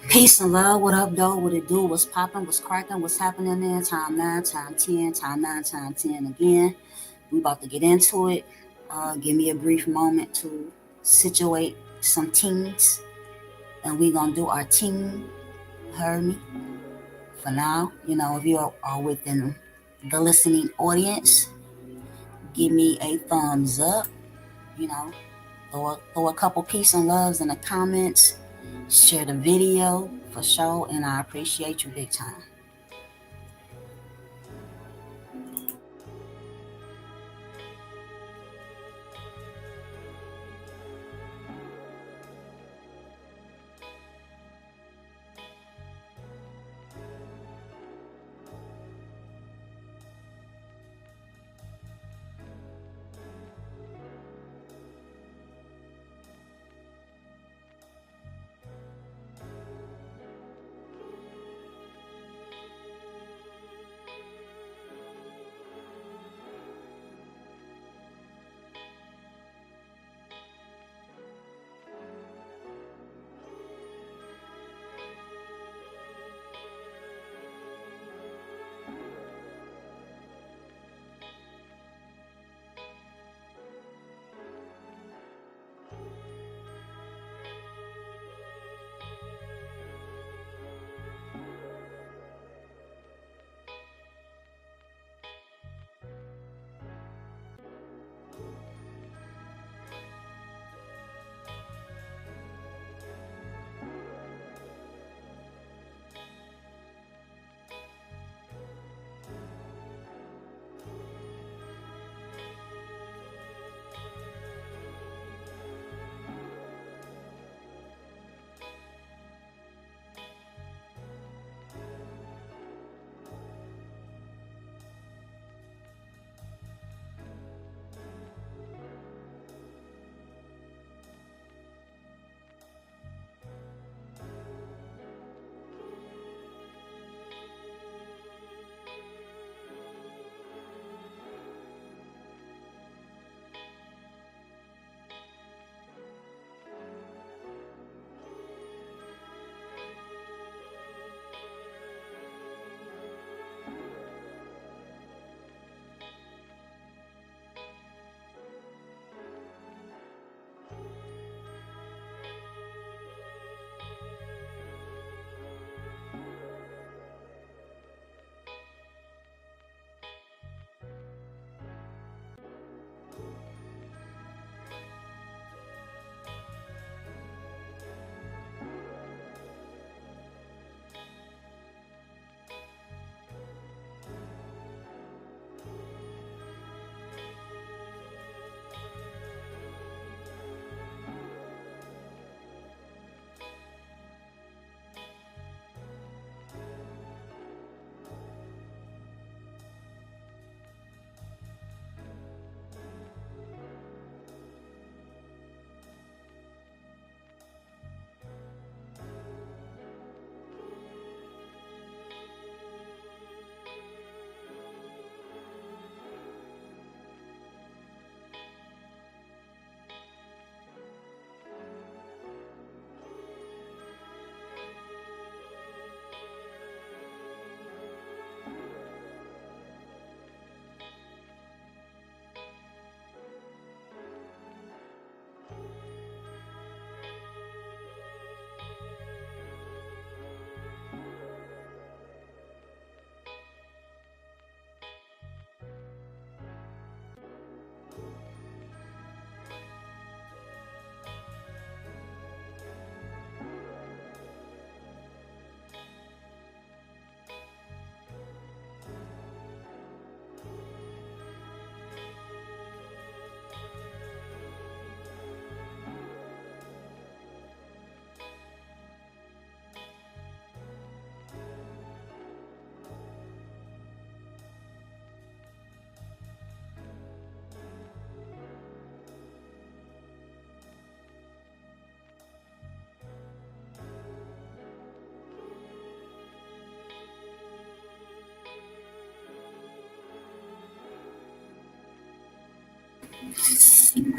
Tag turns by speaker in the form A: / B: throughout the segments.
A: Peace and love. What up, though? What it do? What's popping? What's cracking? What's happening there? Time 9, time 10, time 9, time 10 again. We about to get into it. Give me a brief moment to situate some teams. And we going to do our team. Heard me? For now, if you are within the listening audience, give me a thumbs up. You know, throw a couple peace and loves in the comments. Share the video for sure. And I appreciate you big time.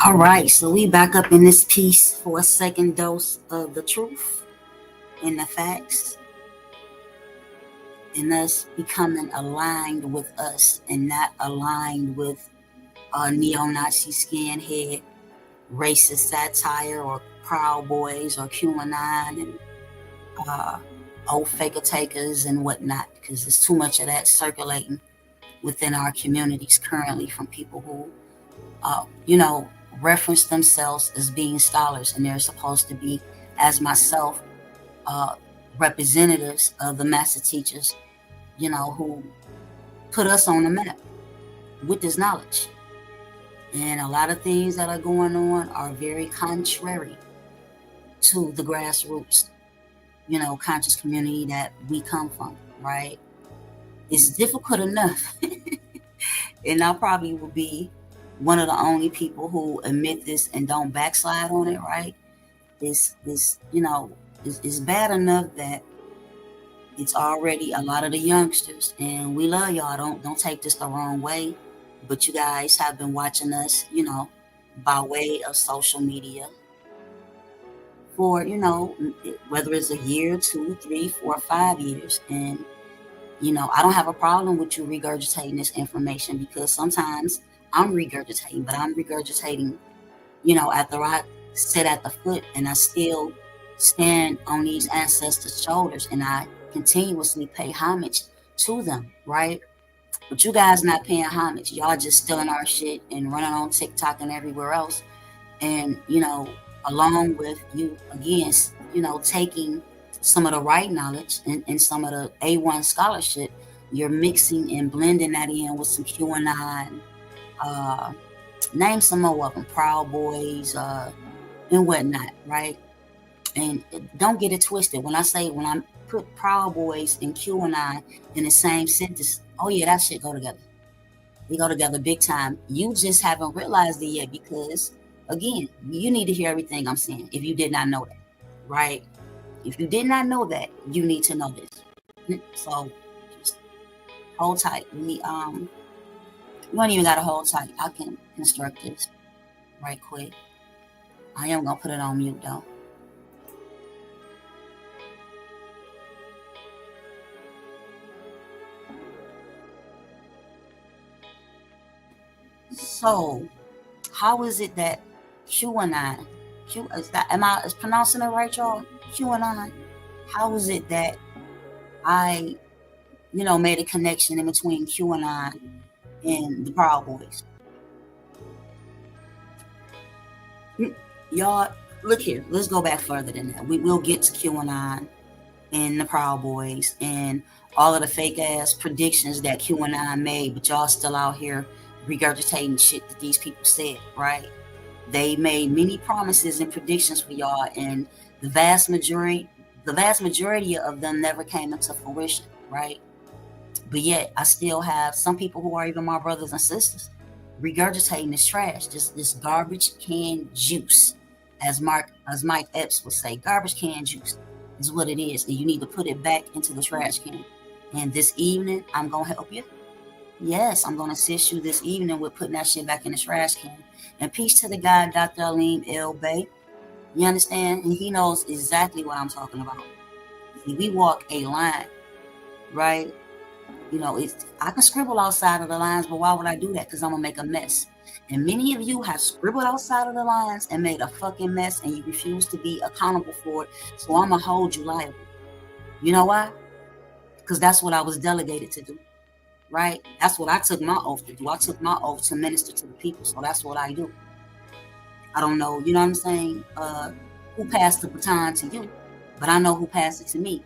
A: All right, so we back up in this piece for a second dose of the truth. in the facts and us becoming aligned with us and not aligned with neo-Nazi skinhead, racist satire, or Proud Boys, or QAnon, and old faker takers and whatnot, because there's too much of that circulating within our communities currently from people who, reference themselves as being scholars, and they're supposed to be, as myself, representatives of the master teachers, who put us on the map with this knowledge. And a lot of things that are going on are very contrary to the grassroots, conscious community that we come from, right? It's difficult enough. And I probably will be one of the only people who admit this and don't backslide on it, right? It's bad enough that it's already a lot of the youngsters, and we love y'all. Don't take this the wrong way, but you guys have been watching us, by way of social media for, whether it's a year, 2, 3, 4, 5 years. And, I don't have a problem with you regurgitating this information, because sometimes I'm regurgitating, but I'm regurgitating, after I sit at the foot and I still stand on these ancestors' shoulders and I continuously pay homage to them, right? But you guys not paying homage. Y'all just stealing our shit and running on TikTok and everywhere else. And, along with you, again, taking some of the right knowledge and some of the A1 scholarship, you're mixing and blending that in with some QAnon, name some more of them, Proud Boys, and whatnot, right? And don't get it twisted. When I put Proud Boys and QAnon in the same sentence, oh yeah, that shit go together. We go together big time. You just haven't realized it yet, because, again, you need to hear everything I'm saying if you did not know that, right? If you did not know that, you need to know this. So just hold tight. You don't even gotta hold tight. I can construct this right quick. I am gonna put it on mute though. So, how is it that QAnon, am I pronouncing it right, y'all? QAnon. How is it that I, made a connection in between QAnon and the Proud Boys? Y'all, look here. Let's go back further than that. We'll get to QAnon and the Proud Boys and all of the fake ass predictions that QAnon made, but y'all still out here regurgitating shit that these people said, right? They made many promises and predictions for y'all, and the vast majority of them never came into fruition, right? But yet I still have some people who are even my brothers and sisters regurgitating this trash, this garbage can juice, as Mike Epps would say. Garbage can juice is what it is, and you need to put it back into the trash can. And this evening, I'm gonna help you. Yes, I'm gonna assist you this evening with putting that shit back in the trash can. And peace to the guy, Dr. Aleem El Bay. You understand? And he knows exactly what I'm talking about. We walk a line, right? I can scribble outside of the lines, but why would I do that? Because I'm gonna make a mess. And many of you have scribbled outside of the lines and made a fucking mess, and you refuse to be accountable for it. So I'm gonna hold you liable. You know why? Because that's what I was delegated to do, right? That's what I took my oath to do. I took my oath to minister to the people, so that's what I do. I don't know, you know what I'm saying? Who passed the baton to you, but I know who passed it to me.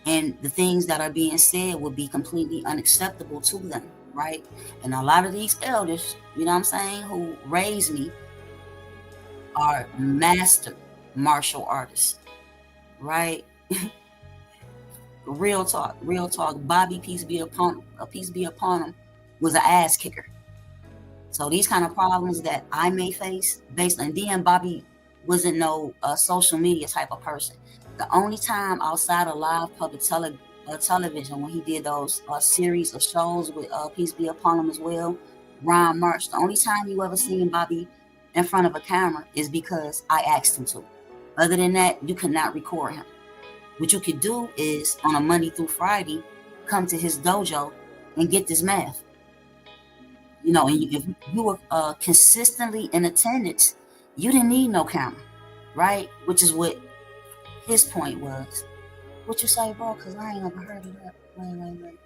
A: And the things that are being said would be completely unacceptable to them, right? And a lot of these elders, you know what I'm saying, who raised me are master martial artists, right? Real talk. Bobby, peace be upon him, was an ass kicker. So these kind of problems that I may face, and then Bobby wasn't no social media type of person. The only time outside of live public television, when he did those series of shows with peace be upon him as well, Ron March, the only time you ever seen Bobby in front of a camera is because I asked him to. Other than that, you could not record him. What you could do is on a Monday through Friday, come to his dojo and get this math. You know, and if you were consistently in attendance, you didn't need no counter, right? Which is what his point was. What you say, bro? Because I ain't never heard of that. Wait.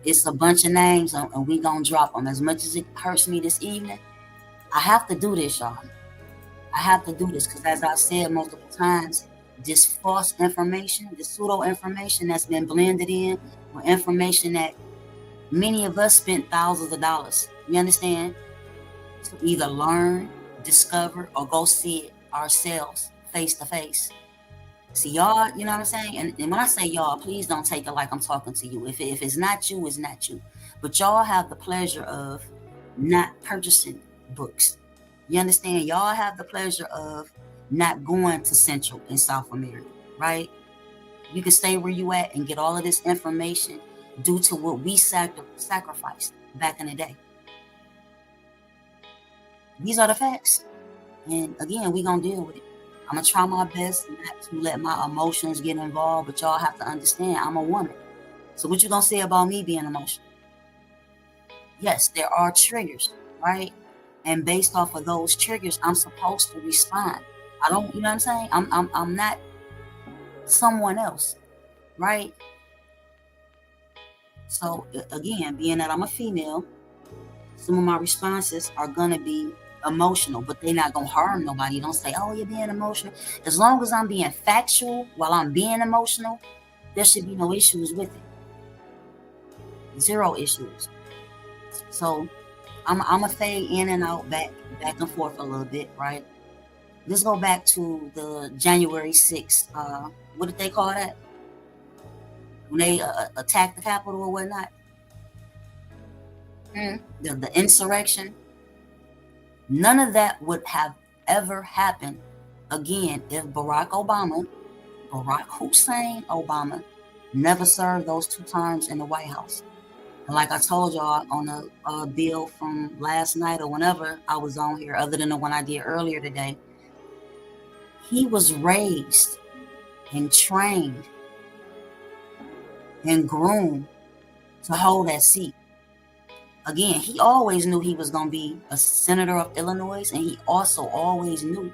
A: It's a bunch of names, and we gonna drop them. As much as it hurts me this evening, I have to do this, y'all. I have to do this because, as I've said multiple times, this false information, this pseudo information that's been blended in with information that many of us spent thousands of dollars, you understand, to either learn, discover, or go see it ourselves face to face. See, y'all, you know what I'm saying? And when I say y'all, please don't take it like I'm talking to you. If it's not you, it's not you. But y'all have the pleasure of not purchasing books. You understand? Y'all have the pleasure of not going to Central and South America, right? You can stay where you at and get all of this information due to what we sacrificed back in the day. These are the facts. And again, we're going to deal with it. I'm going to try my best not to let my emotions get involved, but y'all have to understand I'm a woman. So what you going to say about me being emotional? Yes, there are triggers, right? And based off of those triggers, I'm supposed to respond. I don't, you know what I'm saying? I'm not someone else, right? So again, being that I'm a female, some of my responses are going to be emotional, but they're not going to harm nobody. Don't say, oh, you're being emotional. As long as I'm being factual while I'm being emotional, there should be no issues with it. Zero issues. So I'm going to fade in and out, back and forth a little bit, right? Let's go back to the January 6th. What did they call that? When they attacked the Capitol or whatnot? The insurrection. None of that would have ever happened again if Barack Hussein Obama, never served those 2 terms in the White House. And like I told y'all on a bill from last night or whenever I was on here, other than the one I did earlier today, he was raised and trained and groomed to hold that seat. Again, he always knew he was going to be a senator of Illinois, and he also always knew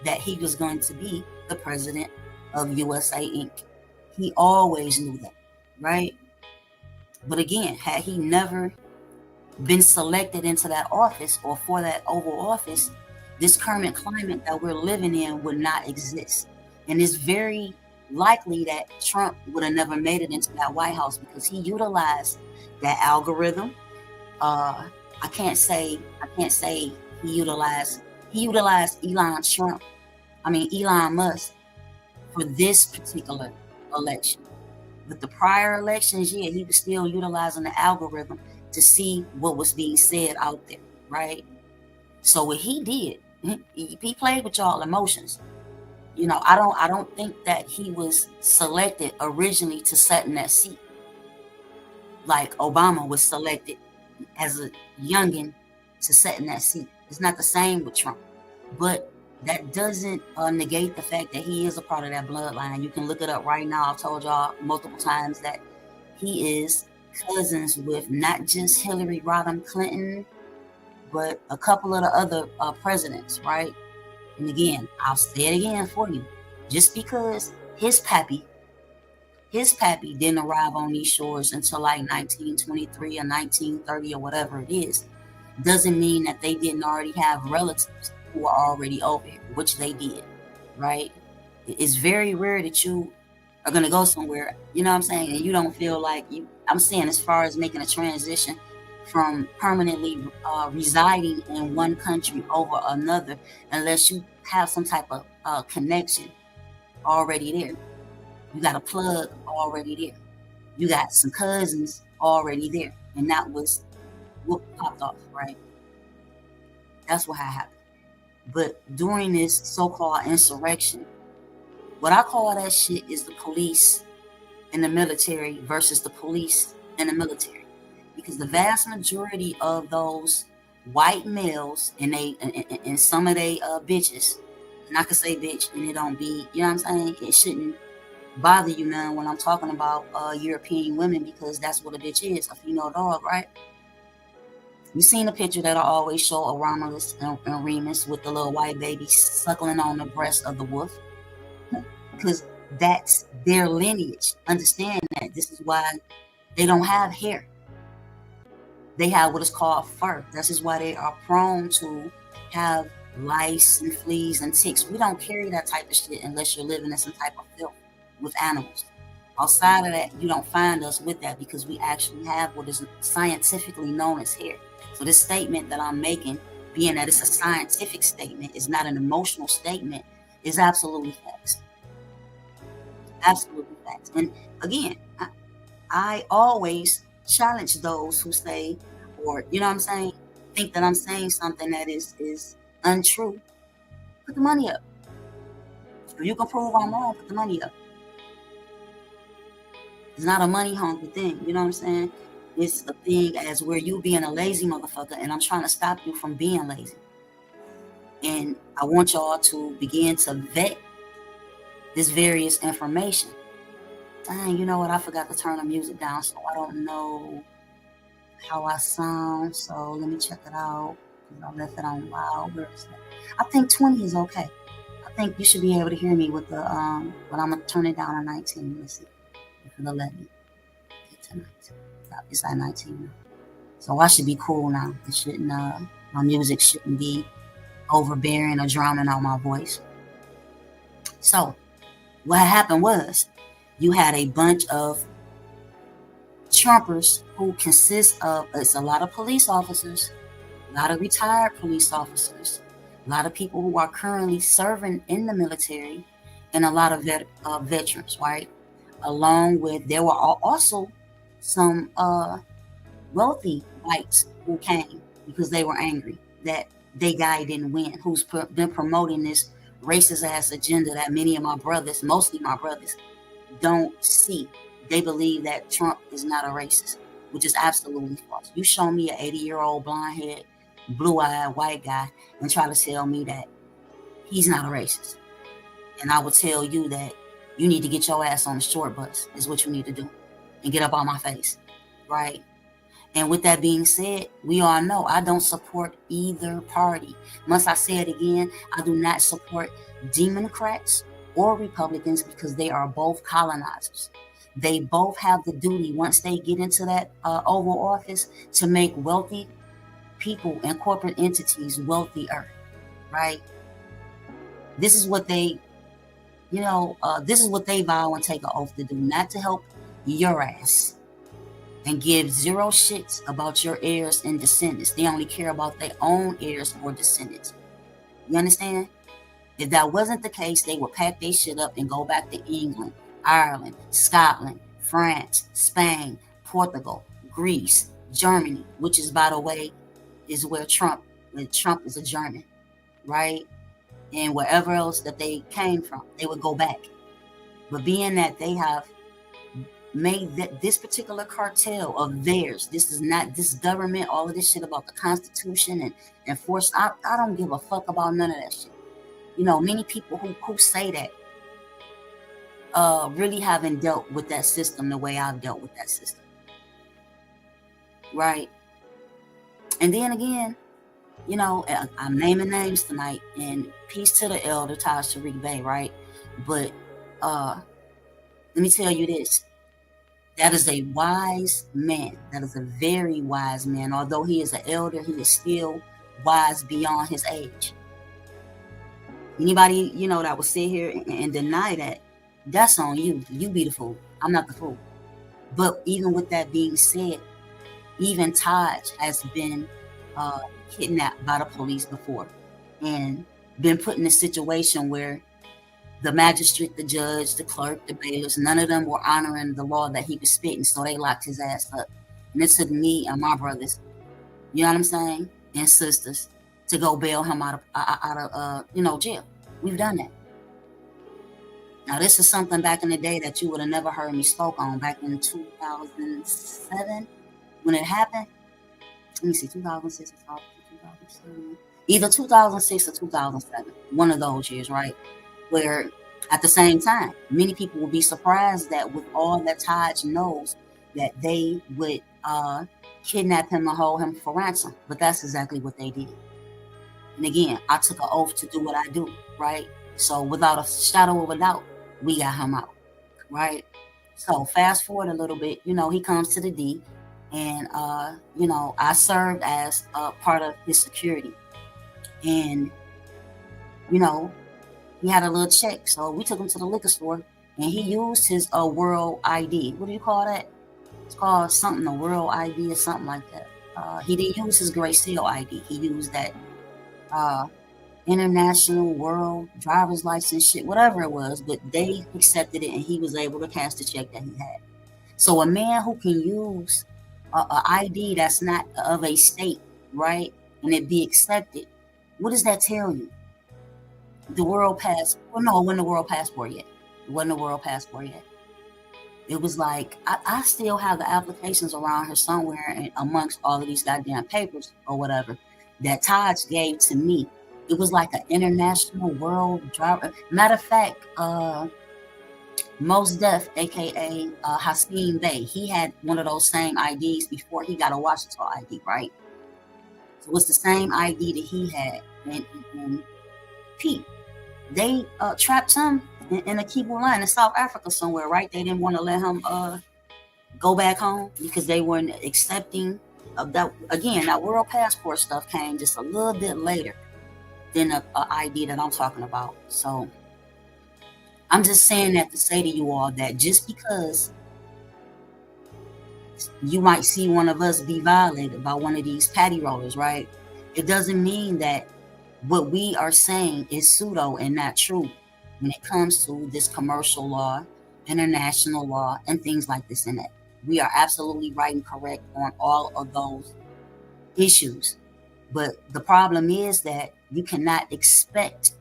A: that he was going to be the president of USA Inc. He always knew that, right? But again, had he never been selected into that office or for that Oval Office, this current climate that we're living in would not exist. And it's very likely that Trump would have never made it into that White House because he utilized that algorithm. I can't say he utilized Elon Musk for this particular election. But the prior elections, yeah, he was still utilizing the algorithm to see what was being said out there, right? So what he did, he played with y'all emotions. You know, I don't think that he was selected originally to sit in that seat like Obama was selected as a youngin to sit in that seat. It's not the same with Trump, but that doesn't negate the fact that he is a part of that bloodline. You can look it up right now. I've told y'all multiple times that he is cousins with not just Hillary Rodham Clinton, but a couple of the other presidents, right? And again, I'll say it again for you. Just because his pappy didn't arrive on these shores until like 1923 or 1930 or whatever it is, doesn't mean that they didn't already have relatives who are already over here, which they did, right? It's very rare that you are going to go somewhere, you know what I'm saying, and you don't feel like you, I'm saying as far as making a transition from permanently residing in one country over another, unless you have some type of connection already there. You got a plug already there. You got some cousins already there. And that was what popped off, right? That's what happened. But during this so-called insurrection, what I call that shit is the police and the military versus the police and the military. Because the vast majority of those white males and some of they bitches And I could say bitch and it don't be, you know what I'm saying? It shouldn't bother you none when I'm talking about European women, because that's what a bitch is, a female dog, right? You seen the picture that I always show of Romulus and Remus with the little white baby suckling on the breast of the wolf? Because that's their lineage. Understand that. This is why they don't have hair. They have what is called fur. This is why they are prone to have lice and fleas and ticks. We don't carry that type of shit unless you're living in some type of filth with animals. Outside of that, you don't find us with that because we actually have what is scientifically known as hair. So this statement that I'm making, being that it's a scientific statement, it's not an emotional statement, is absolutely facts. Absolutely facts. And again, I always challenge those who say, or you know what I'm saying, think that I'm saying something that is untrue. Put the money up. If you can prove I'm wrong, put the money up. It's not a money hungry thing, you know what I'm saying? It's a thing as where you being a lazy motherfucker and I'm trying to stop you from being lazy. And I want y'all to begin to vet this various information. Dang, you know what? I forgot to turn the music down, so I don't know how I sound. So let me check it out. I left it on loud. Where is that? I think 20 is okay. I think you should be able to hear me with the but I'm gonna turn it down to 19. Let's see if it'll let me get to 19. It's at 19 now. So I should be cool now. It shouldn't my music shouldn't be overbearing or drowning out my voice. So what happened was you had a bunch of Trumpers who consist of, it's a lot of police officers, a lot of retired police officers, a lot of people who are currently serving in the military, and a lot of veterans, right? Along with, there were also some wealthy whites who came because they were angry that their guy didn't win, who's been promoting this racist ass agenda that many of my brothers, mostly my brothers, don't see. They believe that Trump is not a racist, which is absolutely false. You show me an 80-year-old blonde-haired, blue-eyed white guy and try to tell me that he's not a racist. And I will tell you that you need to get your ass on the short bus is what you need to do and get up on my face, right? And with that being said, we all know I don't support either party. Must I say it again? I do not support Democrats or Republicans because they are both colonizers. They both have the duty, once they get into that Oval Office, to make wealthy people and corporate entities wealthier, right? This is what they, this is what they vow and take an oath to do, not to help your ass and give zero shits about your heirs and descendants. They only care about their own heirs or descendants. You understand? If that wasn't the case, they would pack their shit up and go back to England, Ireland, Scotland, France, Spain, Portugal, Greece, Germany, which is, by the way, is where Trump is a German, right? And wherever else that they came from, they would go back. But being that they have made that this particular cartel of theirs, this is not this government, all of this shit about the Constitution and force, I don't give a fuck about none of that shit. You know, many people who say that really haven't dealt with that system the way I've dealt with that system. Right? And then again, you know, I'm naming names tonight, and peace to the elder Taj Tariq Bey, right? But let me tell you this. That is a wise man. That is a very wise man. Although he is an elder, he is still wise beyond his age. Anybody, you know, that will sit here and deny that, that's on you. You be the fool. I'm not the fool. But even with that being said, even Taj has been kidnapped by the police before and been put in a situation where the magistrate, the judge, the clerk, the bailiffs, none of them were honoring the law that he was spitting, so they locked his ass up. And it took me and my brothers, you know what I'm saying, and sisters, to go bail him out of jail. We've done that. Now, this is something back in the day that you would have never heard me spoke on back in 2007 when it happened. Let me see, 2006, 2007. either 2006 or 2007, one of those years, right? Where at the same time, many people will be surprised that with all that Taj knows, that they would kidnap him and hold him for ransom. But that's exactly what they did. And again, I took an oath to do what I do, right? So without a shadow of a doubt, we got him out, right? So fast forward a little bit, he comes to the D, and I served as part of his security, and he had a little check, so we took him to the liquor store, and he used his world ID. What do you call that? It's called something, a world ID or something like that. He didn't use his Gray Seal ID. He used that international world driver's license shit, whatever it was, but they accepted it, and he was able to cash the check that he had. So a man who can use a ID that's not of a state, right, and it be accepted, what does that tell you? The world pass? Well, no, it wasn't the world passport yet. It wasn't the world passport yet. It was like, I still have the applications around here somewhere, and amongst all of these goddamn papers or whatever that Taj gave to me. It was like an international world driver. Matter of fact, Mos Def, aka Hakeem Bey, he had one of those same IDs before he got a Washington ID, right? So it was the same ID that he had. And Pete, they trapped him in a Kivu line in South Africa somewhere, right? They didn't want to let him go back home because they weren't accepting of that. Again, that world passport stuff came just a little bit later than a ID that I'm talking about. So I'm just saying that to say to you all that just because you might see one of us be violated by one of these patty rollers, right? It doesn't mean that what we are saying is pseudo and not true when it comes to this commercial law, international law, and things like this and that. We are absolutely right and correct on all of those issues. But the problem is that you cannot expect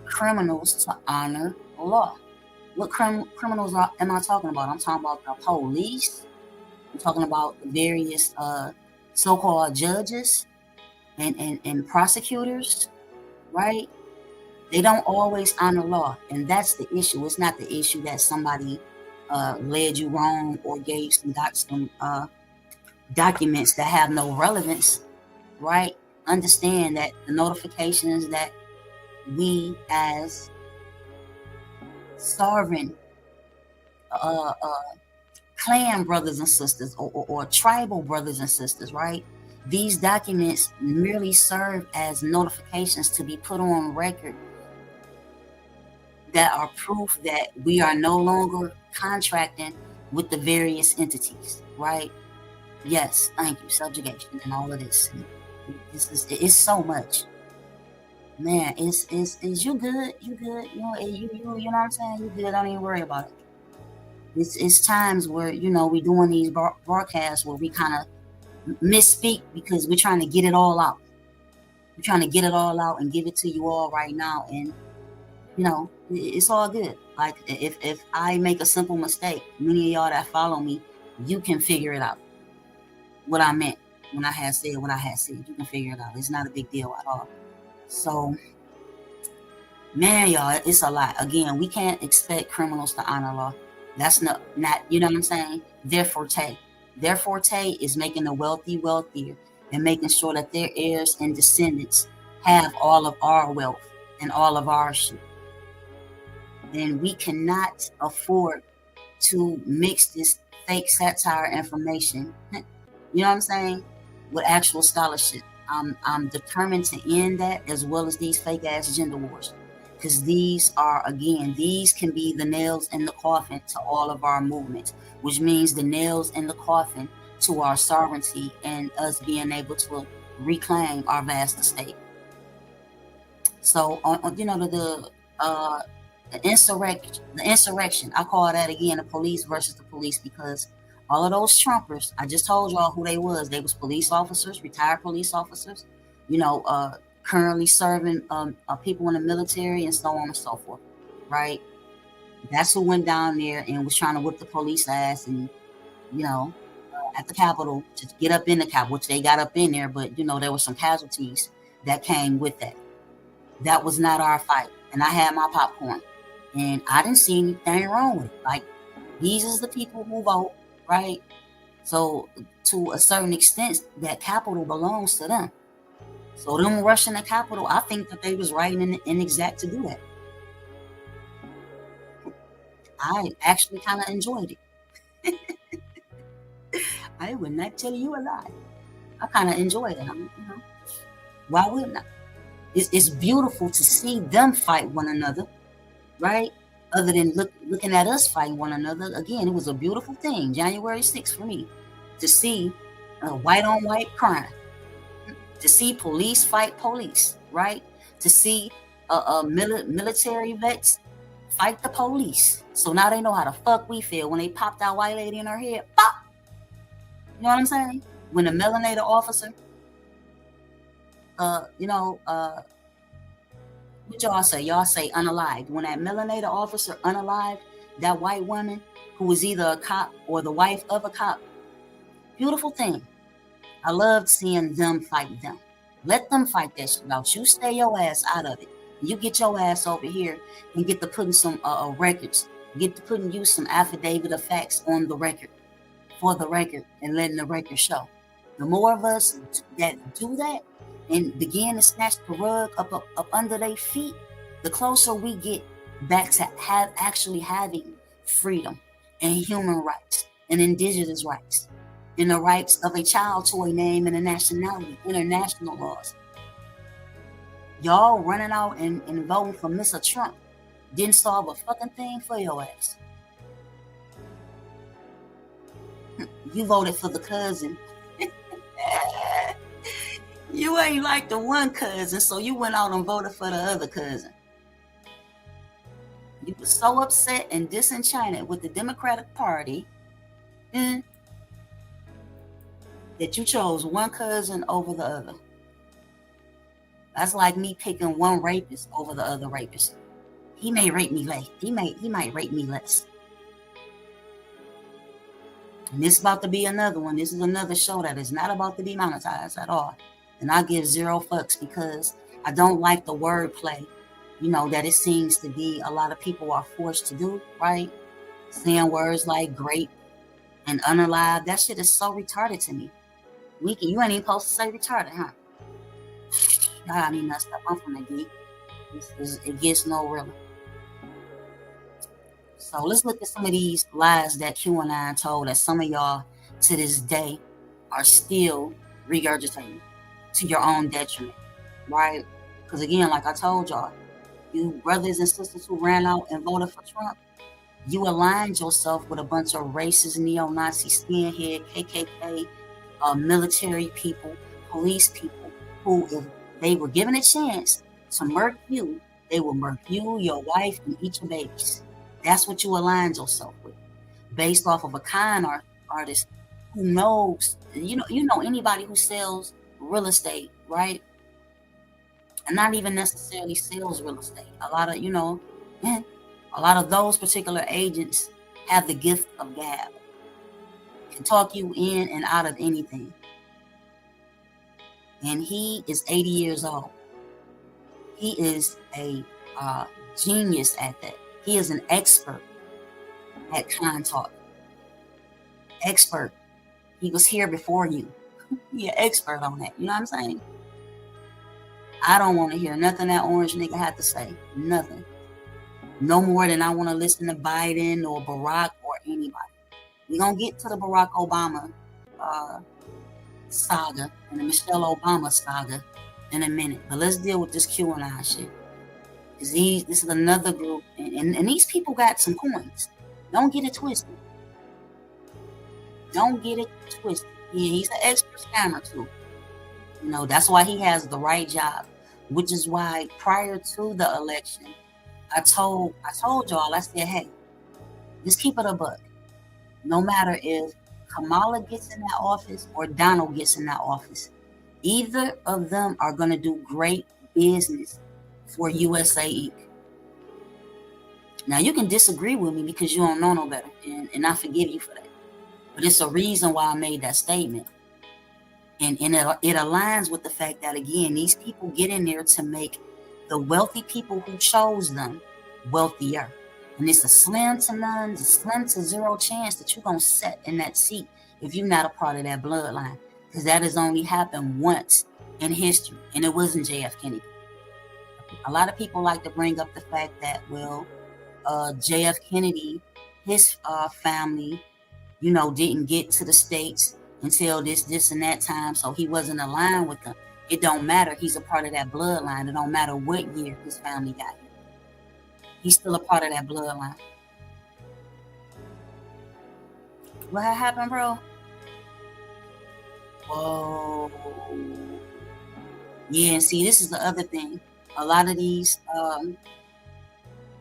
A: criminals to honor law. What criminals am I talking about? I'm talking about the police. I'm talking about the various so-called judges and prosecutors, right? They don't always honor law, and that's the issue. It's not the issue that somebody led you wrong or gave some documents that have no relevance, right? Understand that the notifications that we as sovereign clan brothers and sisters or tribal brothers and sisters, right? These documents merely serve as notifications to be put on record that are proof that we are no longer contracting with the various entities, right? Yes, thank you, subjugation and all of this. It's so much. Man, is you good? You good? You know what I'm saying? You good? Don't even worry about it. It's times where we doing these broadcasts where we kind of misspeak because we're trying to get it all out. We're trying to get it all out and give it to you all right now, and it's all good. Like if I make a simple mistake, many of y'all that follow me, you can figure it out. What I meant when I had said what I had said, you can figure it out. It's not a big deal at all. So, man, y'all, it's a lot. Again, we can't expect criminals to honor law. That's not you know what I'm saying? Their forte. Their forte is making the wealthy wealthier and making sure that their heirs and descendants have all of our wealth and all of our shit. Then we cannot afford to mix this fake satire information, you know what I'm saying, with actual scholarship. I'm determined to end that, as well as these fake ass gender wars, because these can be the nails in the coffin to all of our movements, which means the nails in the coffin to our sovereignty and us being able to reclaim our vast estate. So the insurrection, I call that again the police versus the police, because all of those Trumpers, I just told y'all who they was. They was police officers, retired police officers, currently serving people in the military and so on and so forth, right? That's who went down there and was trying to whip the police ass, and at the Capitol, to get up in the Capitol, which they got up in there, but there were some casualties that came with that. That was not our fight. And I had my popcorn. And I didn't see anything wrong with it. Like, these is the people who vote, right? So to a certain extent, that capital belongs to them. So them rushing the capital, I think that they was right and exact to do that. I actually kind of enjoyed it. I would not tell you a lie. I kind of enjoyed it. Why wouldn't I? It's beautiful to see them fight one another, right? Other than looking at us fight one another. Again, it was a beautiful thing, January 6th for me, to see white on white crime, to see police fight police, right? To see military vets fight the police. So now they know how the fuck we feel when they popped that white lady in her head. Pop! You know what I'm saying? When the melanated officer, what y'all say? Y'all say unalived. When that melanated officer unalived that white woman who was either a cop or the wife of a cop, beautiful thing. I loved seeing them fight them. Let them fight that shit out. You stay your ass out of it. You get your ass over here and get to putting some records. Get to putting you some affidavit of facts on the record, for the record, and letting the record show. The more of us that do that and begin to snatch the rug up under their feet, the closer we get back to actually having freedom and human rights and indigenous rights and the rights of a child to a name and a nationality, international laws. Y'all running out and voting for Mr. Trump didn't solve a fucking thing for your ass. You voted for the cousin. You ain't like the one cousin, so you went out and voted for the other cousin. You were so upset and disenchanted with the Democratic Party that you chose one cousin over the other. That's like me picking one rapist over the other rapist. He may rape me less. He might rape me less. And this is about to be another one. This is another show that is not about to be monetized at all. And I give zero fucks because I don't like the wordplay, that it seems to be a lot of people are forced to do, right? Saying words like great and unalive. That shit is so retarded to me. You ain't even supposed to say retarded, huh? God, I mean, messed up. I'm from the D. It gets no realer. So let's look at some of these lies that QAnon told that some of y'all to this day are still regurgitating to your own detriment, right? Because again, like I told y'all, you brothers and sisters who ran out and voted for Trump, you aligned yourself with a bunch of racist, neo-Nazi, skinhead, KKK, military people, police people, who, if they were given a chance to murk you, they will murk you, your wife, and eat your babies. That's what you aligned yourself with, based off of a con artist who knows, you know anybody who sells real estate, right? And not even necessarily sells real estate. A lot of those particular agents have the gift of gab, can talk you in and out of anything. And he is 80 years old. He is a genius at that. He is an expert at con talk. Expert. He was here before you. He an expert on that. You know what I'm saying? I don't want to hear nothing that orange nigga had to say. Nothing. No more than I want to listen to Biden or Barack or anybody. We're going to get to the Barack Obama saga and the Michelle Obama saga in a minute. But let's deal with this QAnon shit. Because this is another group. And these people got some coins. Don't get it twisted. Don't get it twisted. Yeah, he's an expert scammer too. That's why he has the right job. Which is why prior to the election, I told y'all, I said, hey, just keep it a buck. No matter if Kamala gets in that office or Donald gets in that office, either of them are going to do great business for USA Inc. Now, you can disagree with me because you don't know no better, and I forgive you for that. But it's a reason why I made that statement. And it aligns with the fact that, again, these people get in there to make the wealthy people who chose them wealthier. And it's a slim to zero chance that you're going to sit in that seat if you're not a part of that bloodline. Because that has only happened once in history, and it wasn't J.F. Kennedy. A lot of people like to bring up the fact that, well, J.F. Kennedy, his family, didn't get to the States until this and that time, so he wasn't aligned with them. It don't matter. He's a part of that bloodline. It don't matter what year his family got here. He's still a part of that bloodline. What happened, bro? Whoa. Yeah, and see, this is the other thing. A lot of these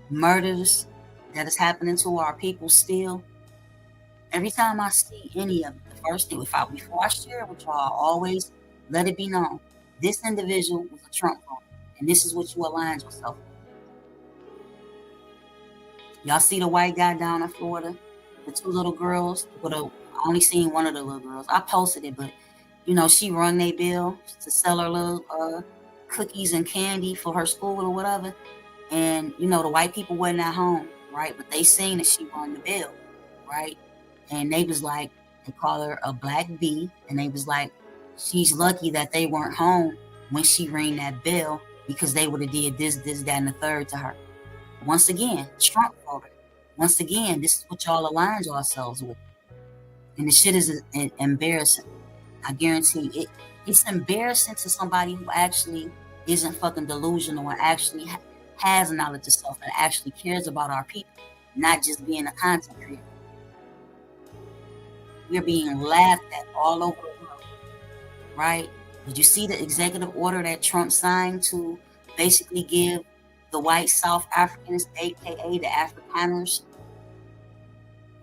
A: murders that is happening to our people still, every time I see any of it, the first thing, before I share it with y'all, I always let it be known, this individual was a Trump voter, and this is what you align yourself with. Y'all see the white guy down in Florida, the two little girls, I only seen one of the little girls. I posted it, but she run their bill to sell her little cookies and candy for her school or whatever. And the white people wasn't at home, right? But they seen that she run the bill, right? And they was like, they call her a black bee, and they was like, she's lucky that they weren't home when she rang that bell, because they would have did this, that, and the third to her. Once again, Trump voter. Once again, this is what y'all align yourselves with. And the shit is embarrassing. I guarantee you, it's embarrassing to somebody who actually isn't fucking delusional and actually has knowledge of self and actually cares about our people, not just being a content creator. We're being laughed at all over the world, right? Did you see the executive order that Trump signed to basically give the white South Africans, aka the Afrikaners,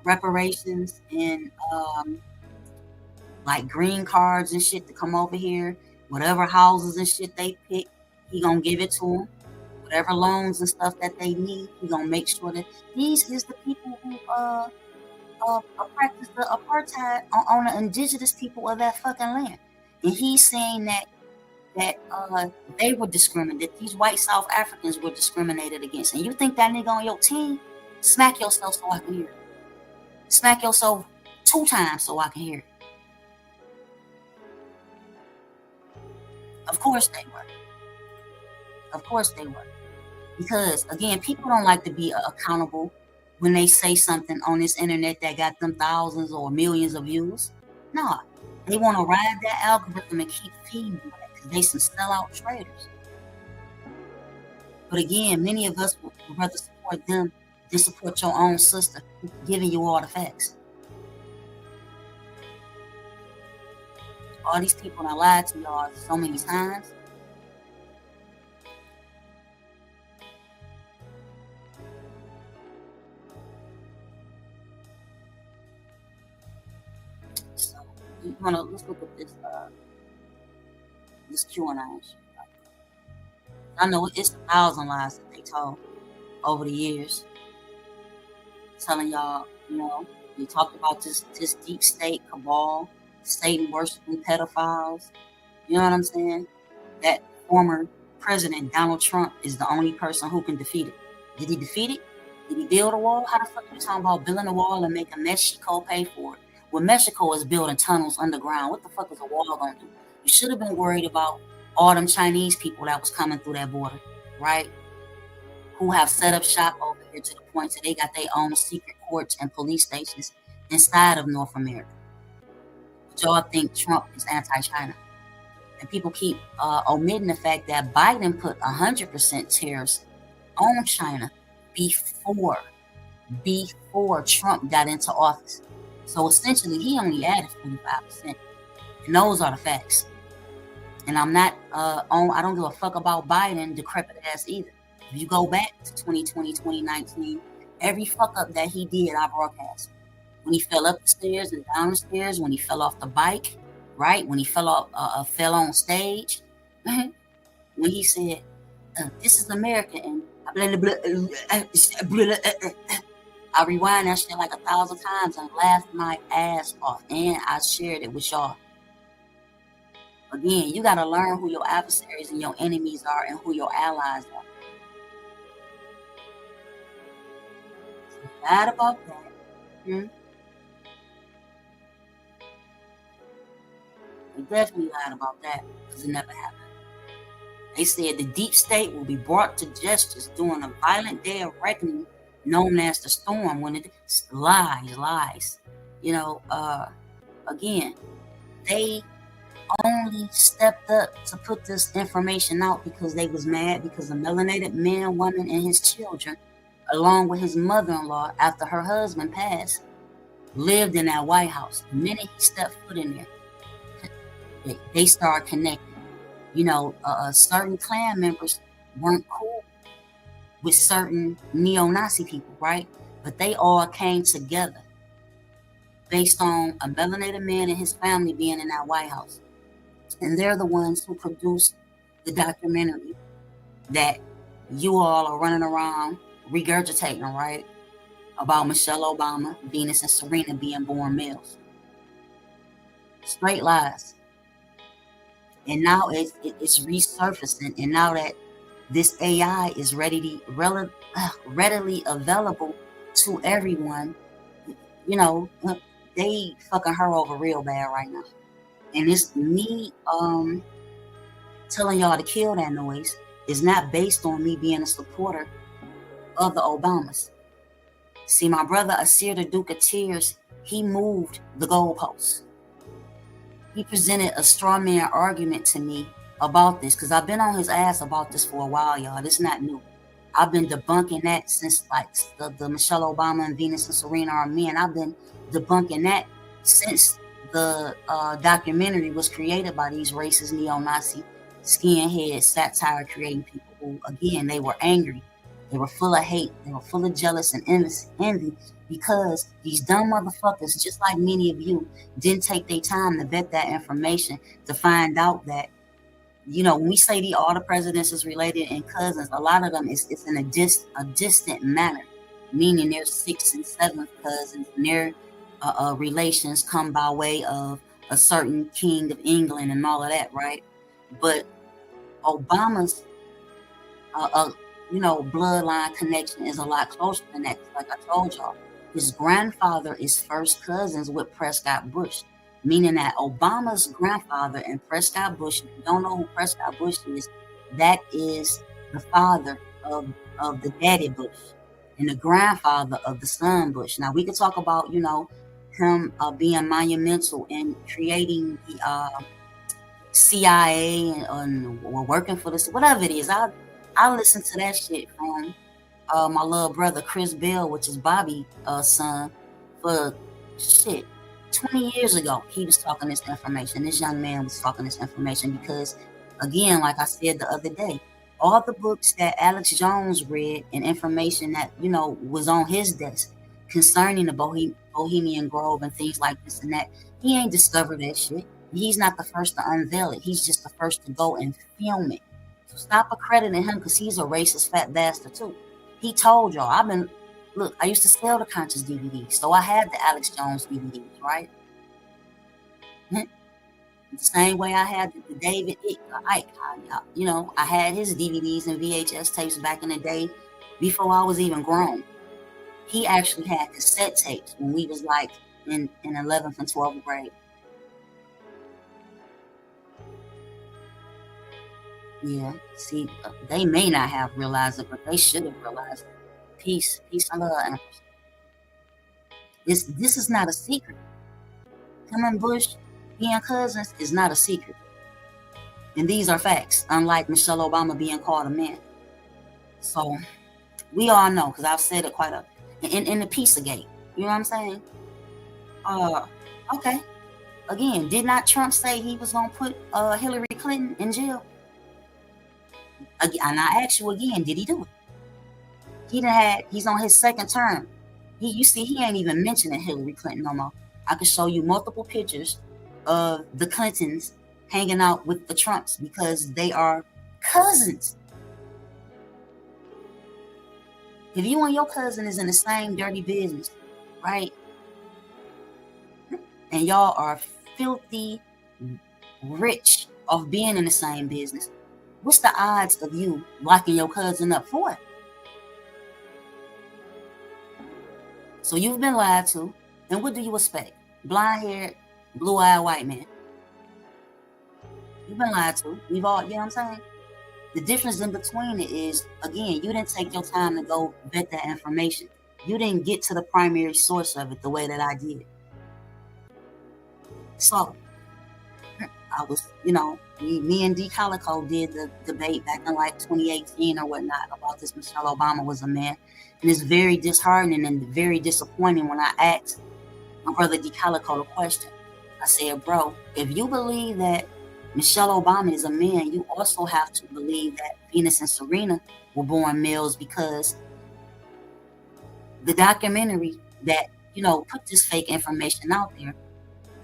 A: reparations and like green cards and shit to come over here? Whatever houses and shit they pick, he gonna give it to them. Whatever loans and stuff that they need, he gonna make sure that these is the people who practice the apartheid on the indigenous people of that fucking land. And he's saying that they were discriminated, these white South Africans were discriminated against. And you think that nigga on your team? Smack yourself so I can hear it. Smack yourself 2 times so I can hear it. Of course they were. Of course they were. Because, again, people don't like to be accountable when they say something on this internet that got them thousands or millions of views. No, they want to ride that algorithm and keep feeding you that, because they some sellout traders. But again, many of us would rather support them than support your own sister giving you all the facts. All these people that lied to y'all so many times. So let's look at this QAnon shit. I know it's 1,000 lies that they told over the years, telling y'all, they talked about this deep state cabal, Satan worshiping pedophiles. You know what I'm saying? That former president Donald Trump is the only person who can defeat it. Did he defeat it? Did he build a wall? How the fuck are you talking about building a wall and making Mexico pay for it? Well, Mexico is building tunnels underground. What the fuck is a wall gonna do? You should have been worried about all them Chinese people that was coming through that border, right? Who have set up shop over here to the point that they got their own secret courts and police stations inside of North America. But y'all think Trump is anti-China. And people keep omitting the fact that Biden put 100% tariffs on China before Trump got into office. So essentially, he only added 45%. And those are the facts. And I'm not I don't give a fuck about Biden decrepit ass either. If you go back to 2020, 2019, every fuck up that he did, I broadcast. When he fell up the stairs and down the stairs, when he fell off the bike, right? When he fell on stage, when he said, "This is America," and I rewind that shit like 1,000 times and laughed my ass off, and I shared it with y'all. Again, you got to learn who your adversaries and your enemies are and who your allies are. Bad about that. Hmm? They definitely lied about that because it never happened. They said the deep state will be brought to justice during a violent day of reckoning known as the storm. When it's lies. You know, again, they only stepped up to put this information out because they was mad because a melanated man, woman, and his children, along with his mother-in-law after her husband passed, lived in that White House. The minute he stepped foot in there, they started connecting. You know, certain Klan members weren't cool with certain neo-Nazi people, right? But they all came together based on a melanated man and his family being in that White House. And they're the ones who produced the documentary that you all are running around regurgitating, right? About Michelle Obama, Venus, and Serena being born males. Straight lies. And now it's resurfacing. And now that this AI is readily available to everyone, you know, they fucking her over real bad right now. And it's me telling y'all to kill that noise is not based on me being a supporter of the Obamas. See, my brother Asir the Duke of Tears, he moved the goalposts. He presented a straw man argument to me about this because I've been on his ass about this for a while, y'all. This is not new. I've been debunking that since like the Michelle Obama and Venus and Serena are men. I've been debunking that since the documentary was created by these racist neo-Nazi skinhead satire creating people who, again, they were angry. They were full of hate. They were full of jealous and envy because these dumb motherfuckers, just like many of you, didn't take their time to vet that information to find out that, you know, when we say all the presidents is related and cousins, a lot of them it's in a distant manner, meaning they're 6th and 7th cousins, and their relations come by way of a certain king of England and all of that, right? But Obama's bloodline connection is a lot closer than that. Like I told y'all, his grandfather is first cousins with Prescott Bush, meaning that Obama's grandfather and Prescott Bush, if you don't know who Prescott Bush is, that is the father of the daddy Bush and the grandfather of the son Bush. Now, we could talk about, you know, him being monumental in creating the CIA and working for this, whatever it is. I listen to that shit from my little brother Chris Bell, which is Bobby's son, for shit 20 years ago. He was talking this information. This young man was talking this information because, again, like I said the other day, all the books that Alex Jones read and information that, you know, was on his desk concerning the Bohemian Grove and things like this and that, he ain't discovered that shit. He's not the first to unveil it. He's just the first to go and film it. So stop accrediting him because he's a racist fat bastard too. He told y'all, I used to sell the Conscious DVDs. So I had the Alex Jones DVDs, right? The same way I had the David Icke. You know, I had his DVDs and VHS tapes back in the day before I was even grown. He actually had cassette tapes when we was like in 11th and 12th grade. Yeah, see, they may not have realized it, but they should have realized it. Peace, and love. This is not a secret. Him and Bush being cousins is not a secret. And these are facts, unlike Michelle Obama being called a man. So we all know, because I've said it quite a in the Pizzagate. You know what I'm saying? Okay. Again, did not Trump say he was gonna put Hillary Clinton in jail? And I ask you again, did he do it? He's on his second term. You see, he ain't even mentioning Hillary Clinton no more. I could show you multiple pictures of the Clintons hanging out with the Trumps because they are cousins. If you and your cousin is in the same dirty business, right? And y'all are filthy, rich off being in the same business, what's the odds of you locking your cousin up for it? So you've been lied to, and what do you expect? Blonde-haired, blue-eyed white man. You've been lied to. We've all, you know what I'm saying? The difference in between it is, again, you didn't take your time to go vet that information. You didn't get to the primary source of it the way that I did. So, I was, me and D. Calico did the debate back in like 2018 or whatnot about this Michelle Obama was a man. And it's very disheartening and very disappointing when I asked my brother D. Calico the question. I said, bro, if you believe that Michelle Obama is a man, you also have to believe that Venus and Serena were born males, because the documentary that, put this fake information out there,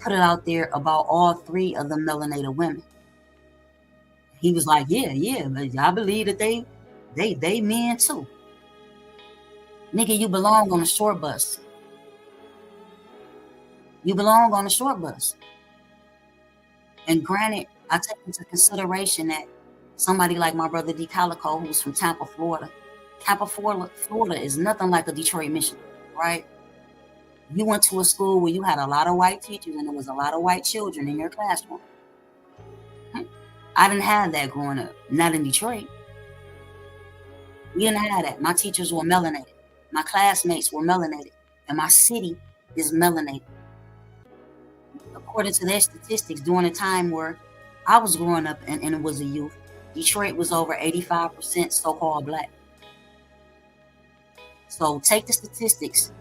A: put it out there about all three of the melanated women. He was like, yeah, but I believe that they men too. Nigga, you belong on a short bus. You belong on a short bus. And granted, I take into consideration that somebody like my brother D. Calico, who's from Tampa, Florida. Tampa, Florida is nothing like a Detroit, Michigan, right? You went to a school where you had a lot of white teachers and there was a lot of white children in your classroom. I didn't have that growing up. Not in Detroit. We didn't have that. My teachers were melanated. My classmates were melanated. And my city is melanated. According to their statistics, during a time where I was growing up and was a youth, Detroit was over 85% so-called black. So take the statistics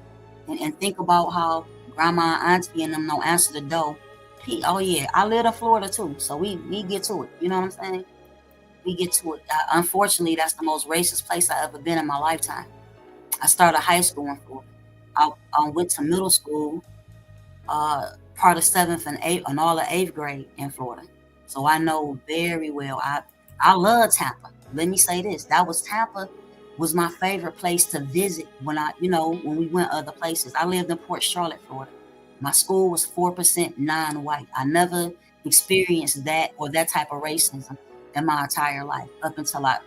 A: and think about how grandma, auntie, and them don't answer the door. Oh yeah, I live in Florida too, so we get to it. You know what I'm saying? We get to it. Unfortunately, that's the most racist place I've ever been in my lifetime. I started high school in Florida. I went to middle school, part of 7th and 8th, and all of 8th grade in Florida. So I know very well. I love Tampa. Let me say this: Tampa was my favorite place to visit when when we went other places. I lived in Port Charlotte, Florida. My school was 4% non-white. I never experienced that or that type of racism in my entire life up until I,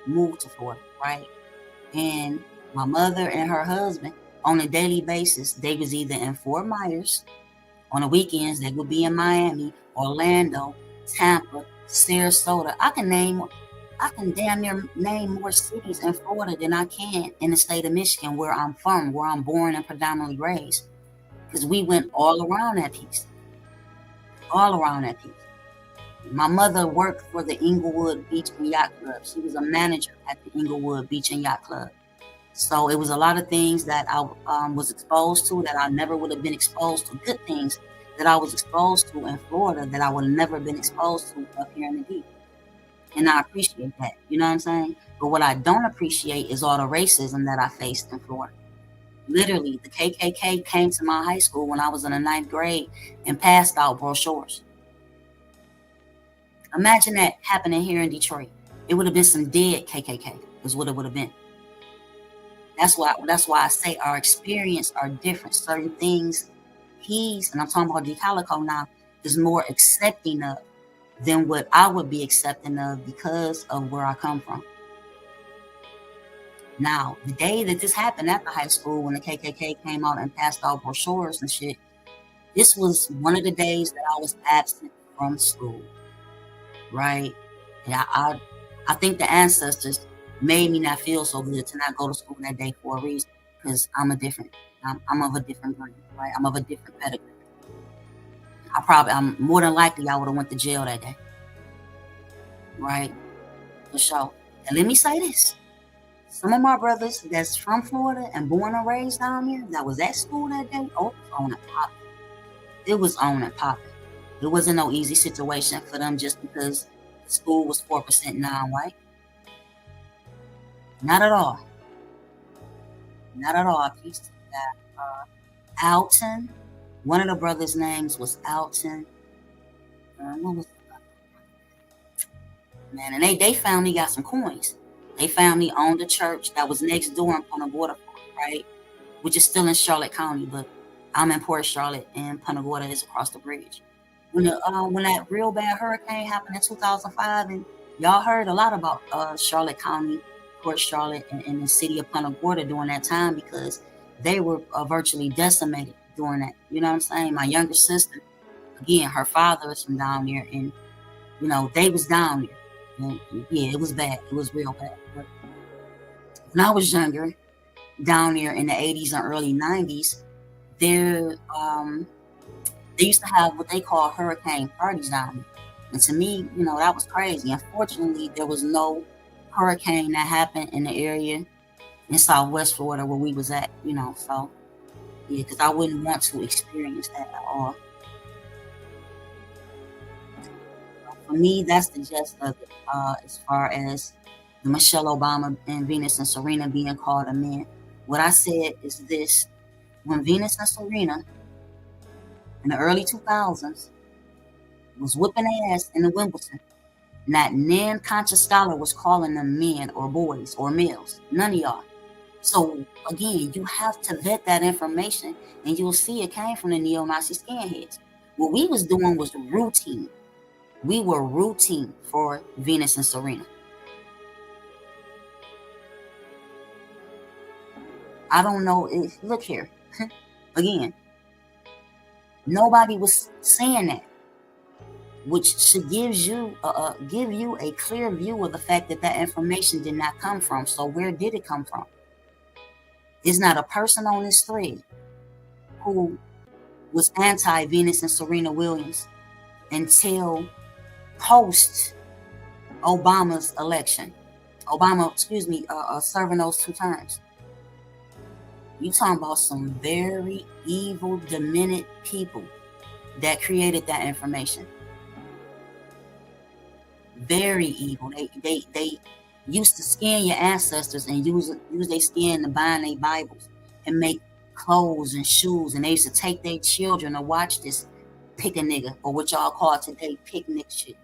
A: moved to Florida, right? And my mother and her husband, on a daily basis, they was either in Fort Myers. On the weekends, they would be in Miami, Orlando, Tampa, Sarasota. I can damn near name more cities in Florida than I can in the state of Michigan, where I'm from, where I'm born and predominantly raised. Because we went all around that piece. All around that piece. My mother worked for the Inglewood Beach and Yacht Club. She was a manager at the Inglewood Beach and Yacht Club. So it was a lot of things that I was exposed to that I never would have been exposed to. Good things that I was exposed to in Florida that I would have never been exposed to up here in the deep. And I appreciate that. You know what I'm saying? But what I don't appreciate is all the racism that I faced in Florida. Literally, the KKK came to my high school when I was in the 9th grade and passed out brochures. Imagine that happening here in Detroit. It would have been some dead KKK is what it would have been. That's why I say our experience are different. Certain things and I'm talking about D. Calico now, is more accepting of than what I would be accepting of because of where I come from. Now, the day that this happened at the high school, when the KKK came out and passed out brochures and shit, this was one of the days that I was absent from school, right? And I think the ancestors made me not feel so good to not go to school that day for a reason, because I'm of a different breed, right? I'm of a different pedigree. I'm more than likely I would have went to jail that day, right? For sure. And let me say this. Some of my brothers that's from Florida and born and raised down here that was at school that day, it was on and popping. It was on and popping. It wasn't no easy situation for them just because the school was 4% non-white. Not at all. Not at all. Peace to that. Alton. One of the brothers' names was Alton. What was the man? And they family got some coins. They family owned a church that was next door in Punta Gorda, right? Which is still in Charlotte County, but I'm in Port Charlotte and Punta Gorda is across the bridge. when that real bad hurricane happened in 2005, and y'all heard a lot about Charlotte County, Port Charlotte, and the city of Punta Gorda during that time, because they were virtually decimated during that. You know what I'm saying? My younger sister, again, her father is from down there, and they was down there. And yeah, it was bad. It was real bad. But when I was younger, down there in the 80s and early 90s, there they used to have what they call hurricane parties down there. And to me, that was crazy. Unfortunately, there was no hurricane that happened in the area in Southwest Florida where we was at, so yeah, because I wouldn't want to experience that at all. For me, that's the gist of it, as far as the Michelle Obama and Venus and Serena being called a man. What I said is this: when Venus and Serena in the early 2000s was whipping ass in the Wimbledon, not nan conscious scholar was calling them men or boys or males. None of y'all. So again, you have to vet that information, and you'll see it came from the neo-Nazi skinheads. What we was doing was routine. We were routine for Venus and Serena. I don't know if, look here, again, nobody was saying that, which should give you a clear view of the fact that that information did not come from. So where did it come from? There's not a person on this thread who was anti-Venus and Serena Williams until post Obama's election. Obama, serving those 2 terms. You talking about some very evil, demented people that created that information. Very evil. They used to skin your ancestors and use their skin to bind their Bibles and make clothes and shoes, and they used to take their children to watch this pick a nigga, or what y'all call today picnic shit.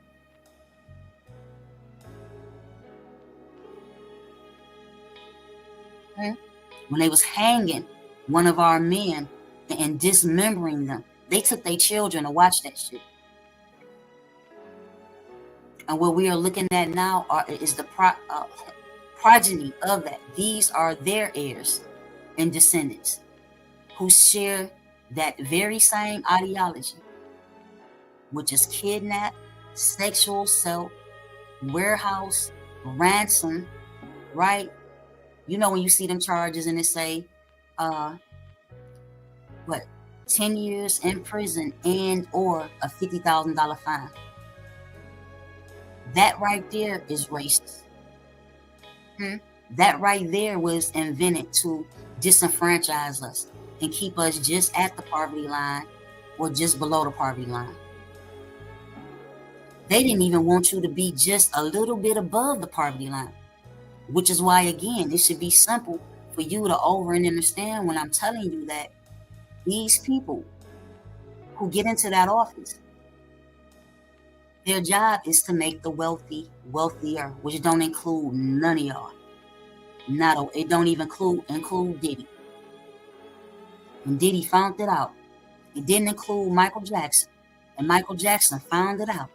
A: When they was hanging one of our men and dismembering them, they took their children to watch that shit. And what we are looking at now is the progeny of that. These are their heirs and descendants who share that very same ideology, which is kidnap, sexual assault, warehouse, ransom, right? When you see them charges and it say, 10 years in prison and or a $50,000 fine. That right there is racist. That right there was invented to disenfranchise us and keep us just at the poverty line or just below the poverty line. They didn't even want you to be just a little bit above the poverty line, which is why, again, it should be simple for you to over and understand when I'm telling you that these people who get into that office, their job is to make the wealthy wealthier, which don't include none of y'all. It don't even include Diddy. And Diddy found it out. It didn't include Michael Jackson. And Michael Jackson found it out.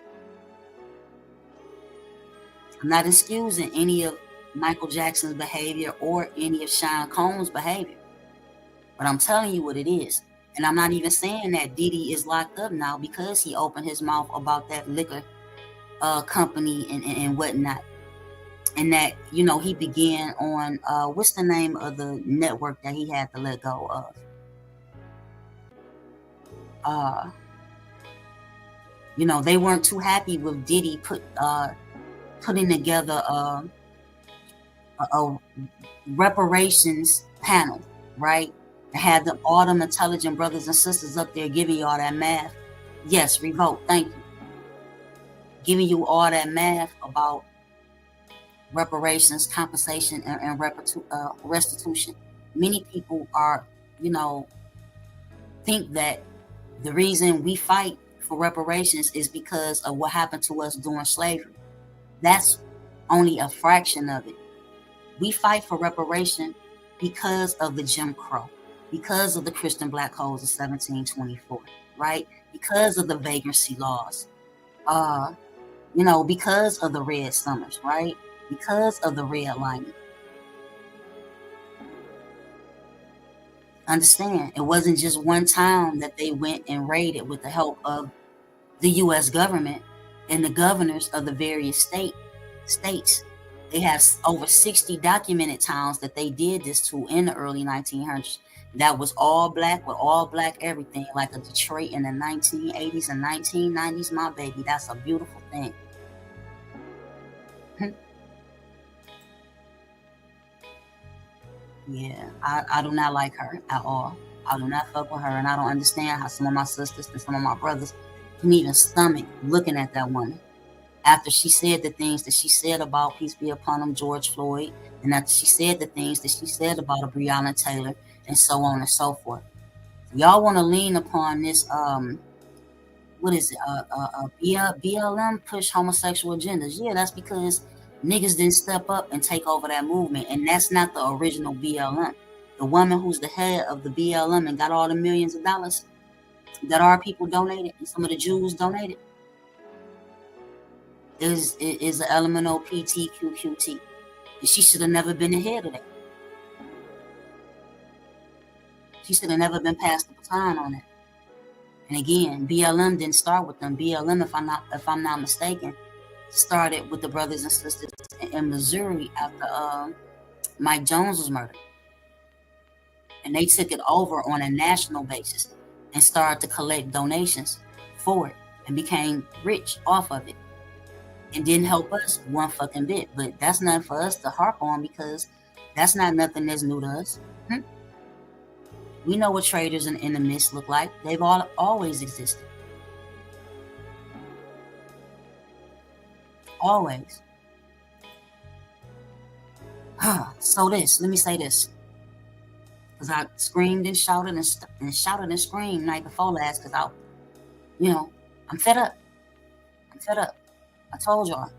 A: I'm not excusing any of Michael Jackson's behavior or any of Sean Combs' behavior. But I'm telling you what it is. And I'm not even saying that Diddy is locked up now because he opened his mouth about that liquor company and whatnot. And that, he began on, what's the name of the network that he had to let go of? They weren't too happy with Diddy putting together a reparations panel, right? Had all them intelligent brothers and sisters up there giving you all that math. Yes, revolt, thank you. Giving you all that math about reparations, compensation, and restitution. Many people are, think that the reason we fight for reparations is because of what happened to us during slavery. That's only a fraction of it. We fight for reparation because of the Jim Crow, because of the Christian black codes of 1724, right? Because of the vagrancy laws, because of the red summers, right? Because of the redlining. Understand, it wasn't just one town that they went and raided with the help of the U.S. government and the governors of the various states. They have over 60 documented towns that they did this to in the early 1900s. That was all black, with all black everything, like a Detroit in the 1980s and 1990s. My baby, that's a beautiful thing. Yeah, I do not like her at all. I do not fuck with her, and I don't understand how some of my sisters and some of my brothers can even stomach looking at that woman after she said the things that she said about, peace be upon him, George Floyd, and after she said the things that she said about Breonna Taylor, and so on and so forth. Y'all want to lean upon this, what is it, BLM, push homosexual agendas. Yeah, that's because niggas didn't step up and take over that movement, and that's not the original BLM. The woman who's the head of the BLM and got all the millions of dollars that our people donated and some of the Jews donated is an LMNOPTQQT. And she should have never been the head of that. She should have never been passed the baton on it. And again, BLM didn't start with them. BLM, if I'm not mistaken, started with the brothers and sisters in Missouri after Mike Jones was murdered. And they took it over on a national basis and started to collect donations for it and became rich off of it. And didn't help us one fucking bit. But that's nothing for us to harp on, because that's not nothing that's new to us. We know what traitors and enemies look like. They've always existed. Always. So let me say this. Because I screamed and shouted and shouted and screamed night before last, because I'm fed up. I'm fed up. I told y'all.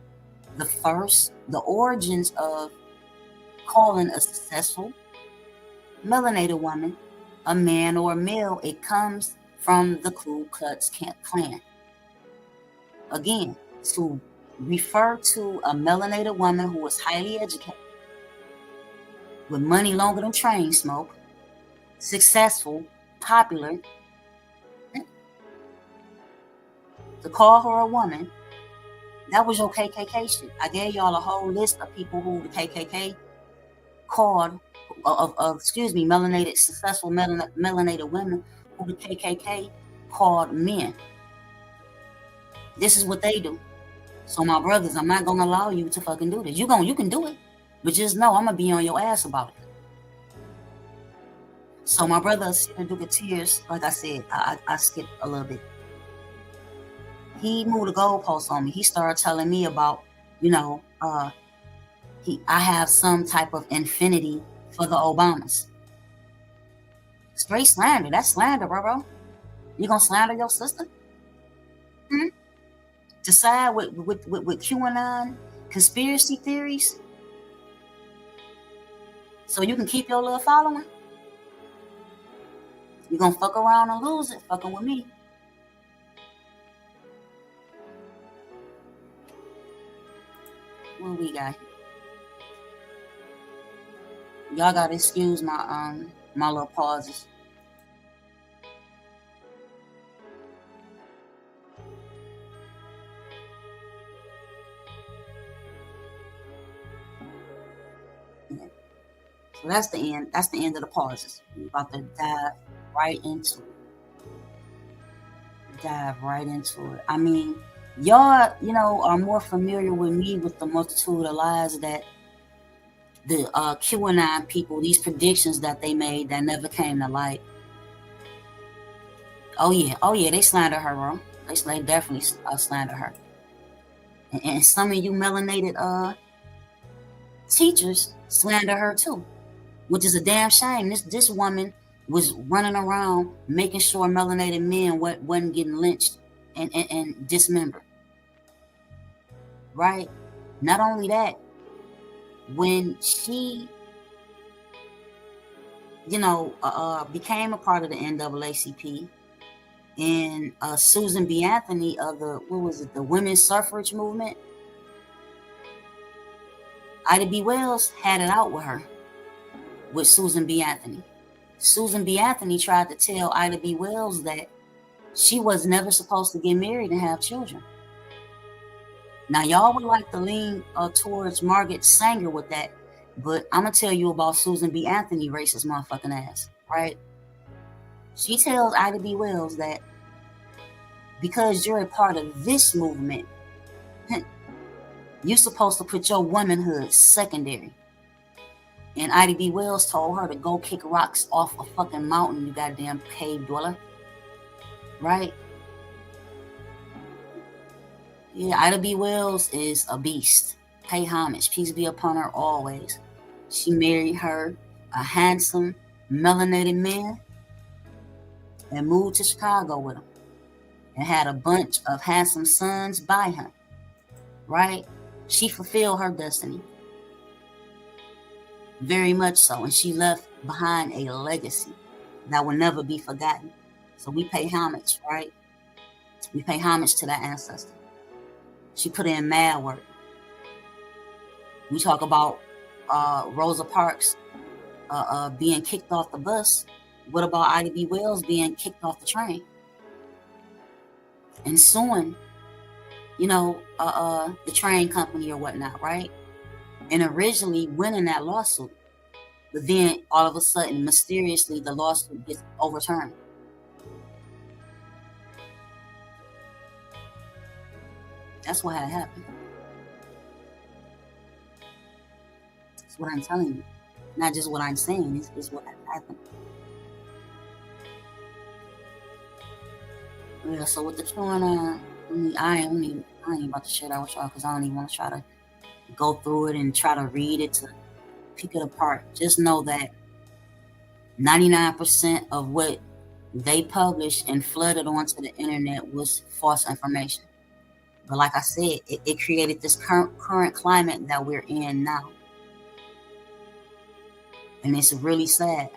A: The origins of calling a successful melanated woman a man or a male, it comes from the Ku Klux Klan. Again, to refer to a melanated woman who was highly educated, with money longer than train smoke, successful, popular, to call her a woman, that was your KKK shit. I gave y'all a whole list of people who the KKK called, melanated, successful melanated women who the KKK called men. This is what they do. So my brothers, I'm not gonna allow you to fucking do this. You can do it, but just know I'm gonna be on your ass about it. So my brother, Duke of Tears, like I said, I skipped a little bit. He moved the goalposts on me. He started telling me about, I have some type of infinity for the Obamas. Straight slander. That's slander, bro. You gonna slander your sister? Decide with QAnon conspiracy theories so you can keep your little following? You gonna fuck around and lose it fucking with me. What we got here? Y'all gotta excuse my my little pauses. Okay. So that's the end. That's the end of the pauses. We're about to dive right into it. I mean, y'all, are more familiar with me with the multitude of lies that the QAnon people, these predictions that they made that never came to light. Oh yeah, they slander her, bro. They definitely slander her. And some of you melanated teachers slander her too, which is a damn shame. This woman was running around making sure melanated men wasn't getting lynched and dismembered. Right? Not only that, when she became a part of the NAACP, And Susan B. Anthony of the women's suffrage movement, Ida B. Wells had it out with her, with Susan B. Anthony. Susan B. Anthony tried to tell Ida B. Wells that she was never supposed to get married and have children. Now, y'all would like to lean towards Margaret Sanger with that, but I'm going to tell you about Susan B. Anthony, racist motherfucking ass, right? She tells Ida B. Wells that because you're a part of this movement, you're supposed to put your womanhood secondary. And Ida B. Wells told her to go kick rocks off a fucking mountain, you goddamn cave dweller. Right? Yeah, Ida B. Wells is a beast. Pay homage. Peace be upon her always. She married a handsome, melanated man and moved to Chicago with him and had a bunch of handsome sons by him. Right? She fulfilled her destiny. Very much so. And she left behind a legacy that will never be forgotten. So we pay homage, right? We pay homage to that ancestor. She put in mad work. We talk about Rosa Parks being kicked off the bus. What about Ida B. Wells being kicked off the train? And suing, the train company or whatnot, right? And originally winning that lawsuit. But then all of a sudden, mysteriously, the lawsuit gets overturned. That's what had happened. That's what I'm telling you. Not just what I'm saying, it's what had happened. Yeah, so with the QAnon, I ain't about to share that with y'all because I don't even want to try to go through it and try to read it to pick it apart. Just know that 99% of what they published and flooded onto the internet was false information. But like I said, it created this current climate that we're in now. And it's really sad.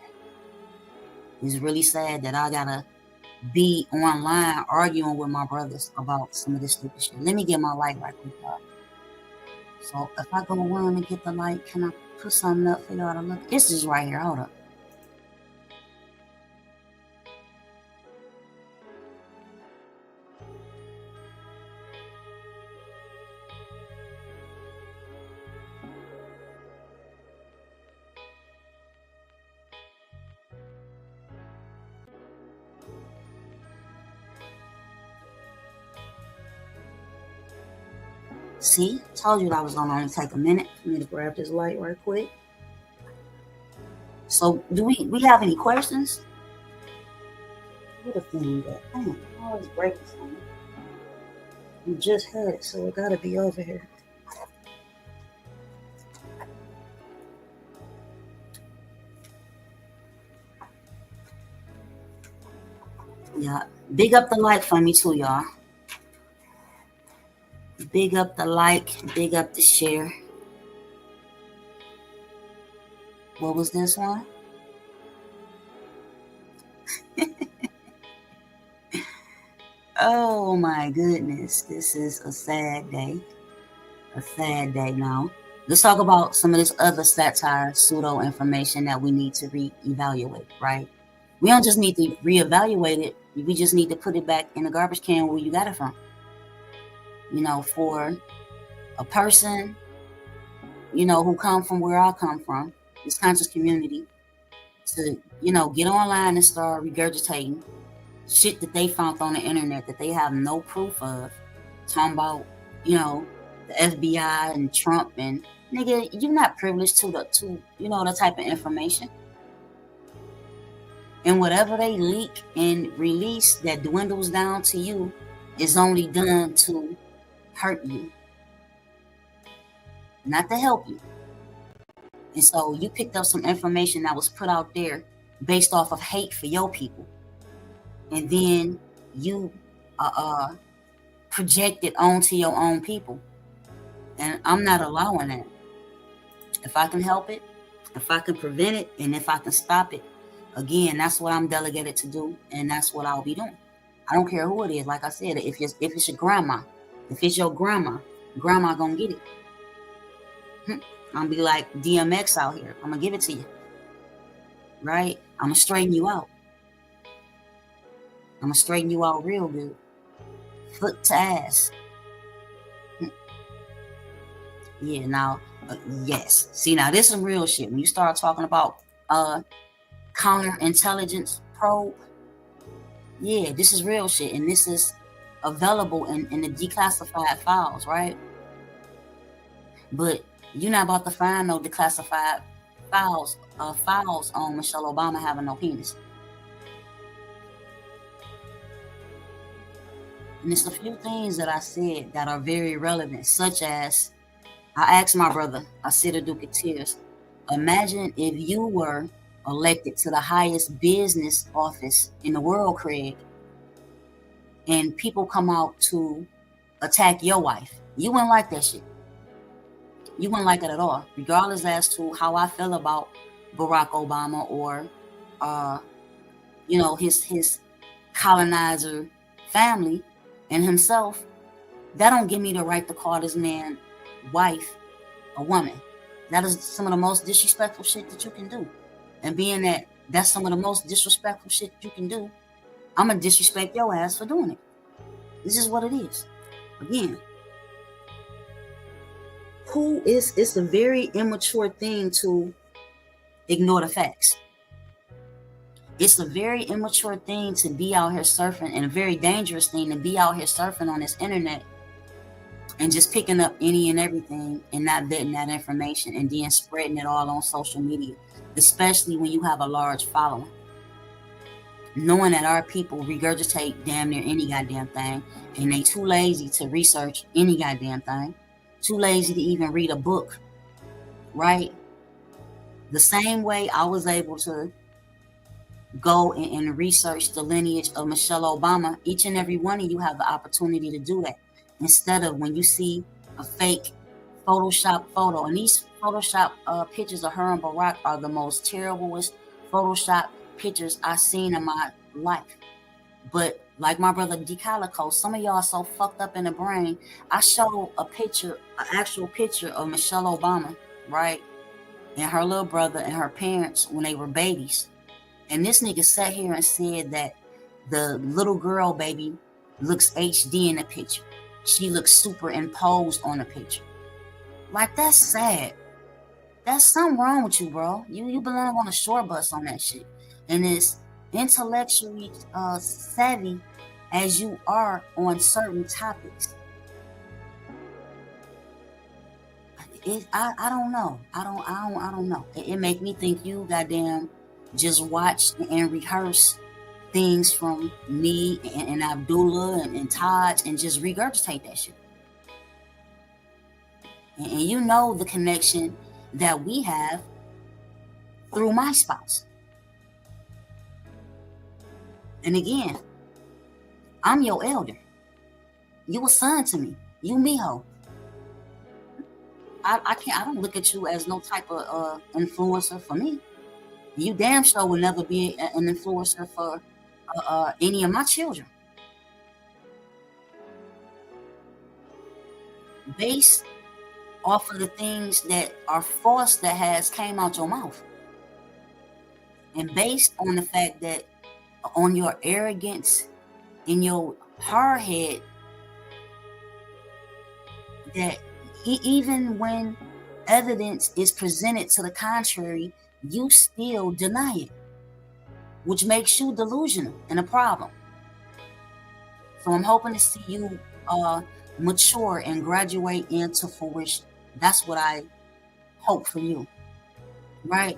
A: It's really sad that I gotta be online arguing with my brothers about some of this stupid shit. Let me get my light right quick, y'all. So if I go run and get the light, can I put something up for y'all to look? This is right here. Hold up. See, told you that was gonna only take a minute for me to grab this light right quick. So, do we have any questions? What a thing that I always breaking something. You just had it, so it gotta be over here. Yeah, big up the like for me too, y'all. Big up the like, big up the share. What was this one? Oh my goodness, this is a sad day. A sad day now. Let's talk about some of this other satire, pseudo information that we need to reevaluate, right? We don't just need to reevaluate it, we just need to put it back in the garbage can where you got it from. For a person, who come from where I come from, this conscious community, to, get online and start regurgitating shit that they found on the internet that they have no proof of, talking about, the FBI and Trump, and nigga, you're not privileged to the type of information. And whatever they leak and release that dwindles down to you is only done to hurt you, not to help you. And so you picked up some information that was put out there based off of hate for your people. And then you project it onto your own people. And I'm not allowing that. If I can help it, if I can prevent it, and if I can stop it, again, that's what I'm delegated to do, and that's what I'll be doing. I don't care who it is. Like I said, if it's your grandma, if it's your grandma gonna get it. I'm gonna be like DMX out here. I'm gonna give it to you, right? I'm gonna straighten you out. I'm gonna straighten you out real good, foot to ass. Yeah. Now, yes. See, now this is some real shit. When you start talking about counterintelligence probe, yeah, this is real shit, and this is available in the declassified files, right? But you're not about to find no declassified files on Michelle Obama having no penis. And it's a few things that I said that are very relevant, such as I asked my brother, I said, Duke Tears, imagine if you were elected to the highest business office in the world, Craig, and people come out to attack your wife. You wouldn't like that shit. You wouldn't like it at all, regardless as to how I feel about Barack Obama or, his colonizer family and himself. That don't give me the right to call this man wife a woman. That is some of the most disrespectful shit that you can do. And being that that's some of the most disrespectful shit you can do, I'm going to disrespect your ass for doing it. This is what it is. Again, it's a very immature thing to ignore the facts. It's a very immature thing to be out here surfing, and a very dangerous thing to be out here surfing on this internet and just picking up any and everything and not vetting that information and then spreading it all on social media, especially when you have a large following. Knowing that our people regurgitate damn near any goddamn thing, and they too lazy to research any goddamn thing, too lazy to even read a book, right? The same way I was able to go and research the lineage of Michelle Obama, each and every one of you have the opportunity to do that. Instead of when you see a fake Photoshop photo, and these Photoshop pictures of her and Barack are the most terriblest Photoshop pictures I've seen in my life. But like my brother D Calico, some of y'all are so fucked up in the brain. I showed an actual picture of Michelle Obama, right? And her little brother and her parents when they were babies. And this nigga sat here and said that the little girl baby looks HD in the picture. She looks superimposed on the picture. Like, that's sad. That's something wrong with you, bro. You belong on a shore bus on that shit. And as intellectually savvy as you are on certain topics, I don't know. I don't know. It make me think you goddamn just watch and rehearse things from me and Abdullah and Taj and just regurgitate that shit. And you know the connection that we have through my spouse. And again, I'm your elder. You a son to me. You mijo. I don't look at you as no type of influencer for me. You damn sure will never be an influencer for any of my children. Based off of the things that are false that has came out your mouth. And based on the fact that on your arrogance in your hard head, that even when evidence is presented to the contrary, you still deny it, which makes you delusional and a problem. So I'm hoping to see you mature and graduate into fruition. That's what I hope for you, right?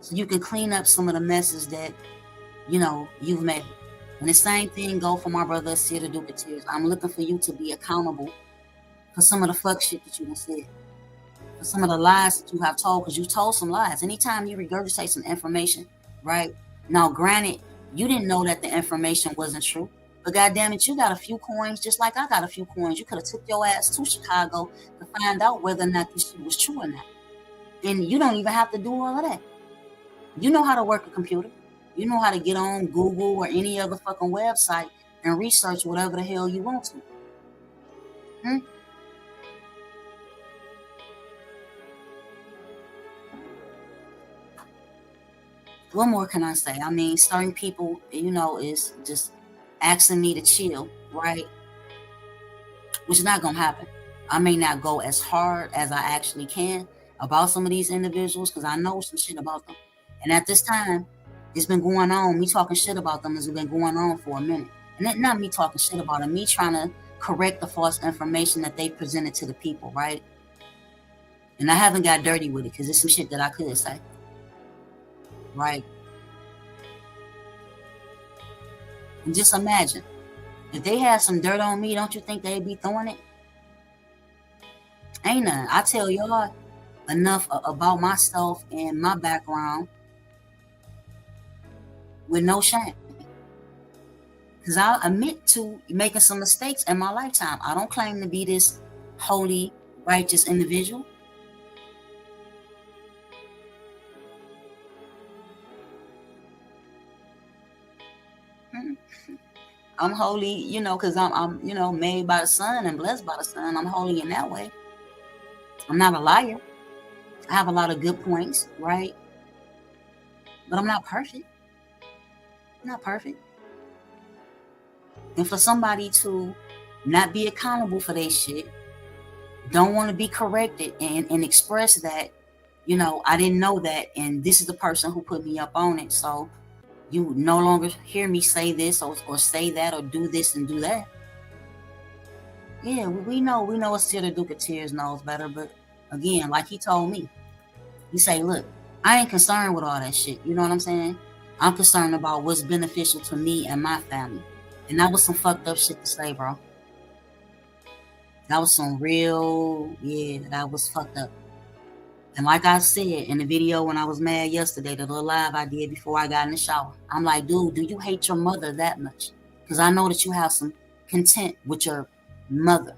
A: So you can clean up some of the messes that, you've made. And the same thing go for my brother, Pseudo Information. I'm looking for you to be accountable for some of the fuck shit that you have said, for some of the lies that you have told, because you told some lies. Anytime you regurgitate some information, right? Now, granted, you didn't know that the information wasn't true, but goddamn it, you got a few coins, just like I got a few coins. You could have took your ass to Chicago to find out whether or not this shit was true or not. And you don't even have to do all of that. You know how to work a computer. You know how to get on Google or any other fucking website and research whatever the hell you want to. What more can I say? I mean, certain people, is just asking me to chill, right? Which is not going to happen. I may not go as hard as I actually can about some of these individuals because I know some shit about them. And at this time, it's been going on. Me talking shit about them has been going on for a minute. And not me talking shit about them, me trying to correct the false information that they presented to the people, right? And I haven't got dirty with it because there's some shit that I could say, right? And just imagine, if they had some dirt on me, don't you think they'd be throwing it? Ain't none. I tell y'all enough about myself and my background with no shame. Because I admit to making some mistakes in my lifetime. I don't claim to be this holy, righteous individual. I'm holy, because I'm made by the Son and blessed by the Son. I'm holy in that way. I'm not a liar. I have a lot of good points, right? But I'm not perfect. I'm not perfect. And for somebody to not be accountable for their shit, don't want to be corrected and express that, I didn't know that, and this is the person who put me up on it. So you no longer hear me say this or say that or do this and do that. Yeah, we know a Cedar Duke of Tears knows better, but again, like he told me, he say, look, I ain't concerned with all that shit. You know what I'm saying? I'm concerned about what's beneficial to me and my family. And that was some fucked up shit to say, bro. That was some real, that was fucked up. And like I said in the video when I was mad yesterday, the little live I did before I got in the shower, I'm like, dude, do you hate your mother that much? Because I know that you have some content with your mother,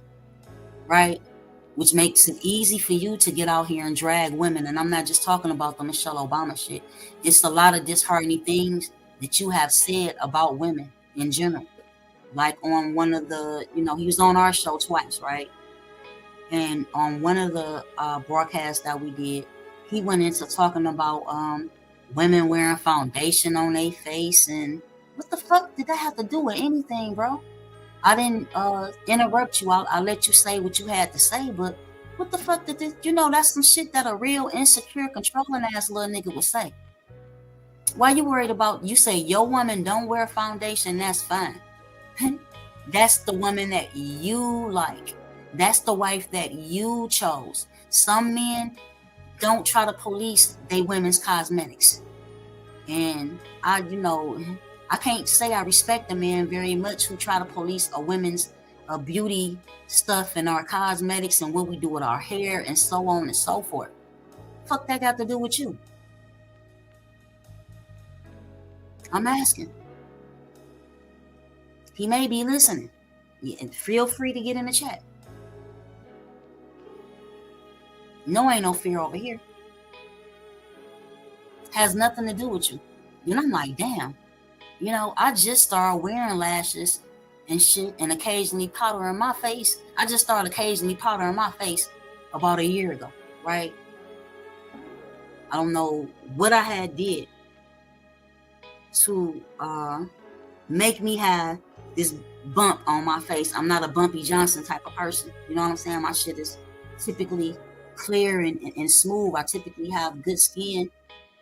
A: right? Which makes it easy for you to get out here and drag women. And I'm not just talking about the Michelle Obama shit. It's a lot of disheartening things that you have said about women in general. Like on one of the, he was on our show twice, right? And on one of the broadcasts that we did, he went into talking about women wearing foundation on their face. And what the fuck did that have to do with anything, bro? I didn't interrupt you. I'll let you say what you had to say, but what the fuck did this? That's some shit that a real insecure, controlling ass little nigga would say. Why you worried about, you say your woman don't wear foundation, that's fine. That's the woman that you like. That's the wife that you chose. Some men don't try to police their women's cosmetics. And I can't say I respect the men very much who try to police a women's beauty stuff and our cosmetics and what we do with our hair and so on and so forth. Fuck that got to do with you? I'm asking. He may be listening. Feel free to get in the chat. No, ain't no fear over here. Has nothing to do with you. And I'm like, damn. I just started wearing lashes and shit and occasionally powder in my face. I just started occasionally powder in my face about a year ago, right? I don't know what I had did to make me have this bump on my face. I'm not a Bumpy Johnson type of person. You know what I'm saying? My shit is typically clear and smooth. I typically have good skin.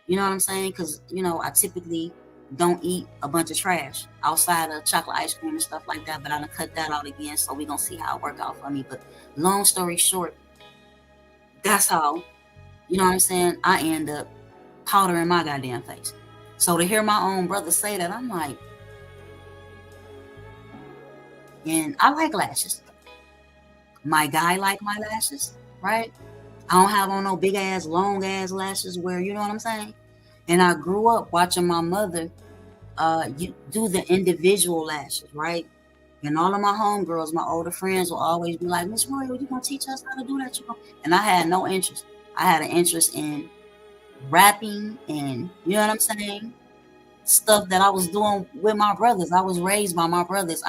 A: You know what I'm saying? Because, I typically don't eat a bunch of trash outside of chocolate ice cream and stuff like that. But I'm going to cut that out again. So we're going to see how it work out for me. But long story short, that's how, you know what I'm saying, I end up powdering my goddamn face. So to hear my own brother say that, I'm like, and I like lashes. My guy like my lashes, right? I don't have on no big ass, long ass lashes where, you know what I'm saying? And I grew up watching my mother do the individual lashes, right? And all of my homegirls, my older friends will always be like, Miss Royal, you gonna teach us how to do that? And I had no interest. I had an interest in rapping and, you know what I'm saying? stuff that I was doing with my brothers. I was raised by my brothers.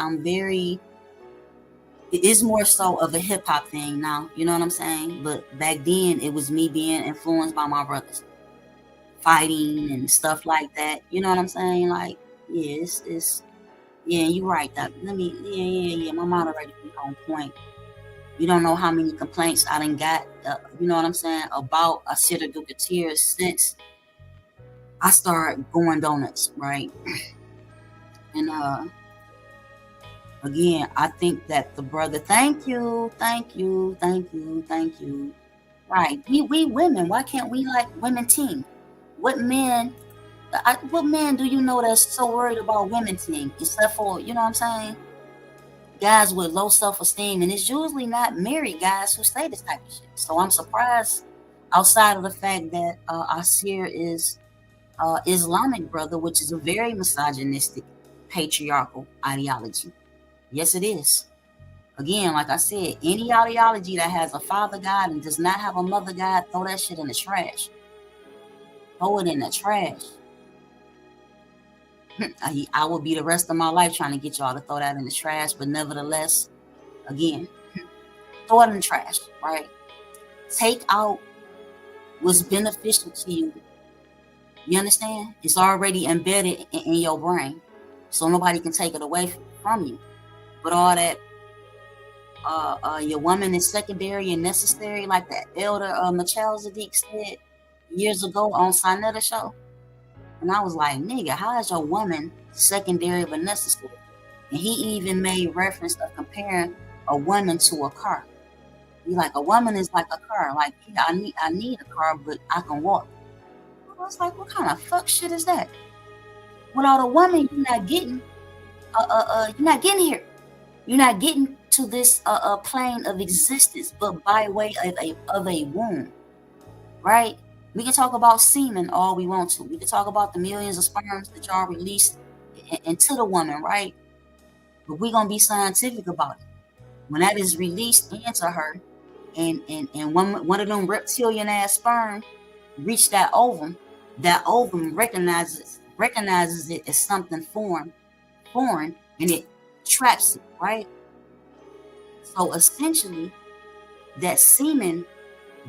A: It is more so of a hip hop thing now, you know what I'm saying? But back then it was me being influenced by my brothers, fighting and stuff like that. You know what I'm saying? Like, yeah, it's yeah, you're right. That yeah. My moderator be on point. You don't know how many complaints I done got. You know what I'm saying, about a Pseudo Information since I started going donuts, right? And again, I think that the brother. Thank you. Right, we women. Why can't we like women team? What men? What man do you know that's so worried about women team? Except for, you know what I'm saying, guys with low self-esteem, and it's usually not married guys who say this type of shit. So I'm surprised, outside of the fact that Asir is Islamic brother, which is a very misogynistic, patriarchal ideology. Yes, it is. Again, like I said, any ideology that has a father God and does not have a mother God, throw that shit in the trash. Throw it in the trash. I will be the rest of my life trying to get y'all to throw that in the trash, but nevertheless, again, throw it in the trash, right? Take out what's beneficial to you. You understand? It's already embedded in your brain, so nobody can take it away from you. But all that, your woman is secondary and necessary, like that elder Michelle Zadik said years ago on Sinetta show. And I was like, nigga, how is your woman secondary but necessary? And he even made reference of comparing a woman to a car. He like, a woman is like a car. Like, yeah, I need a car, but I can walk. I was like, what kind of fuck shit is that? Without a woman, you're not getting here. You're not getting to this plane of existence, but by way of a womb, right? We can talk about semen all we want to. We can talk about the millions of sperms that y'all release into the woman, right? But we're going to be scientific about it. When that is released into her, and one of them reptilian ass sperm reach that ovum recognizes it as something foreign, and it traps it, right? So essentially, that semen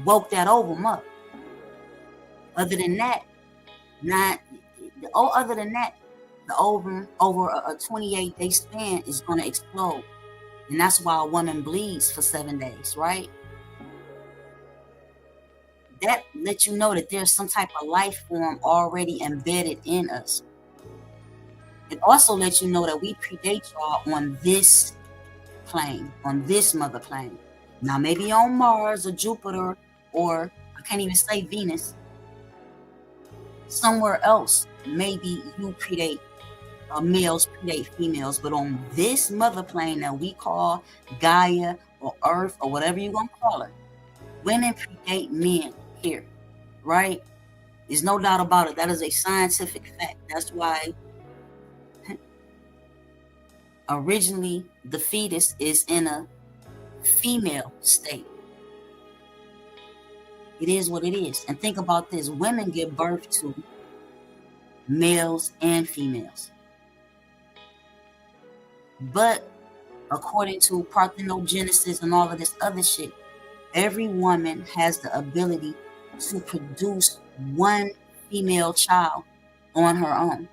A: woke that ovum up. Other than that, the ovum over a 28-day span is going to explode. And that's why a woman bleeds for 7 days, right? That lets you know that there's some type of life form already embedded in us. It also lets you know that we predate y'all on this plane, on this mother plane. Now, maybe on Mars or Jupiter, or I can't even say Venus, somewhere else, maybe you predate, males predate females, but on this mother plane that we call Gaia or Earth or whatever you're going to call it, women predate men here, right? There's no doubt about it. That is a scientific fact. That's why originally the fetus is in a female state. It is what it is. And think about this. Women give birth to males and females. But according to parthenogenesis and all of this other shit, every woman has the ability to produce one female child on her own.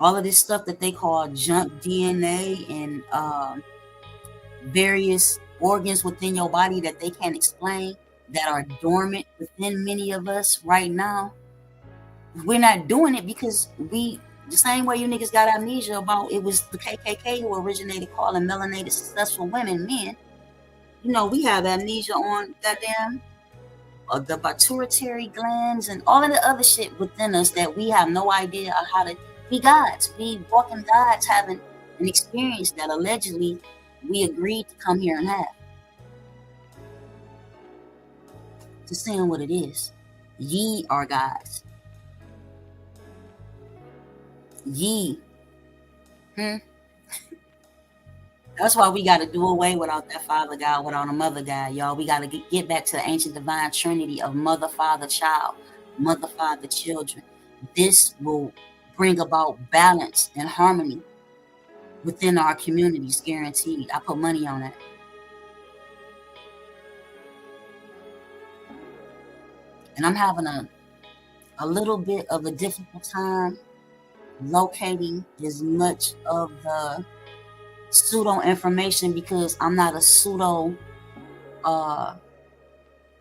A: All of this stuff that they call junk DNA and various organs within your body that they can't explain, that are dormant within many of us right now, we're not doing it because the same way you niggas got amnesia about it was the KKK who originated calling melanated successful women men. You know, we have amnesia on goddamn the pituitary glands and all of the other shit within us that we have no idea of how to be gods. We walking gods having an experience that allegedly we agreed to come here and have. To saying what it is. Ye are gods. Ye. That's why we got to do away without that father God, without a mother God, y'all. We got to get back to the ancient divine trinity of mother, father, child, mother, father, children. this will bring about balance and harmony within our communities, guaranteed. I put money on that. And I'm having a little bit of a difficult time locating as much of the pseudo information because I'm not a pseudo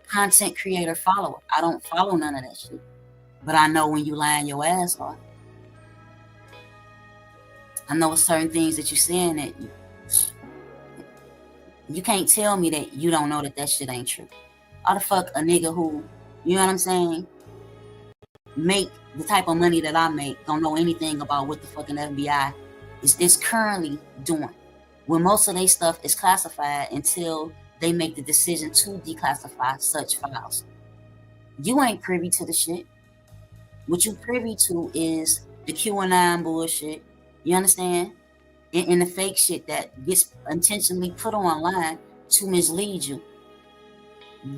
A: content creator follower. I don't follow none of that shit. But I know when you lying your ass off. I know certain things that you're saying that you can't tell me that you don't know that shit ain't true. How the fuck a nigga who, you know what I'm saying, make the type of money that I make don't know anything about what the fucking FBI is currently doing, when most of their stuff is classified until they make the decision to declassify such files. You ain't privy to the shit. What you privy to is the QAnon bullshit, you understand? And the fake shit that gets intentionally put online to mislead you.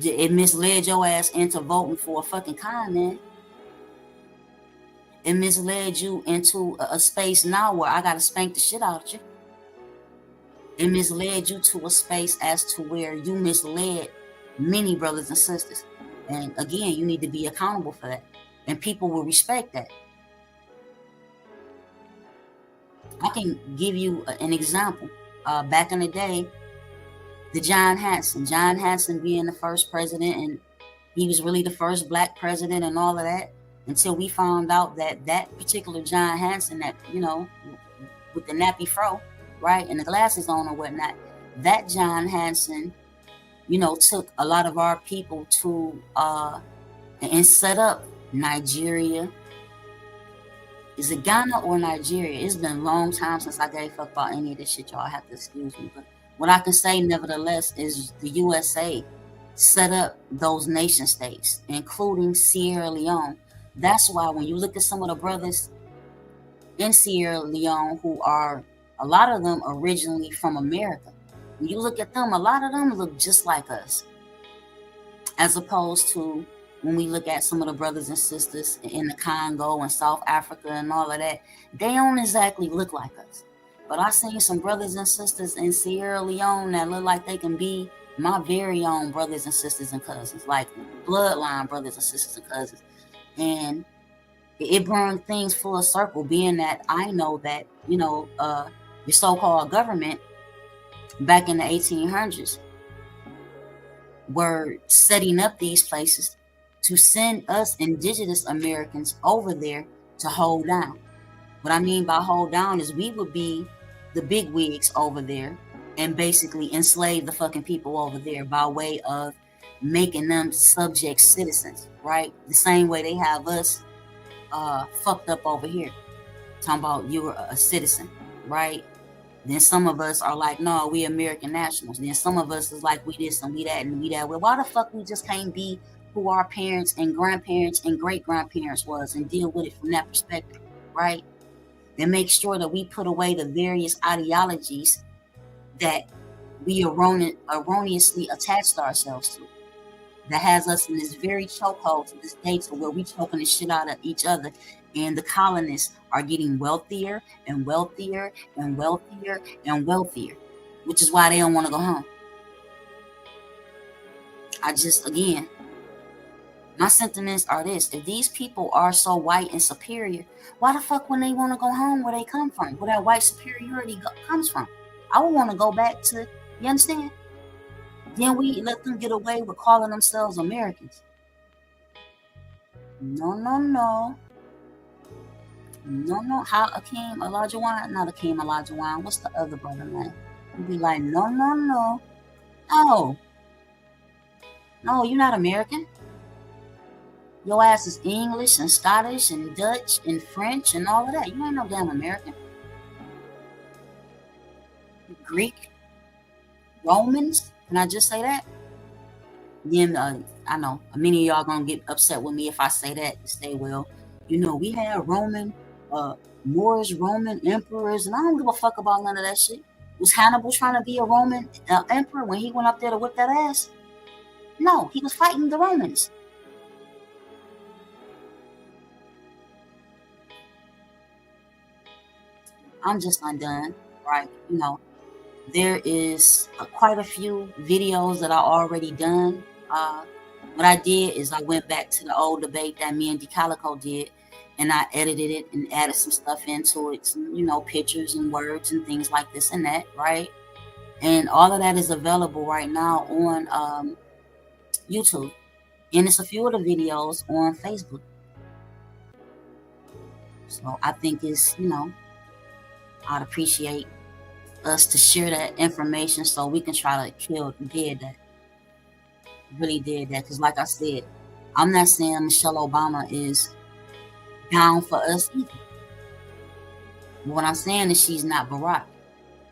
A: It misled your ass into voting for a fucking con man. It misled you into a space now where I gotta spank the shit out of you. It misled you to a space as to where you misled many brothers and sisters. And again, you need to be accountable for that. And people will respect that. I can give you an example. Back in the day, the John Hanson being the first president, and he was really the first black president and all of that, until we found out that that particular John Hanson, that, you know, with the nappy fro, right, and the glasses on or whatnot, that John Hanson, you know, took a lot of our people to and set up Nigeria. Is it Ghana or Nigeria? It's been a long time since I gave a fuck about any of this shit, y'all have to excuse me. But what I can say, nevertheless, is the USA set up those nation states, including Sierra Leone. That's why when you look at some of the brothers in Sierra Leone, who are, a lot of them originally from America, when you look at them, a lot of them look just like us. As opposed to when we look at some of the brothers and sisters in the Congo and South Africa and all of that, they don't exactly look like us. But I seen some brothers and sisters in Sierra Leone that look like they can be my very own brothers and sisters and cousins, like bloodline brothers and sisters and cousins. And it brought things full circle, being that I know that, you know, the so-called government back in the 1800s were setting up these places to send us indigenous Americans over there to hold down. What I mean by hold down is we would be the big wigs over there and basically enslave the fucking people over there by way of making them subject citizens, right? The same way they have us fucked up over here. Talking about you're a citizen, right? Then some of us are like, no, we American nationals. Then some of us is like, we this and we that and we that. Well, why the fuck we just can't be who our parents and grandparents and great-grandparents was and deal with it from that perspective, right? And make sure that we put away the various ideologies that we erroneously attached ourselves to, that has us in this very chokehold to this day, to where we choking the shit out of each other, and the colonists are getting wealthier and wealthier and wealthier and wealthier, which is why they don't want to go home. Again, my sentiments are this: if these people are so white and superior, why the fuck when they want to go home where they come from, where that white superiority comes from? I would want to go back to, you understand? Then we let them get away with calling themselves Americans. No. How Akeem Olajuwon? Not Akeem Olajuwon. What's the other brother name? You'd be like, no. No, you're not American. Your ass is English and Scottish and Dutch and French and all of that. You ain't no damn American. Greek, Romans. Can I just say that? Then I know many of y'all gonna get upset with me if I say that. Say, well, you know, we had Roman, Moorish Roman emperors, and I don't give a fuck about none of that shit. Was Hannibal trying to be a Roman emperor when he went up there to whip that ass? No, he was fighting the Romans. I'm just undone, right? You know, there is quite a few videos that I already done. What I did is I went back to the old debate that me and DeCalico did, and I edited it and added some stuff into it, some, you know, pictures and words and things like this and that, right? And all of that is available right now on YouTube. And it's a few of the videos on Facebook. So I think it's, you know, I'd appreciate us to share that information so we can try to kill dead that. Really did that. Because like I said, I'm not saying Michelle Obama is down for us either. What I'm saying is she's not Barack.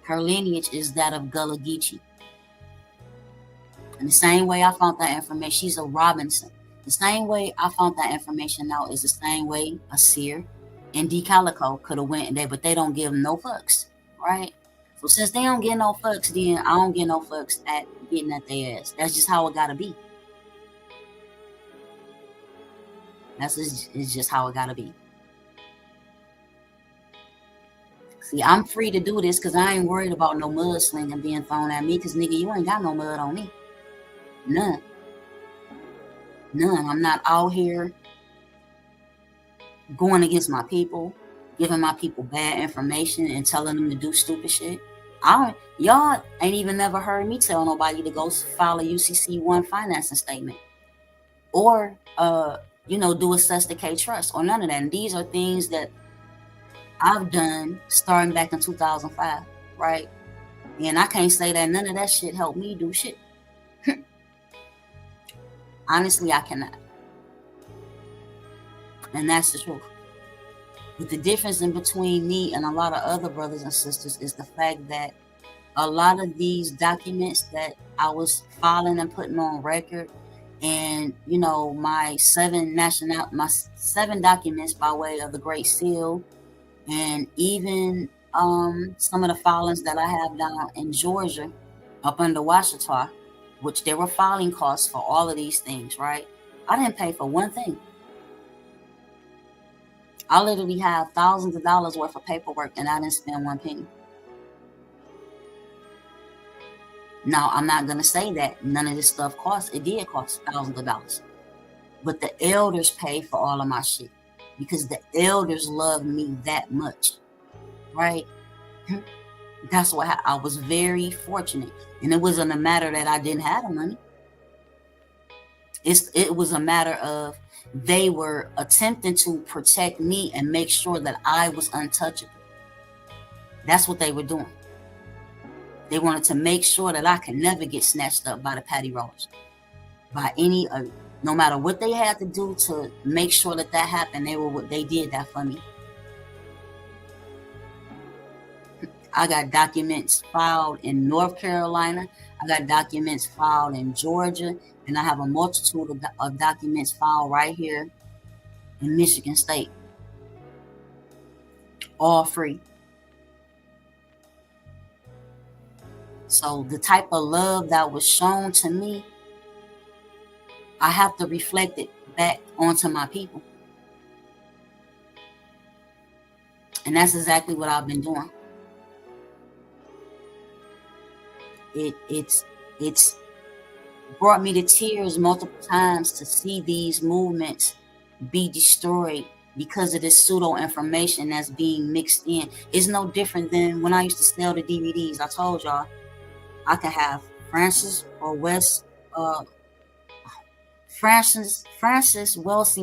A: Her lineage is that of Gullah Geechee. And the same way I found that information, she's a Robinson. The same way I found that information out is the same way a Seer and DeCalico could have went in there, but they don't give no fucks, right? So since they don't get no fucks, then I don't get no fucks at getting at their ass. That's just how it gotta be. It's just how it gotta be. See, I'm free to do this because I ain't worried about no mud slinging being thrown at me because, nigga, you ain't got no mud on me. None. None. I'm not out here going against my people, giving my people bad information and telling them to do stupid shit. Y'all ain't even never heard me tell nobody to go file a UCC1 financing statement or, you know, do a Sesta K trust or none of that. And these are things that I've done starting back in 2005, right? And I can't say that none of that shit helped me do shit. Honestly, I cannot. And that's the truth. But the difference in between me and a lot of other brothers and sisters is the fact that a lot of these documents that I was filing and putting on record, and you know, my seven documents by way of the Great Seal, and even some of the filings that I have down in Georgia, up under Washita, which there were filing costs for all of these things, right? I didn't pay for one thing. I literally have thousands of dollars worth of paperwork and I didn't spend one penny. Now, I'm not going to say that none of this stuff cost. It did cost thousands of dollars. But the elders pay for all of my shit because the elders love me that much, right? That's why I was very fortunate. And it wasn't a matter that I didn't have the money. It was a matter of they were attempting to protect me and make sure that I was untouchable. That's what they were doing. They wanted to make sure that I could never get snatched up by the patty rollers. By any, no matter what they had to do to make sure that that happened, they did that for me. I got documents filed in North Carolina. I got documents filed in Georgia. And I have a multitude of documents filed right here in Michigan State. All free. So the type of love that was shown to me, I have to reflect it back onto my people. And that's exactly what I've been doing. It's brought me to tears multiple times to see these movements be destroyed because of this pseudo information that's being mixed in. It's no different than when I used to sell the DVDs. I told y'all I could have Francis Wilson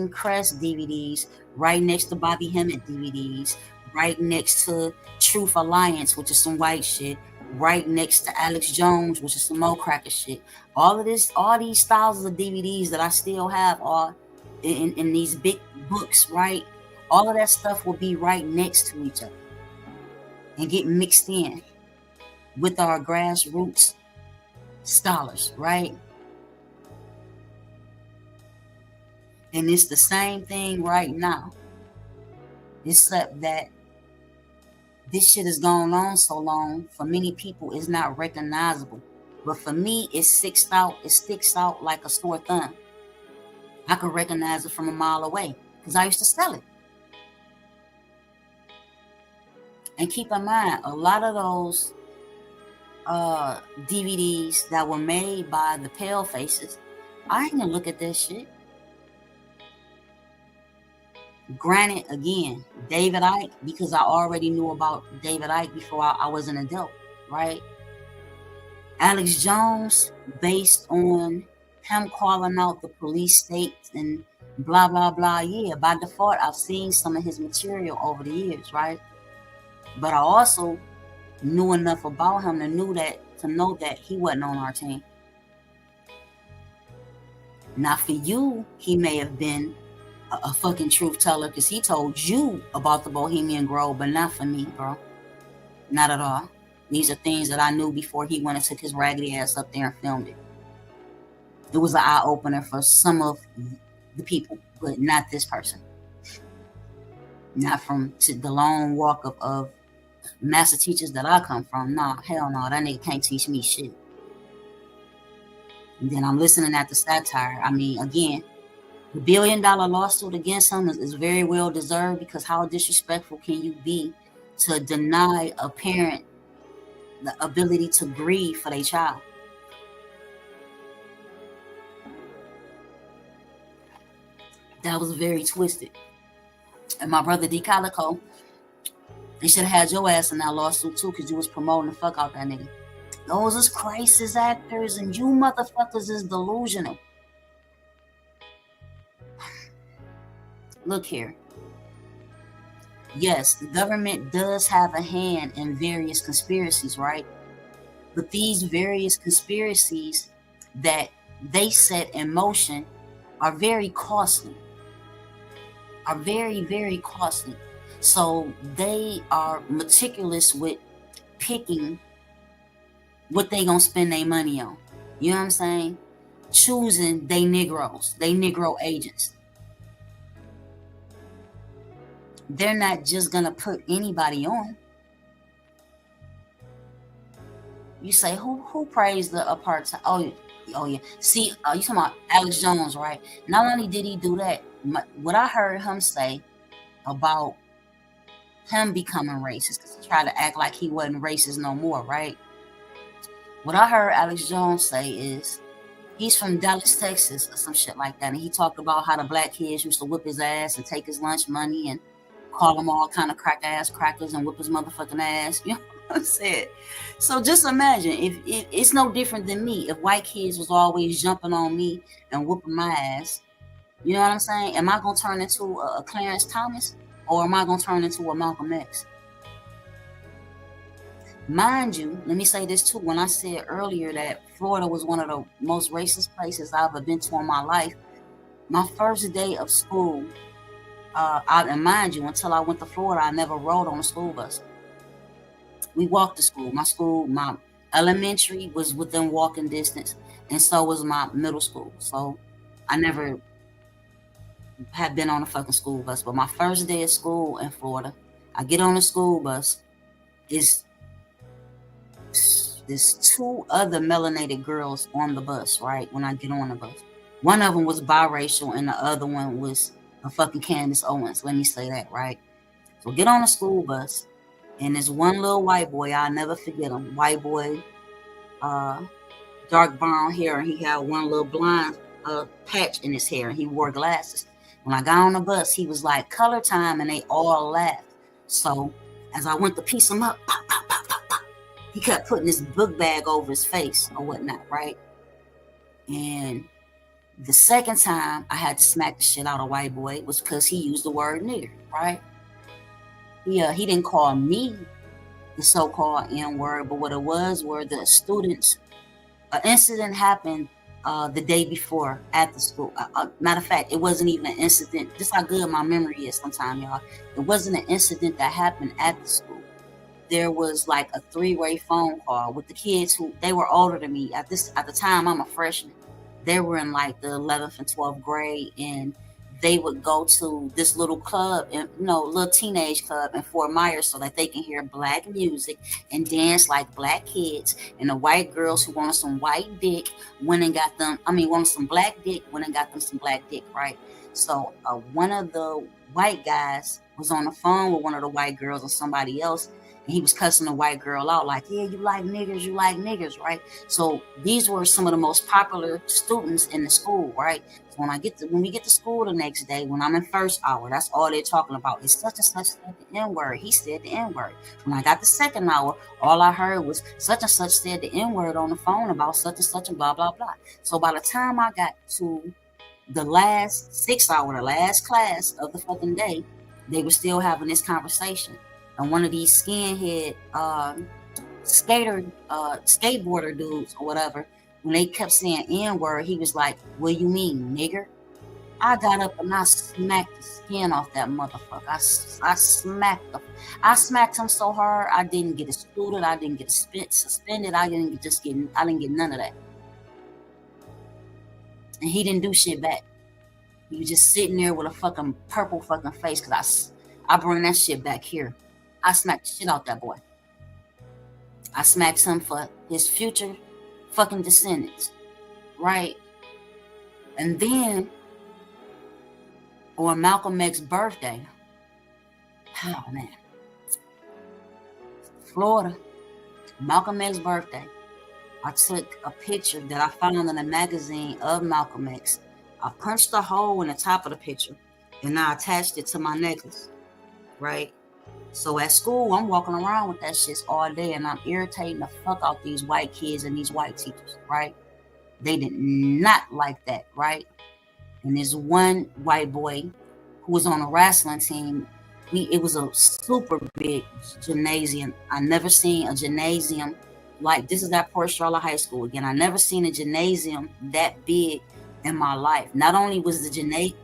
A: Crest DVDs right next to Bobby Hemmett DVDs, right next to Truth Alliance, which is some white shit, right next to Alex Jones, which is some more cracker shit. All these styles of DVDs that I still have are in these big books, right? All of that stuff will be right next to each other and get mixed in with our grassroots scholars, right? And it's the same thing right now, except that this shit has gone on so long, for many people it's not recognizable. But for me, it sticks out like a sore thumb. I could recognize it from a mile away because I used to sell it. And keep in mind, a lot of those DVDs that were made by the pale faces, I ain't gonna look at that shit. Granted, again, David Icke, because I already knew about David Icke before I was an adult, right? Alex Jones, based on him calling out the police states and blah, blah, blah. Yeah, by default, I've seen some of his material over the years, right? But I also knew enough about him to know that he wasn't on our team. Now, for you, he may have been a fucking truth teller because he told you about the Bohemian Grove, but not for me, bro. Not at all. These are things that I knew before he went and took his raggedy ass up there and filmed it. It was an eye opener for some of the people, but not this person. Not from the long walk of master teachers that I come from. Nah, hell no, that nigga can't teach me shit. And then I'm listening at the satire. I mean, again, the $1 billion lawsuit against him is very well deserved, because how disrespectful can you be to deny a parent the ability to grieve for their child? That was very twisted. And my brother D Calico, they should have had your ass in that lawsuit too, because you was promoting the fuck out that nigga. Those is crisis actors, and you motherfuckers is delusional. Look here. Yes, the government does have a hand in various conspiracies, right? But these various conspiracies that they set in motion are very costly. Are very, very costly. So they are meticulous with picking what they gonna spend their money on. You know what I'm saying? Choosing they Negroes, they Negro agents. They're not just gonna put anybody on. You say, who praised the apartheid? Oh yeah. See, you talking about Alex Jones, right? Not only did he do that, what I heard him say about him becoming racist, because he tried to act like he wasn't racist no more, right? What I heard Alex Jones say is he's from Dallas, Texas, or some shit like that, and he talked about how the black kids used to whip his ass and take his lunch money and call him all kind of crack-ass crackers and whip his motherfucking ass. You know what I'm saying? So just imagine, if it's no different than me. If white kids was always jumping on me and whooping my ass, you know what I'm saying? Am I going to turn into a Clarence Thomas, or am I going to turn into a Malcolm X? Mind you, let me say this too. When I said earlier that Florida was one of the most racist places I've ever been to in my life, my first day of school, and mind you, until I went to Florida, I never rode on a school bus. We walked to school. My elementary was within walking distance, and so was my middle school. So I never had been on a fucking school bus. But my first day of school in Florida, I get on a school bus. There's two other melanated girls on the bus, right? When I get on the bus, one of them was biracial, and the other one was a fucking Candace Owens. Let me say that, right? So get on a school bus, and there's one little white boy. I'll never forget him. White boy, dark brown hair, and he had one little blind patch in his hair, and he wore glasses. When I got on the bus, he was like, "Color time," and they all laughed. So as I went to piece him up, pop, pop, pop, pop, pop, he kept putting his book bag over his face or whatnot, right? And the second time I had to smack the shit out of white boy was because he used the word nigger, right? He didn't call me the so-called N-word, but what it was were the students. An incident happened the day before at the school. Matter of fact, it wasn't even an incident. This how good my memory is sometimes, y'all. It wasn't an incident that happened at the school. There was like a three-way phone call with the kids who, they were older than me. At the time, I'm a freshman. They were in like the 11th and 12th grade, and they would go to this little club, and little teenage club in Fort Myers, so that they can hear black music and dance like black kids. And the white girls who wanted some white dick wanted some black dick, went and got them some black dick, right? So one of the white guys was on the phone with one of the white girls or somebody else, And he was cussing a white girl out like, yeah, you like niggers, right? So these were some of the most popular students in the school, right? So when we get to school the next day, when I'm in first hour, that's all they're talking about. It's such and such said the N-word. He said the N-word. When I got the second hour, all I heard was such and such said the N-word on the phone about such and such and blah, blah, blah. So by the time I got to the last 6 hour, the last class of the fucking day, they were still having this conversation. And one of these skinhead skateboarder dudes or whatever, when they kept saying N-word, he was like, what you mean, nigger? I got up and I smacked the skin off that motherfucker. I smacked him so hard I didn't get excluded, I didn't get suspended, I didn't get none of that. And he didn't do shit back. He was just sitting there with a fucking purple fucking face, because I bring that shit back here. I smacked the shit out that boy. I smacked him for his future fucking descendants, right? And then on Malcolm X's birthday, oh man, Florida, Malcolm X's birthday, I took a picture that I found in a magazine of Malcolm X. I punched a hole in the top of the picture and I attached it to my necklace, right? So at school, I'm walking around with that shit all day and I'm irritating the fuck out these white kids and these white teachers, right? They did not like that, right? And there's one white boy who was on a wrestling team. It was a super big gymnasium. I never seen a gymnasium like this. Is at Port Charlotte High School again. I never seen a gymnasium that big in my life. Not only was the gymnasium,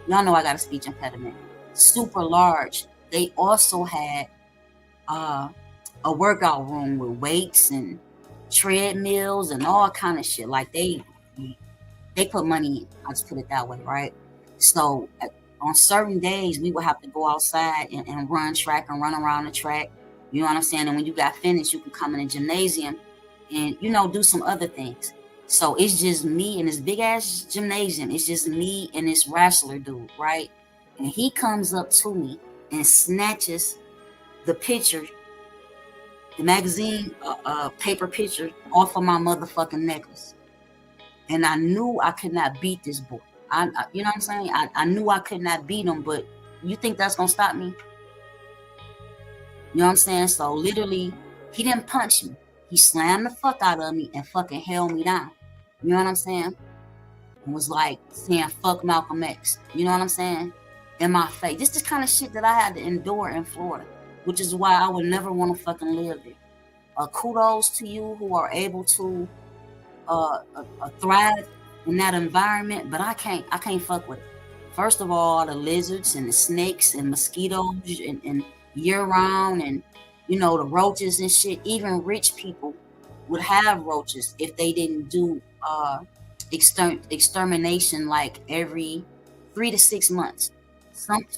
A: y'all know I got a speech impediment, super large. They also had a workout room with weights and treadmills and all kind of shit. Like they put money in. I'll just put it that way, right? So on certain days, we would have to go outside and run track and run around the track. You know what I'm saying? And when you got finished, you can come in the gymnasium and, do some other things. So it's just me in this big ass gymnasium. It's just me and this wrestler dude, right? And he comes up to me and snatches the picture, the magazine paper picture off of my motherfucking necklace. And I knew I could not beat this boy. You know what I'm saying? I knew I could not beat him, but you think that's gonna stop me? You know what I'm saying? So literally, he didn't punch me. He slammed the fuck out of me and fucking held me down. You know what I'm saying? And was like saying fuck Malcolm X. You know what I'm saying? In my face. This is the kind of shit that I had to endure in Florida, which is why I would never want to fucking live there. Kudos to you who are able to thrive in that environment, but I can't fuck with it. First of all, the lizards and the snakes and mosquitoes and year round, and the roaches and shit. Even rich people would have roaches if they didn't do extermination like every 3 to 6 months.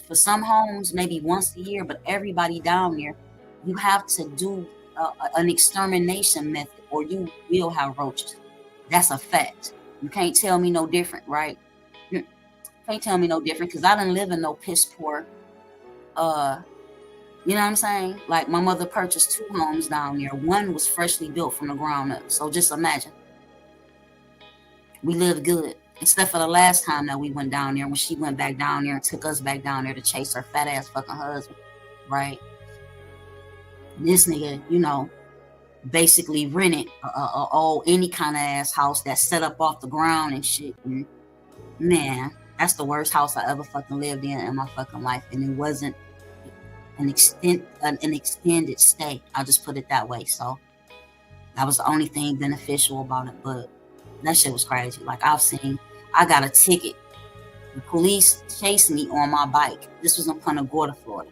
A: For some homes, maybe once a year, but everybody down there, you have to do an extermination method or you will have roaches. That's a fact. You can't tell me no different, right? You can't tell me no different, because I didn't live in no piss poor. You know what I'm saying? Like, my mother purchased 2 homes down there. One was freshly built from the ground up. So just imagine. We lived good. Except for the last time that we went down there, when she went back down there and took us back down there to chase her fat ass fucking husband, right? This nigga, basically rented any kind of ass house that's set up off the ground and shit. And man, that's the worst house I ever fucking lived in my fucking life. And it wasn't an extended stay. I'll just put it that way. So that was the only thing beneficial about it. But that shit was crazy. Like, I got a ticket. The police chased me on my bike. This was in Punta Gorda, Florida.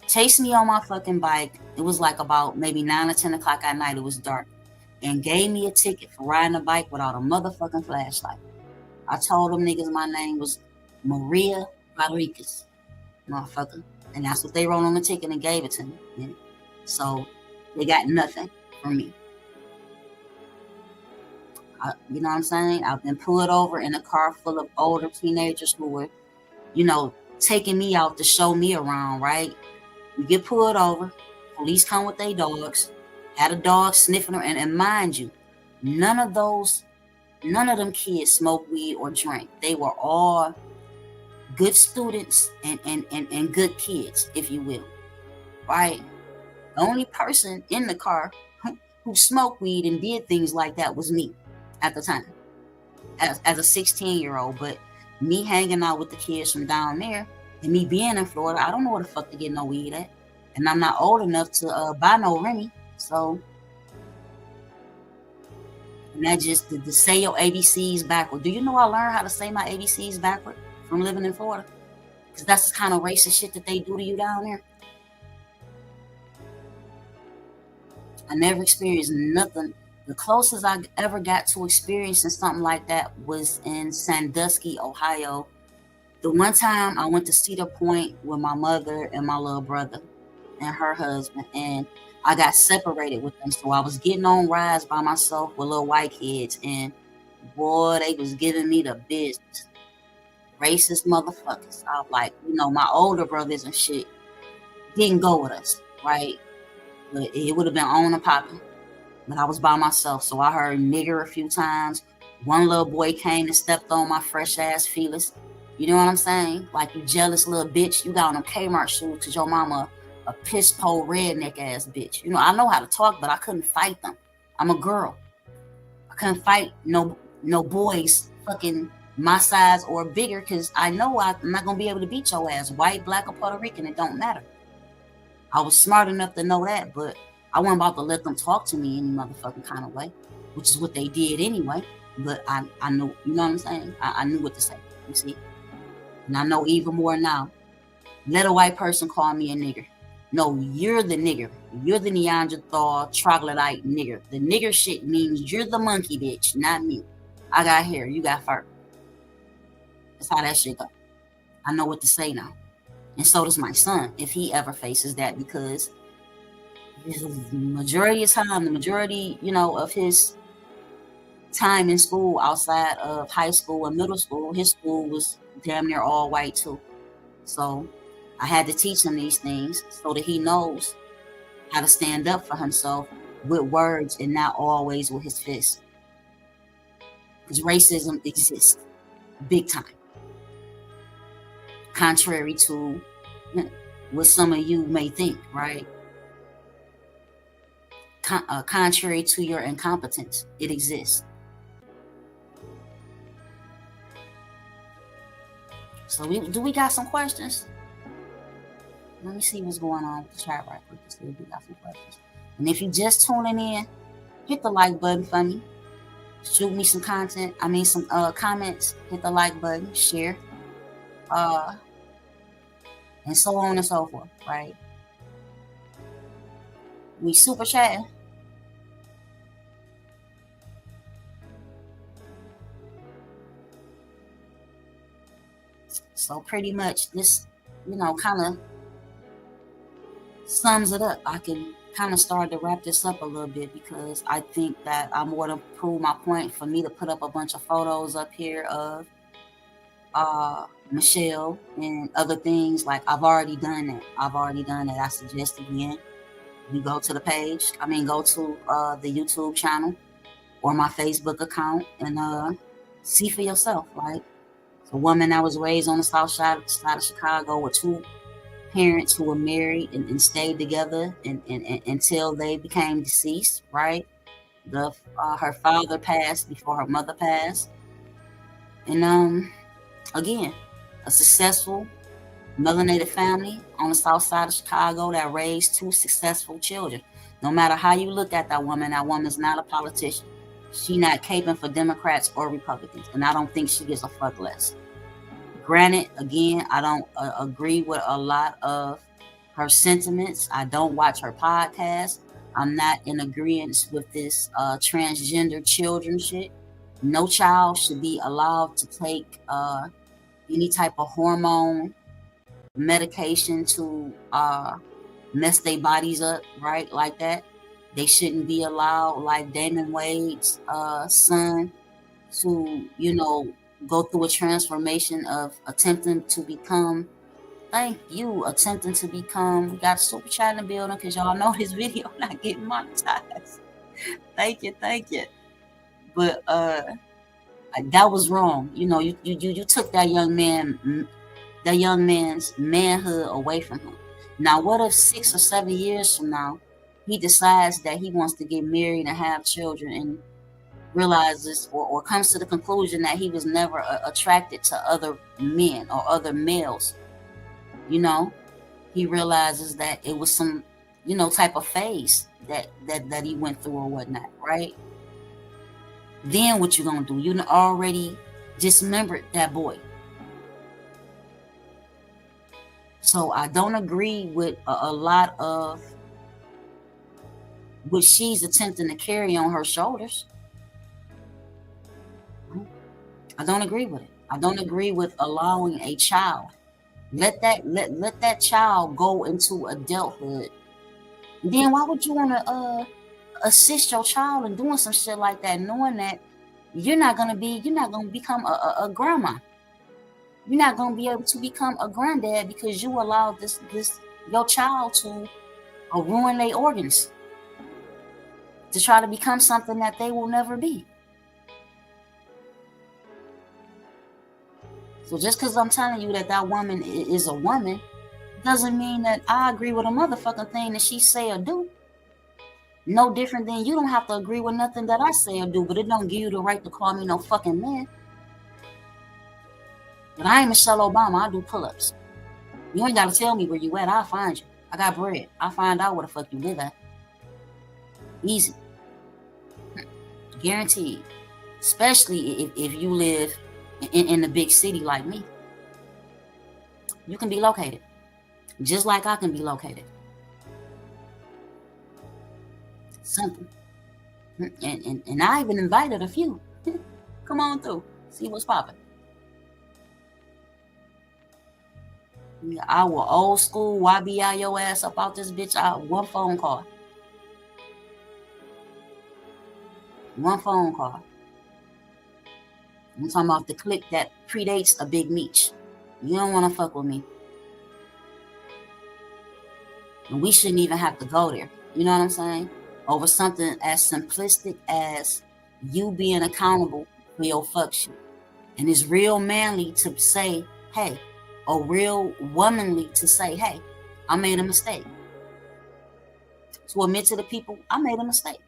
A: Chased me on my fucking bike. It was like about maybe 9 or 10 o'clock at night. It was dark. And gave me a ticket for riding a bike without a motherfucking flashlight. I told them niggas my name was Maria Rodriguez, motherfucker. And that's what they wrote on the ticket and gave it to me. Yeah. So they got nothing from me. You know what I'm saying? I've been pulled over in a car full of older teenagers who were, taking me out to show me around, right? We get pulled over, police come with their dogs, had a dog sniffing her, and mind you, none of them kids smoke weed or drink. They were all good students and good kids, if you will, right? The only person in the car who smoked weed and did things like that was me at the time, as a 16-year-old. But me hanging out with the kids from down there and me being in Florida, I don't know where the fuck to get no weed at. And I'm not old enough to buy no Remy. So, and that just to say your ABCs backward. Do you know I learned how to say my ABCs backward from living in Florida? Because that's the kind of racist shit that they do to you down there. I never experienced nothing. The closest I ever got to experiencing something like that was in Sandusky, Ohio. The one time I went to Cedar Point with my mother and my little brother and her husband, and I got separated with them. So I was getting on rides by myself with little white kids, and boy, they was giving me the business. Racist motherfuckers. I was like, my older brothers and shit didn't go with us, right? But it would have been on and popping. But I was by myself, so I heard nigger a few times. One little boy came and stepped on my fresh ass feelers. You know what I'm saying? Like, you jealous little bitch. You got on them Kmart shoes because your mama a piss pole redneck ass bitch. I know how to talk, but I couldn't fight them. I'm a girl. I couldn't fight no boys fucking my size or bigger, because I know I'm not gonna be able to beat your ass, white, black, or Puerto Rican. It don't matter. I was smart enough to know that, but I wasn't about to let them talk to me any motherfucking kind of way, which is what they did anyway. But I knew, you know what I'm saying? I knew what to say, you see? And I know even more now. Let a white person call me a nigger. No, you're the nigger. You're the Neanderthal troglodyte nigger. The nigger shit means you're the monkey bitch, not me. I got hair, you got fur. That's how that shit go. I know what to say now. And so does my son, if he ever faces that, because the majority of his time in school outside of high school and middle school, his school was damn near all white too. So I had to teach him these things so that he knows how to stand up for himself with words and not always with his fists. Because racism exists big time. Contrary to what some of you may think, right? Contrary to your incompetence, it exists. So do we got some questions? Let me see what's going on with the chat right quick to see if we got some questions. And if you're just tuning in, hit the like button for me. Shoot me some content. Some comments. Hit the like button. Share. And so on and so forth, right? We super chatting. So pretty much this, kind of sums it up. I can kind of start to wrap this up a little bit, because I think that I'm going to prove my point for me to put up a bunch of photos up here of Michelle and other things. Like, I've already done that. I suggest again, you go to the page. Go to the YouTube channel or my Facebook account and see for yourself. Like, a woman that was raised on the south side of Chicago with two parents who were married and stayed together and until they became deceased, right? Her father passed before her mother passed. And again, a successful melanated family on the south side of Chicago that raised two successful children. No matter how you look at that woman's not a politician. She not caping for Democrats or Republicans, and I don't think she gives a fuck less. Granted, again, I don't agree with a lot of her sentiments. I don't watch her podcast. I'm not in agreement with this transgender children shit. No child should be allowed to take any type of hormone medication to mess their bodies up, right? Like that. They shouldn't be allowed, like Damon Wade's son, to, go through a transformation of attempting to become Thank you. Attempting to become. We got super chat in the building because y'all know this video not getting monetized. Thank you. But that was wrong. You know, you took that young man's manhood away from him. Now, what if 6 or 7 years from now, he decides that he wants to get married and have children and realizes or comes to the conclusion that he was never attracted to other men or other males? You know, he realizes that it was some, you know, type of phase that he went through or whatnot, right? Then what you gonna do? You already dismembered that boy. So I don't agree with a lot of what she's attempting to carry on her shoulders. I don't agree with it. I don't agree with allowing a child. Let that child go into adulthood. Then why would you want to assist your child in doing some shit like that, knowing that you're not gonna become a grandma. You're not gonna be able to become a granddad because you allowed this your child to ruin their organs to try to become something that they will never be. So just because I'm telling you that woman is a woman doesn't mean that I agree with a motherfucking thing that she say or do. No different than you don't have to agree with nothing that I say or do, but it don't give you the right to call me no fucking man. But I ain't Michelle Obama. I do pull-ups. You ain't got to tell me where you at. I'll find you. I got bread. I'll find out where the fuck you live at. Easy. Guaranteed. Especially if you live in a big city like me. You can be located. Just like I can be located. Simple. And I even invited a few. Come on through. See what's popping. I will old school YBI your ass up out this bitch out one phone call. One phone call. I'm talking about the clique that predates a big meech. You don't want to fuck with me. And we shouldn't even have to go there. You know what I'm saying? Over something as simplistic as you being accountable for your fuck shit. And it's real manly to say, hey, or real womanly to say, hey, I made a mistake. To admit to the people, I made a mistake.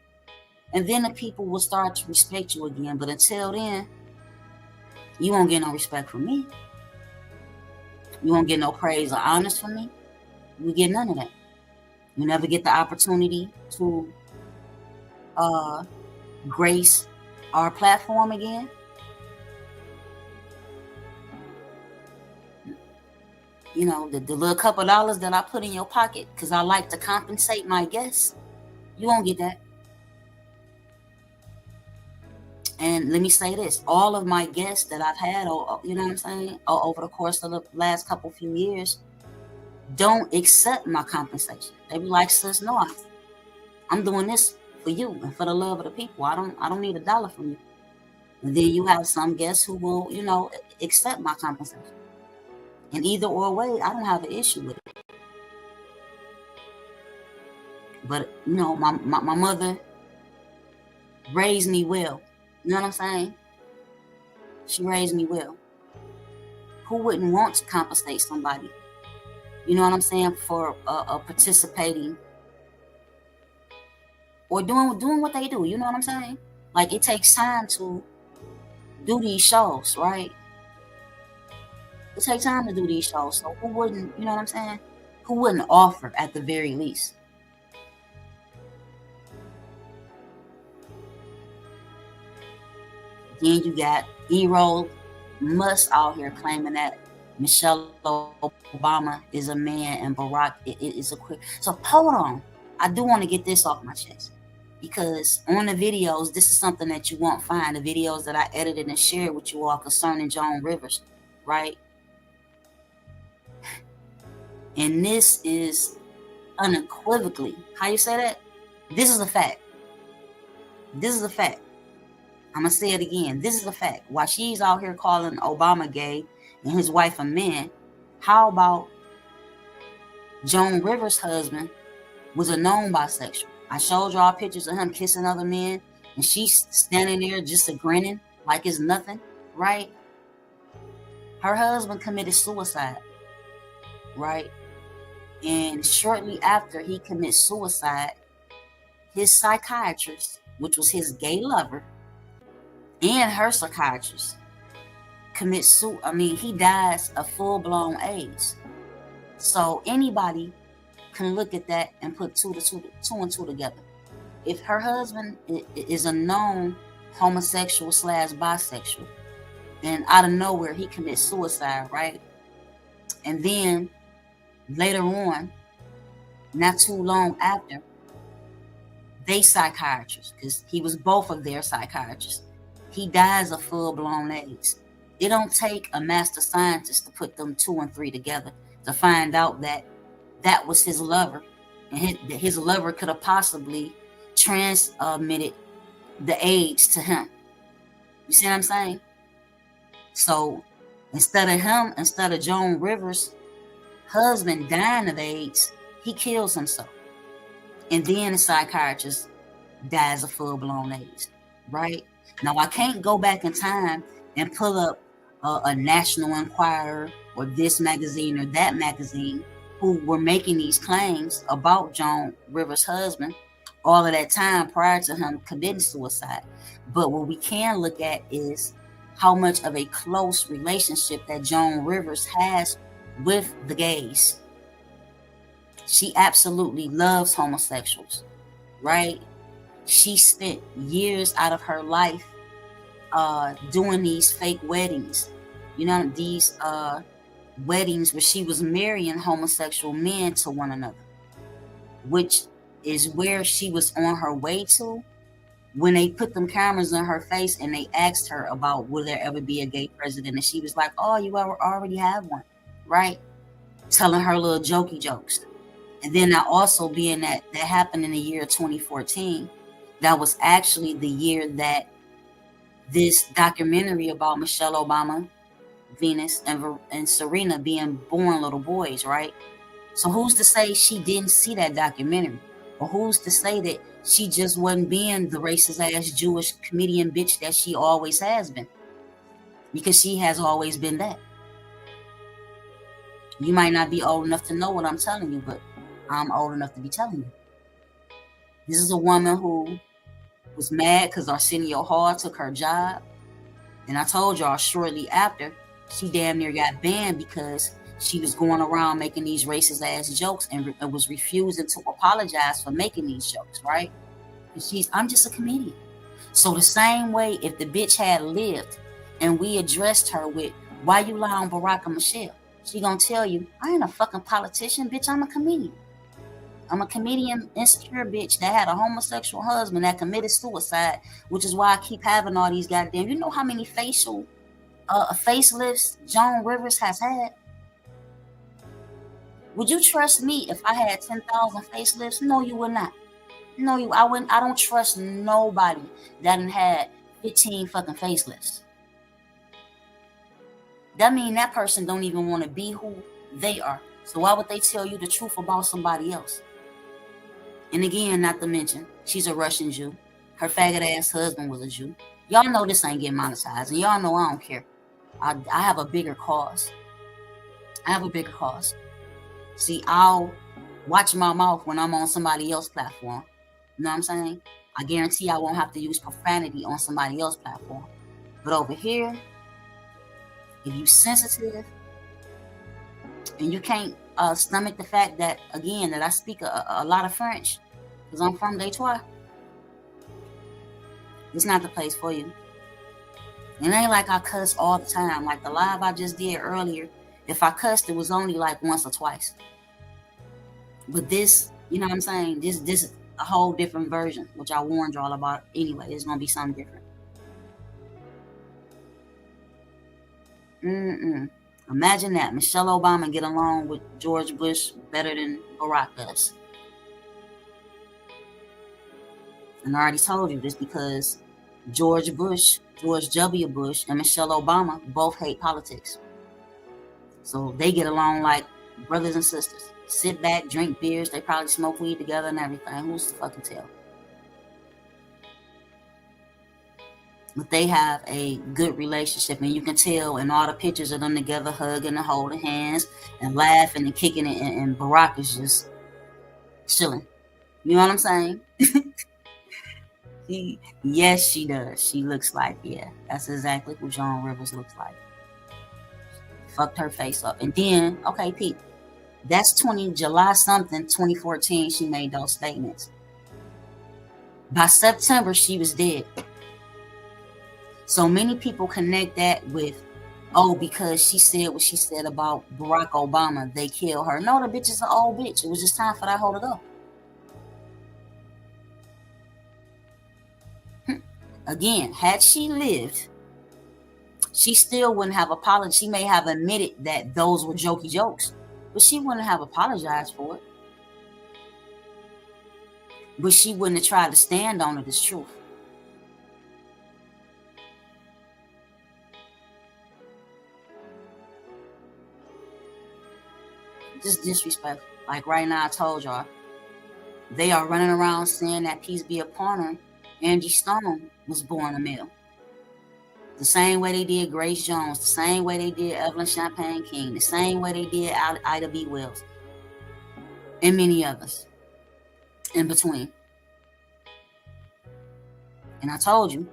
A: And then the people will start to respect you again. But until then, you won't get no respect from me. You won't get no praise or honors from me. You get none of that. You never get the opportunity to grace our platform again. You know, the little couple dollars that I put in your pocket because I like to compensate my guests, you won't get that. And let me say this, all of my guests that I've had, you know what I'm saying, over the course of the last few years, don't accept my compensation. They be like, sis, no, I'm doing this for you and for the love of the people. I don't need $1 from you. And then you have some guests who will, you know, accept my compensation. And either or way, I don't have an issue with it. But, you know, my mother raised me well. You know what I'm saying? She raised me well. Who wouldn't want to compensate somebody? You know what I'm saying? For participating or doing what they do. You know what I'm saying? Like, it takes time to do these shows, right? It takes time to do these shows. So who wouldn't, you know what I'm saying? Who wouldn't offer at the very least? Then you got E-Roll Musk out here claiming that Michelle Obama is a man and Barack is a quick. So hold on. I do want to get this off my chest. Because on the videos, this is something that you won't find. The videos that I edited and shared with you all concerning Joan Rivers, right? And this is unequivocally, how you say that? This is a fact. This is a fact. I'm going to say it again. This is a fact. While she's out here calling Obama gay and his wife a man, how about Joan Rivers' husband was a known bisexual. I showed y'all pictures of him kissing other men, and she's standing there just grinning like it's nothing, right? Her husband committed suicide, right? And shortly after he commits suicide, his psychiatrist, which was his gay lover, and her psychiatrist he dies of full-blown AIDS. So anybody can look at that and put two and two together. If her husband is a known homosexual / bisexual, and out of nowhere he commits suicide, right? And then later on, not too long after, they psychiatrists, because he was both of their psychiatrists, he dies of full-blown AIDS. It don't take a master scientist to put them 2 and 3 together to find out that that was his lover, and his lover could have possibly transmitted the AIDS to him. You see what I'm saying? So instead of Joan Rivers' husband dying of AIDS, he kills himself. And then the psychiatrist dies of full-blown AIDS, right? Now, I can't go back in time and pull up a National Enquirer or this magazine or that magazine who were making these claims about Joan Rivers' husband all of that time prior to him committing suicide. But what we can look at is how much of a close relationship that Joan Rivers has with the gays. She absolutely loves homosexuals, right? She spent years out of her life doing these fake weddings. You know, these weddings where she was marrying homosexual men to one another, which is where she was on her way to when they put them cameras in her face and they asked her about will there ever be a gay president, and she was like, oh, you already have one, right? Telling her little jokey jokes. And then that also being that happened in the year 2014, that was actually the year that this documentary about Michelle Obama, Venus, and Serena being born little boys, right? So who's to say she didn't see that documentary? Or who's to say that she just wasn't being the racist ass Jewish comedian bitch that she always has been? Because she has always been that. You might not be old enough to know what I'm telling you, but I'm old enough to be telling you. This is a woman who was mad because Arsenio Hall took her job. And I told y'all shortly after, she damn near got banned because she was going around making these racist ass jokes and was refusing to apologize for making these jokes, right? And I'm just a comedian. So the same way, if the bitch had lived and we addressed her with, why you lie on Barack and Michelle? She gonna tell you, I ain't a fucking politician, bitch, I'm a comedian. I'm a comedian, insecure bitch that had a homosexual husband that committed suicide, which is why I keep having all these goddamn, you know how many facelifts Joan Rivers has had? Would you trust me if I had 10,000 facelifts? No, you would not. No, I wouldn't. I don't trust nobody that had 15 fucking facelifts. That means that person don't even want to be who they are. So why would they tell you the truth about somebody else? And again, not to mention, she's a Russian Jew. Her faggot ass husband was a Jew. Y'all know this ain't getting monetized, and y'all know I don't care. I have a bigger cause. See, I'll watch my mouth when I'm on somebody else's platform. You know what I'm saying? I guarantee I won't have to use profanity on somebody else's platform. But over here, if you sensitive and you can't stomach the fact that, again, that I speak a lot of French because I'm from Dey-Twah, it's not the place for you. It ain't like I cuss all the time. Like the live I just did earlier, if I cussed, it was only like once or twice. But this, you know what I'm saying? This is a whole different version, which I warned y'all about anyway. It's going to be something different. Imagine that. Michelle Obama get along with George Bush better than Barack does. And I already told you this because George W. Bush, and Michelle Obama both hate politics. So they get along like brothers and sisters. Sit back, drink beers. They probably smoke weed together and everything. Who's to fucking tell? But they have a good relationship, and you can tell in all the pictures of them together, hugging and holding hands and laughing and kicking it. And Barack is just chilling. You know what I'm saying? Yes, she does. She looks like, yeah, that's exactly who Joan Rivers looks like. Fucked her face up. And then, okay, Pete, that's July something, 2014, she made those statements. By September, she was dead. So many people connect that with, oh, because she said what she said about Barack Obama, they killed her. No, the bitch is an old bitch. It was just time for that hoe to go. Again, had she lived, she still wouldn't have apologized. She may have admitted that those were jokey jokes, but she wouldn't have apologized for it. But she wouldn't have tried to stand on it as truth. Just disrespectful. Like right now, I told y'all, they are running around saying that peace be upon her. Angie Stone was born a male. The same way they did Grace Jones, the same way they did Evelyn Champagne King, the same way they did Ida B. Wells, and many others in between. And I told you,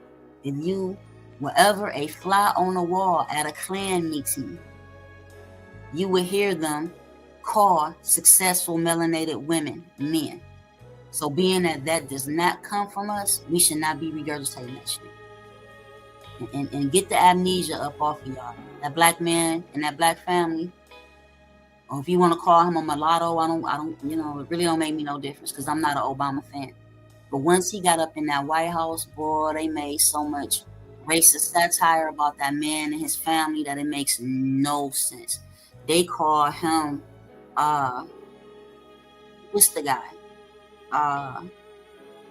A: if you were ever a fly on the wall at a Klan meeting, you would hear them call successful melanated women men. So being that that does not come from us, we should not be regurgitating that shit. And get the amnesia up off of y'all. That black man and that black family, or if you want to call him a mulatto, I don't, you know, it really don't make me no difference because I'm not an Obama fan. But once he got up in that White House, boy, they made so much racist satire about that man and his family that it makes no sense. They call him, what's the guy?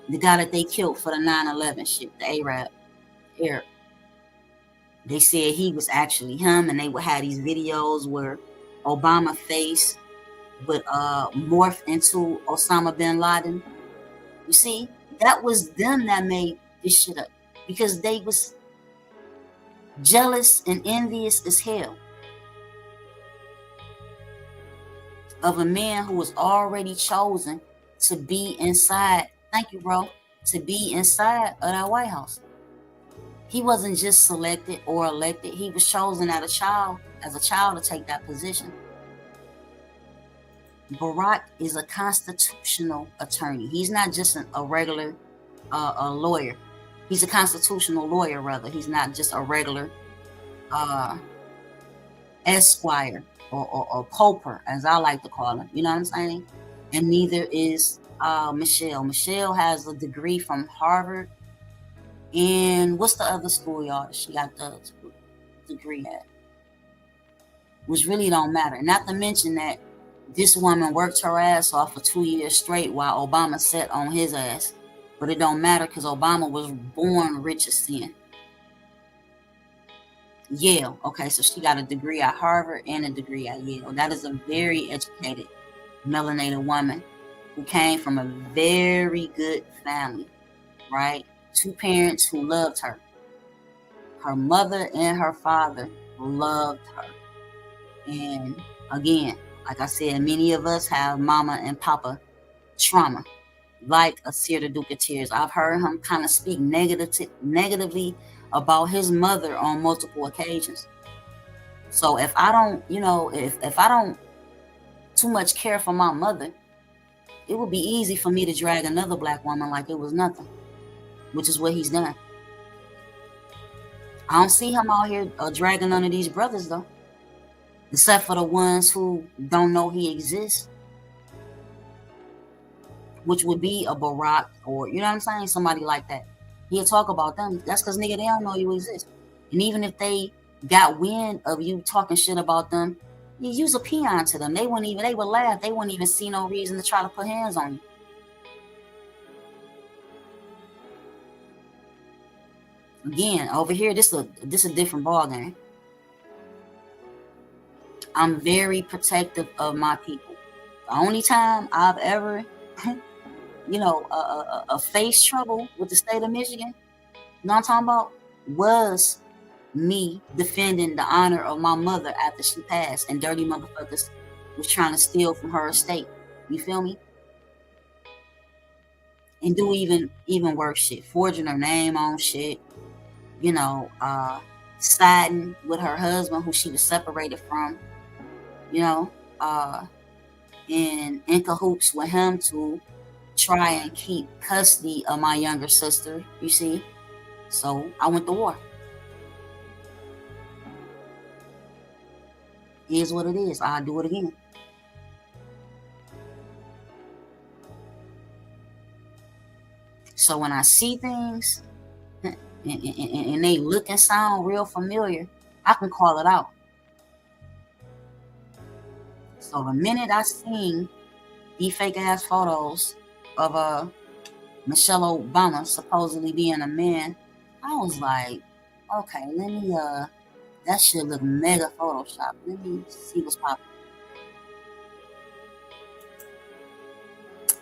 A: The guy that they killed for the 9/11 shit, the Arab. They said he was actually him, and they would have these videos where Obama face would morph into Osama bin Laden. You see, that was them that made this shit up because they was jealous and envious as hell of a man who was already chosen to be inside. Thank you, bro. To be inside of that White House. He wasn't just selected or elected. He was chosen as a child to take that position. Barack is a constitutional attorney. He's not just a regular a lawyer. He's a constitutional lawyer, rather. He's not just a regular esquire or poper, as I like to call him. You know what I'm saying? And neither is Michelle. Michelle has a degree from Harvard. And what's the other school, y'all? She got the degree at, which really don't matter. Not to mention that this woman worked her ass off for 2 years straight while Obama sat on his ass. But it don't matter because Obama was born rich as sin. Yale. Okay, so she got a degree at Harvard and a degree at Yale. That is a very educated melanated woman who came from a very good family, right? 2 parents who loved her. Her mother and her father loved her. And again, like I said, many of us have mama and papa trauma, like a Seer the Duke of Tears. I've heard him kind of speak negatively about his mother on multiple occasions. So if I don't, you know, if I don't too much care for my mother, it would be easy for me to drag another black woman like it was nothing, which is what he's done. I don't see him out here dragging none of these brothers, though, except for the ones who don't know he exists, which would be a Barack or, you know what I'm saying, somebody like that. He'll talk about them. That's because, nigga, they don't know you exist. And even if they got wind of you talking shit about them, you use a peon to them. They would laugh. They wouldn't even see no reason to try to put hands on you. Again, over here, this a different ball game. I'm very protective of my people. The only time I've ever, faced trouble with the state of Michigan, you know what I'm talking about, was me defending the honor of my mother after she passed, and dirty motherfuckers was trying to steal from her estate. You feel me? And do even worse shit, forging her name on shit, siding with her husband who she was separated from, you know, uh, and in cahoots with him to try and keep custody of my younger sister, you see. So I went to war. It is what it is. I'll do it again. So when I see things and they look and sound real familiar, I can call it out. So the minute I seen these fake ass photos of Michelle Obama supposedly being a man, I was like, okay, let me that shit look mega Photoshop. Let me see what's popping.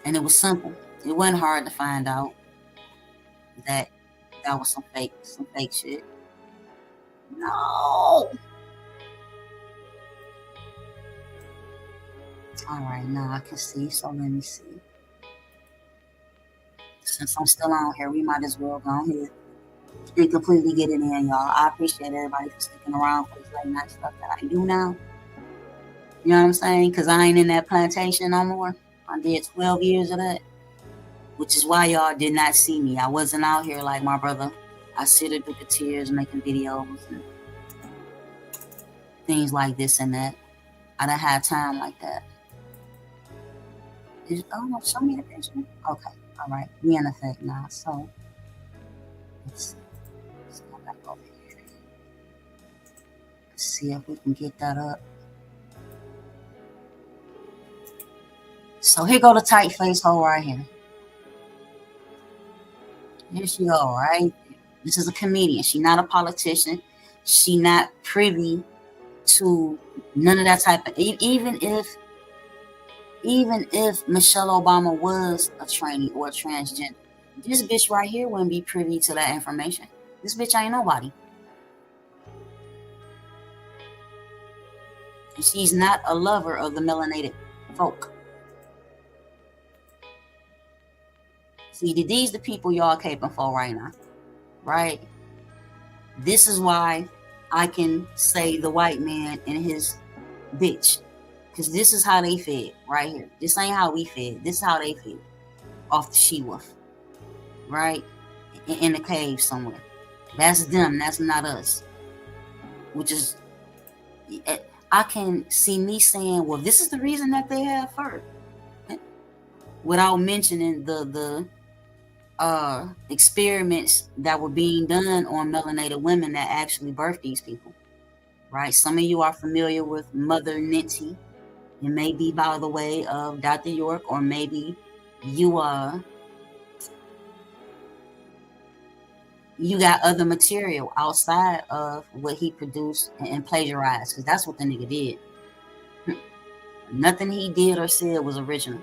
A: And it was simple. It wasn't hard to find out that that was some fake shit. No. All right, now I can see. So let me see. Since I'm still on here, we might as well go ahead and completely get it in, y'all. I appreciate everybody for sticking around for this late night stuff that I do now. You know what I'm saying? Because I ain't in that plantation no more. I did 12 years of that, which is why y'all did not see me. I wasn't out here like my brother. I sitted with the tears making videos and things like this and that. I done had time like that. Show me the picture. Okay, all right. We in effect now. So let's go back over here. Let's see if we can get that up. So here go the tight face hole right here. Here she go, right? This is a comedian. She not a politician. She not privy to none of that type of. Even if Michelle Obama was a tranny or a transgender, this bitch right here wouldn't be privy to that information. This bitch ain't nobody. And she's not a lover of the melanated folk. See, these the people y'all caping for right now, right? This is why I can say the white man and his bitch, because this is how they fed right here. This ain't how we fed. This is how they fed, off the she-wolf, right? In the cave somewhere. That's them. That's not us. Which is, I can see me saying, well, this is the reason that they have fur, without mentioning the experiments that were being done on melanated women that actually birthed these people, right? Some of you are familiar with Mother Nancy. It may be by the way of Dr. York, or maybe you got other material outside of what he produced and plagiarized, because that's what the nigga did. Nothing he did or said was original.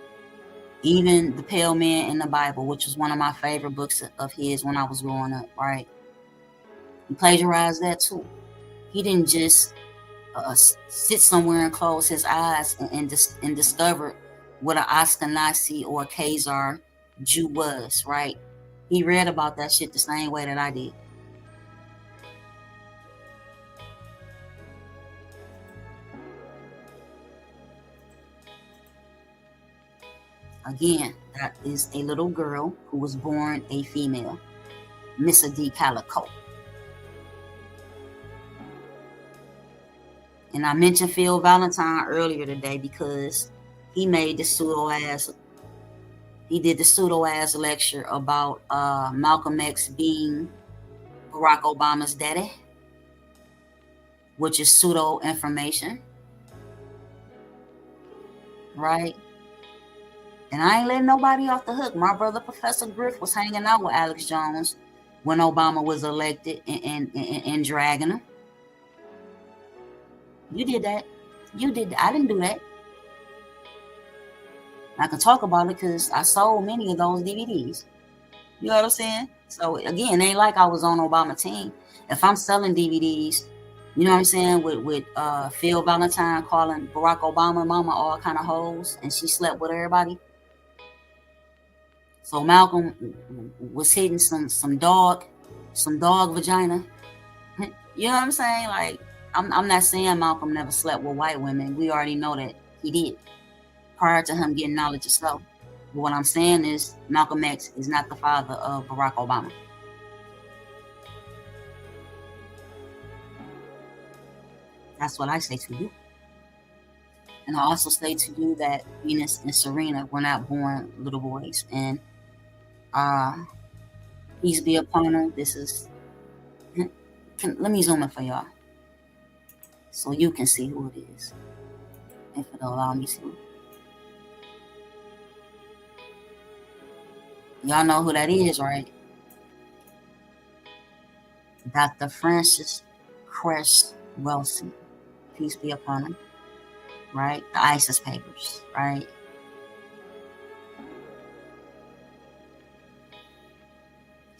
A: Even the Pale Man in the Bible, which was one of my favorite books of his when I was growing up, right? He plagiarized that too. He didn't just sit somewhere and close his eyes and discover what an Ashkenazi or a Khazar Jew was, right? He read about that shit the same way that I did. Again, that is a little girl who was born a female, Missa D. Calico. And I mentioned Phil Valentine earlier today because he made the pseudo ass lecture about Malcolm X being Barack Obama's daddy, which is pseudo information, right? And I ain't letting nobody off the hook. My brother Professor Griff was hanging out with Alex Jones when Obama was elected and dragging him. You did that. You did. I didn't do that. I can talk about it because I sold many of those DVDs. You know what I'm saying? So again, it ain't like I was on Obama team. If I'm selling DVDs, you know what I'm saying, with Phil Valentine calling Barack Obama mama all kind of hoes, and she slept with everybody. So Malcolm was hitting some dog vagina. You know what I'm saying? Like I'm not saying Malcolm never slept with white women. We already know that he did prior to him getting knowledge of self. But what I'm saying is Malcolm X is not the father of Barack Obama. That's what I say to you. And I also say to you that Venus and Serena were not born little boys. And peace be upon her. This is. Let me zoom in for y'all so you can see who it is, if it'll allow me to. Y'all know who that is, right? Dr. Frances Cress Welsing. Peace be upon him. Right? The ISIS papers, right?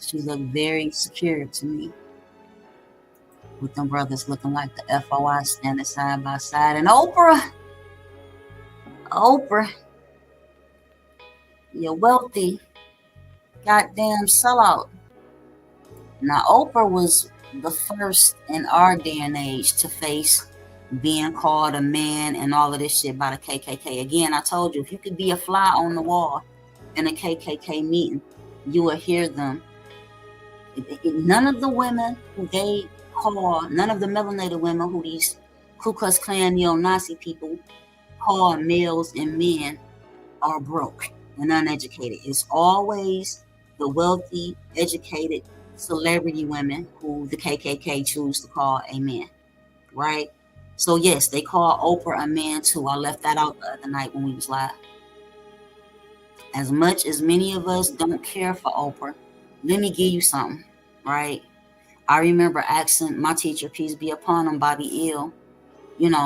A: She looked very secure to me, with them brothers looking like the FOI standing side by side. And Oprah, you wealthy goddamn sellout. Now, Oprah was the first in our day and age to face being called a man and all of this shit by the KKK. Again, I told you, if you could be a fly on the wall in a KKK meeting, you will hear them. None of the women who they call, none of the melanated women who these Ku Klux Klan neo-Nazi people call males and men are broke and uneducated. It's always the wealthy, educated celebrity women who the KKK choose to call a man, right? So yes, they call Oprah a man too. I left that out the other night when we was live. As much as many of us don't care for Oprah, let me give you something, right? I remember asking my teacher, peace be upon him, Bobby Ill,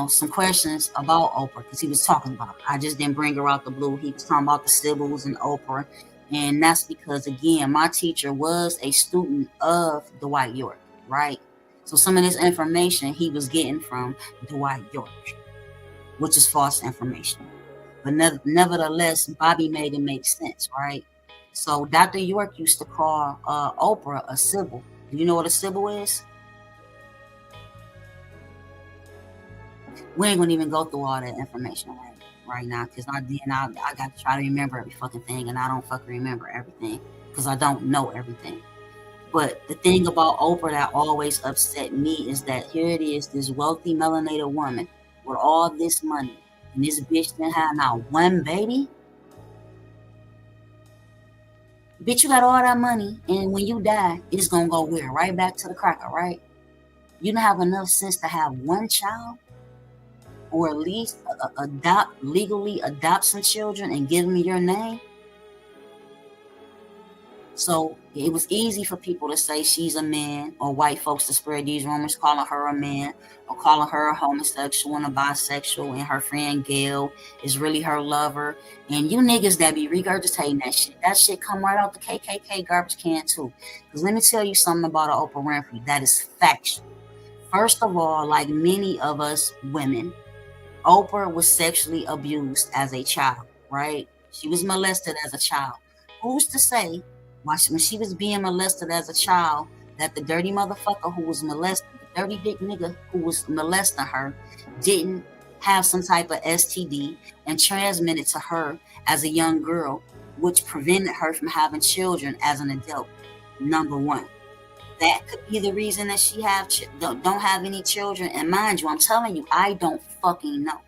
A: some questions about Oprah because he was talking about her. I just didn't bring her out the blue. He was talking about the Sybils and Oprah. And that's because, again, my teacher was a student of Dwight York, right? So some of this information he was getting from Dwight York, which is false information. But nevertheless, Bobby made it make sense, right? So Dr. York used to call Oprah a Sybil. Do you know what a Sybil is? We ain't gonna even go through all that information right now because I got to try to remember every fucking thing, and I don't fucking remember everything because I don't know everything. But the thing about Oprah that always upset me is that here it is, this wealthy melanated woman with all this money, and this bitch didn't have not one baby. Bitch, you got all that money, and when you die, it's gonna go where? Right back to the cracker, right? You don't have enough sense to have one child, or at least legally adopt some children and give them your name. So it was easy for people to say she's a man, or white folks to spread these rumors calling her a man, or calling her a homosexual and a bisexual, and her friend Gail is really her lover. And you niggas that be regurgitating that shit come right out the KKK garbage can too. Because let me tell you something about Oprah Winfrey that is factual. First of all, like many of us women, Oprah was sexually abused as a child, right? She was molested as a child. Who's to say when she was being molested as a child that the dirty motherfucker who was molested, the dirty dick nigga who was molesting her, didn't have some type of STD and transmitted to her as a young girl, which prevented her from having children as an adult? Number one. That could be the reason that she don't have any children. And mind you, I'm telling you, I don't fucking know.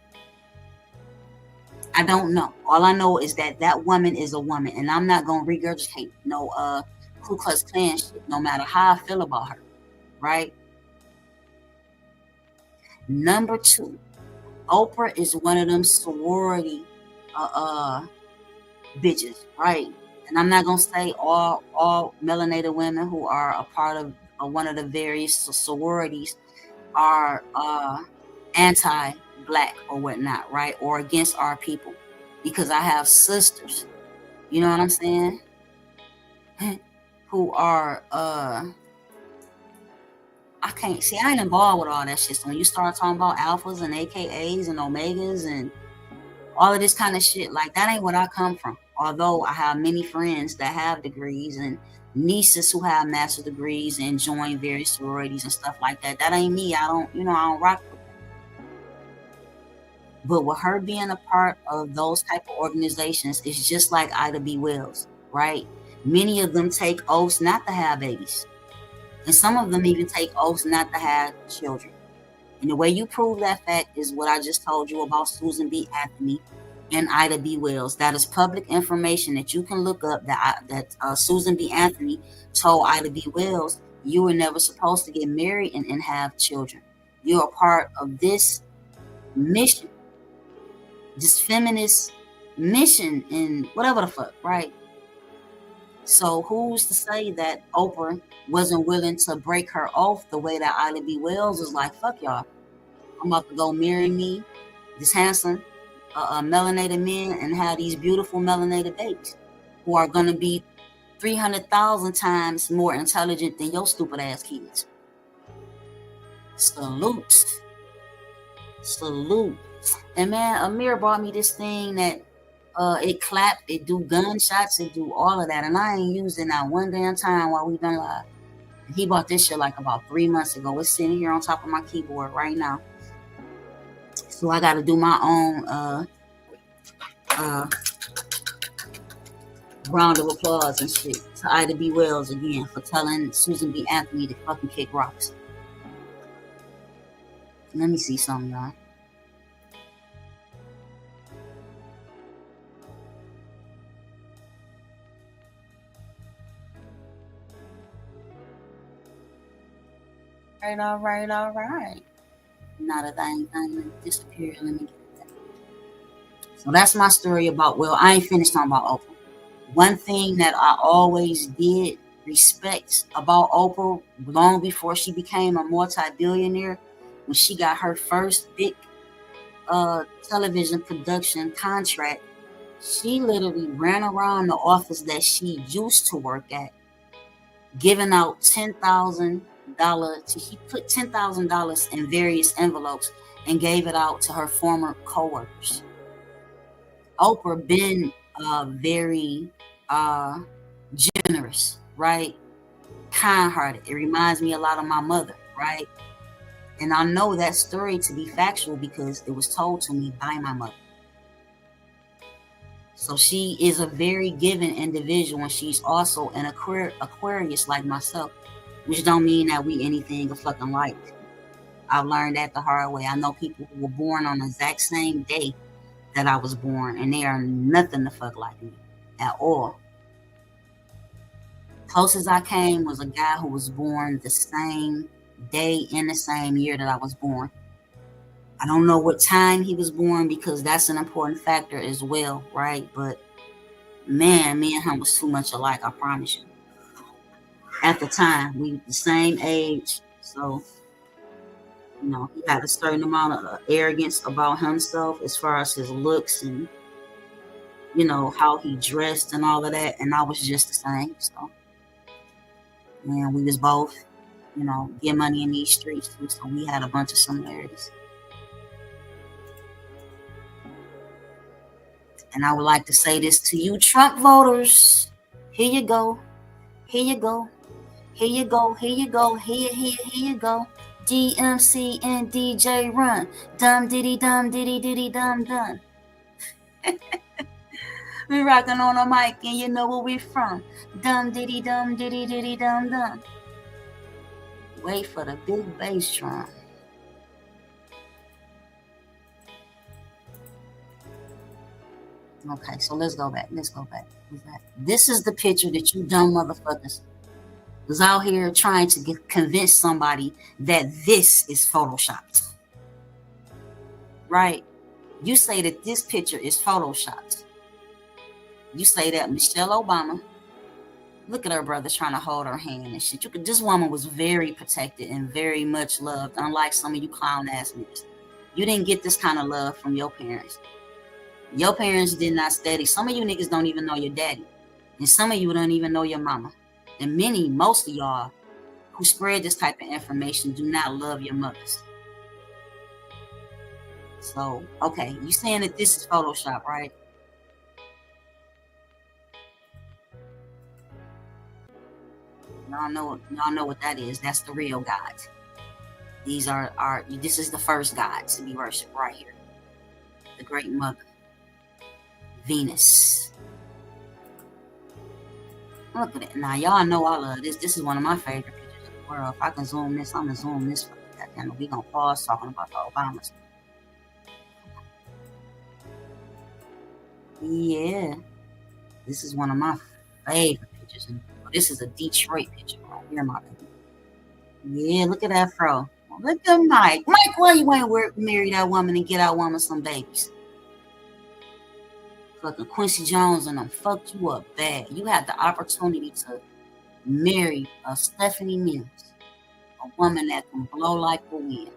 A: I don't know. All I know is that that woman is a woman, and I'm not gonna regurgitate no Ku Klux Klan shit, no matter how I feel about her, right? Number two, Oprah is one of them sorority bitches, right? And I'm not gonna say all melanated women who are a part of one of the various sororities are anti black or whatnot, right? Or against our people, because I have sisters, you know what I'm saying, who are I can't see, I ain't involved with all that shit. So when you start talking about alphas and AKAs and omegas and all of this kind of shit, like, that ain't what I come from. Although I have many friends that have degrees and nieces who have master degrees and join various sororities and stuff like that. That ain't me. I don't rock with that. But with her being a part of those type of organizations, it's just like Ida B. Wells, right? Many of them take oaths not to have babies. And some of them even take oaths not to have children. And the way you prove that fact is what I just told you about Susan B. Anthony and Ida B. Wells. That is public information that you can look up, that Susan B. Anthony told Ida B. Wells, you were never supposed to get married and have children. You're a part of this mission, this feminist mission, and whatever the fuck, right? So who's to say that Oprah wasn't willing to break her oath the way that Ida B. Wells was like, fuck y'all, I'm about to go marry me this handsome melanated men and have these beautiful melanated babies who are going to be 300,000 times more intelligent than your stupid ass kids. Salute. And man, Amir bought me this thing that it clap, it do gunshots, it do all of that, and I ain't used it not one damn time while we been live. He bought this shit like about 3 months ago. It's sitting here on top of my keyboard right now. So I got to do my own round of applause and shit to Ida B. Wells again for telling Susan B. Anthony to fucking kick rocks. Let me see something, y'all. All right. Not a thing disappeared. Let me get that. So that's my story about, well, I ain't finished talking about Oprah. One thing that I always did respect about Oprah long before she became a multi-billionaire, when she got her first big television production contract, she literally ran around the office that she used to work at, giving out $10,000. She put $10,000 in various envelopes and gave it out to her former coworkers. Oprah been very generous, right? Kind-hearted. It reminds me a lot of my mother, right? And I know that story to be factual because it was told to me by my mother. So she is a very giving individual, and she's also an Aquarius like myself, which don't mean that we anything a fucking like. I've learned that the hard way. I know people who were born on the exact same day that I was born, and they are nothing the fuck like me at all. Closest I came was a guy who was born the same day in the same year that I was born. I don't know what time he was born because that's an important factor as well, right? But man, me and him was too much alike, I promise you. At the time, we were the same age, so he had a certain amount of arrogance about himself as far as his looks and how he dressed and all of that, and I was just the same. So, and we was both, get money in these streets too, so we had a bunch of similarities. And I would like to say this to you, Trump voters. Here you go. Here you go. Here you go. Here you go. Here you go. DMC and DJ Run. Dum diddy dum diddy diddy dum dum. We rocking on a mic and you know where we from. Dum diddy dum diddy diddy dum dum. Wait for the big bass drum. Okay, so let's go back. This is the picture that you dumb motherfuckers was out here trying to convince somebody that this is photoshopped. Right? You say that this picture is photoshopped. You say that Michelle Obama, look at her brother trying to hold her hand and shit. This woman was very protected and very much loved, unlike some of you clown ass niggas. You didn't get this kind of love from your parents. Your parents did not study. Some of you niggas don't even know your daddy. And some of you don't even know your mama. And most of y'all who spread this type of information do not love your mothers. So, okay, you saying that this is Photoshop, right? Y'all know what that is. That's the real gods. These are this is the first god to be worshipped right here. The Great Mother, Venus. Look at it. Now y'all know I love this. This is one of my favorite pictures in the world. If I can zoom this, I'm gonna zoom this for the goddamn. We gonna pause talking about the Obamas. Yeah, this is one of my favorite pictures. This is a Detroit picture right here, my baby. Yeah, look at that fro. Look at Mike. Mike, why you ain't marry that woman and get that woman some babies? Fucking Quincy Jones and them fucked you up bad. You had the opportunity to marry a Stephanie Mills, a woman that can blow like the wind.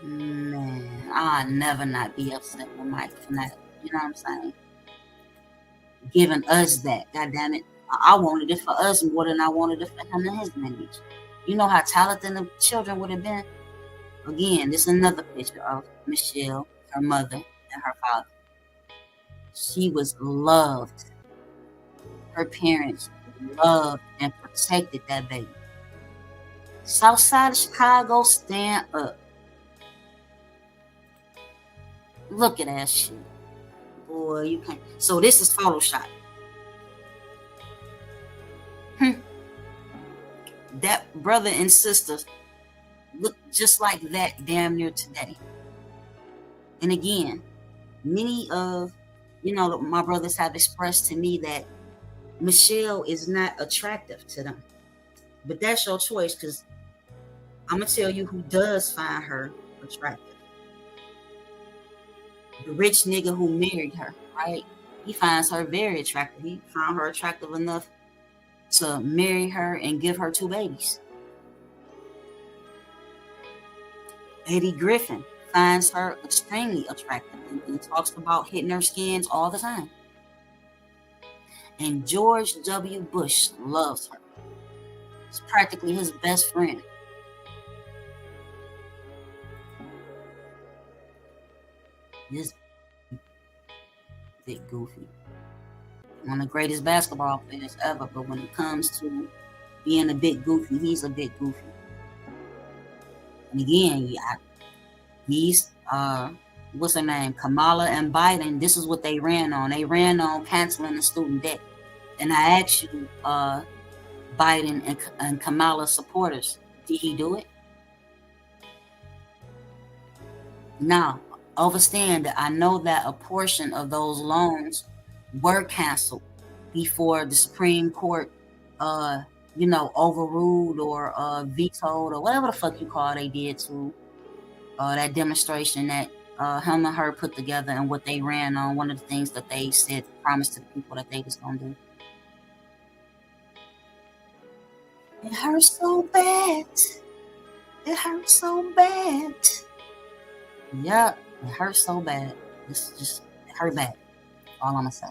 A: Man, I'll never not be upset with Mike for that. You know what I'm saying? Giving us that, goddamn it. I wanted it for us more than I wanted it for him and his lineage. You know how talented the children would have been? Again, this is another picture of Michelle, her mother, and her father. She was loved. Her parents loved and protected that baby. South side of Chicago, stand up. Look at that shit. Boy, you can't. So this is Photoshop. That brother and sisters look just like that damn near today. And again, many of, my brothers have expressed to me that Michelle is not attractive to them. But that's your choice, because I'm going to tell you who does find her attractive. The rich nigga who married her, right? He finds her very attractive. He found her attractive enough to marry her and give her 2 babies. Eddie Griffin finds her extremely attractive and talks about hitting her skins all the time. And George W. Bush loves her. It's practically his best friend. This big goofy. One of the greatest basketball players ever, but when it comes to being a bit goofy, he's a bit goofy. And again, he's what's her name? Kamala and Biden, this is what they ran on. They ran on canceling the student debt. And I asked you, Biden and Kamala supporters, did he do it? Now, understand that I know that a portion of those loans were canceled before the Supreme Court, overruled or vetoed or whatever the fuck you call they did to that demonstration that him and her put together and what they ran on. One of the things that they said, promised to the people that they was gonna do. It hurts so bad. It hurts so bad. Yeah, it hurts so bad. It's just, it hurt bad. All I'm gonna say.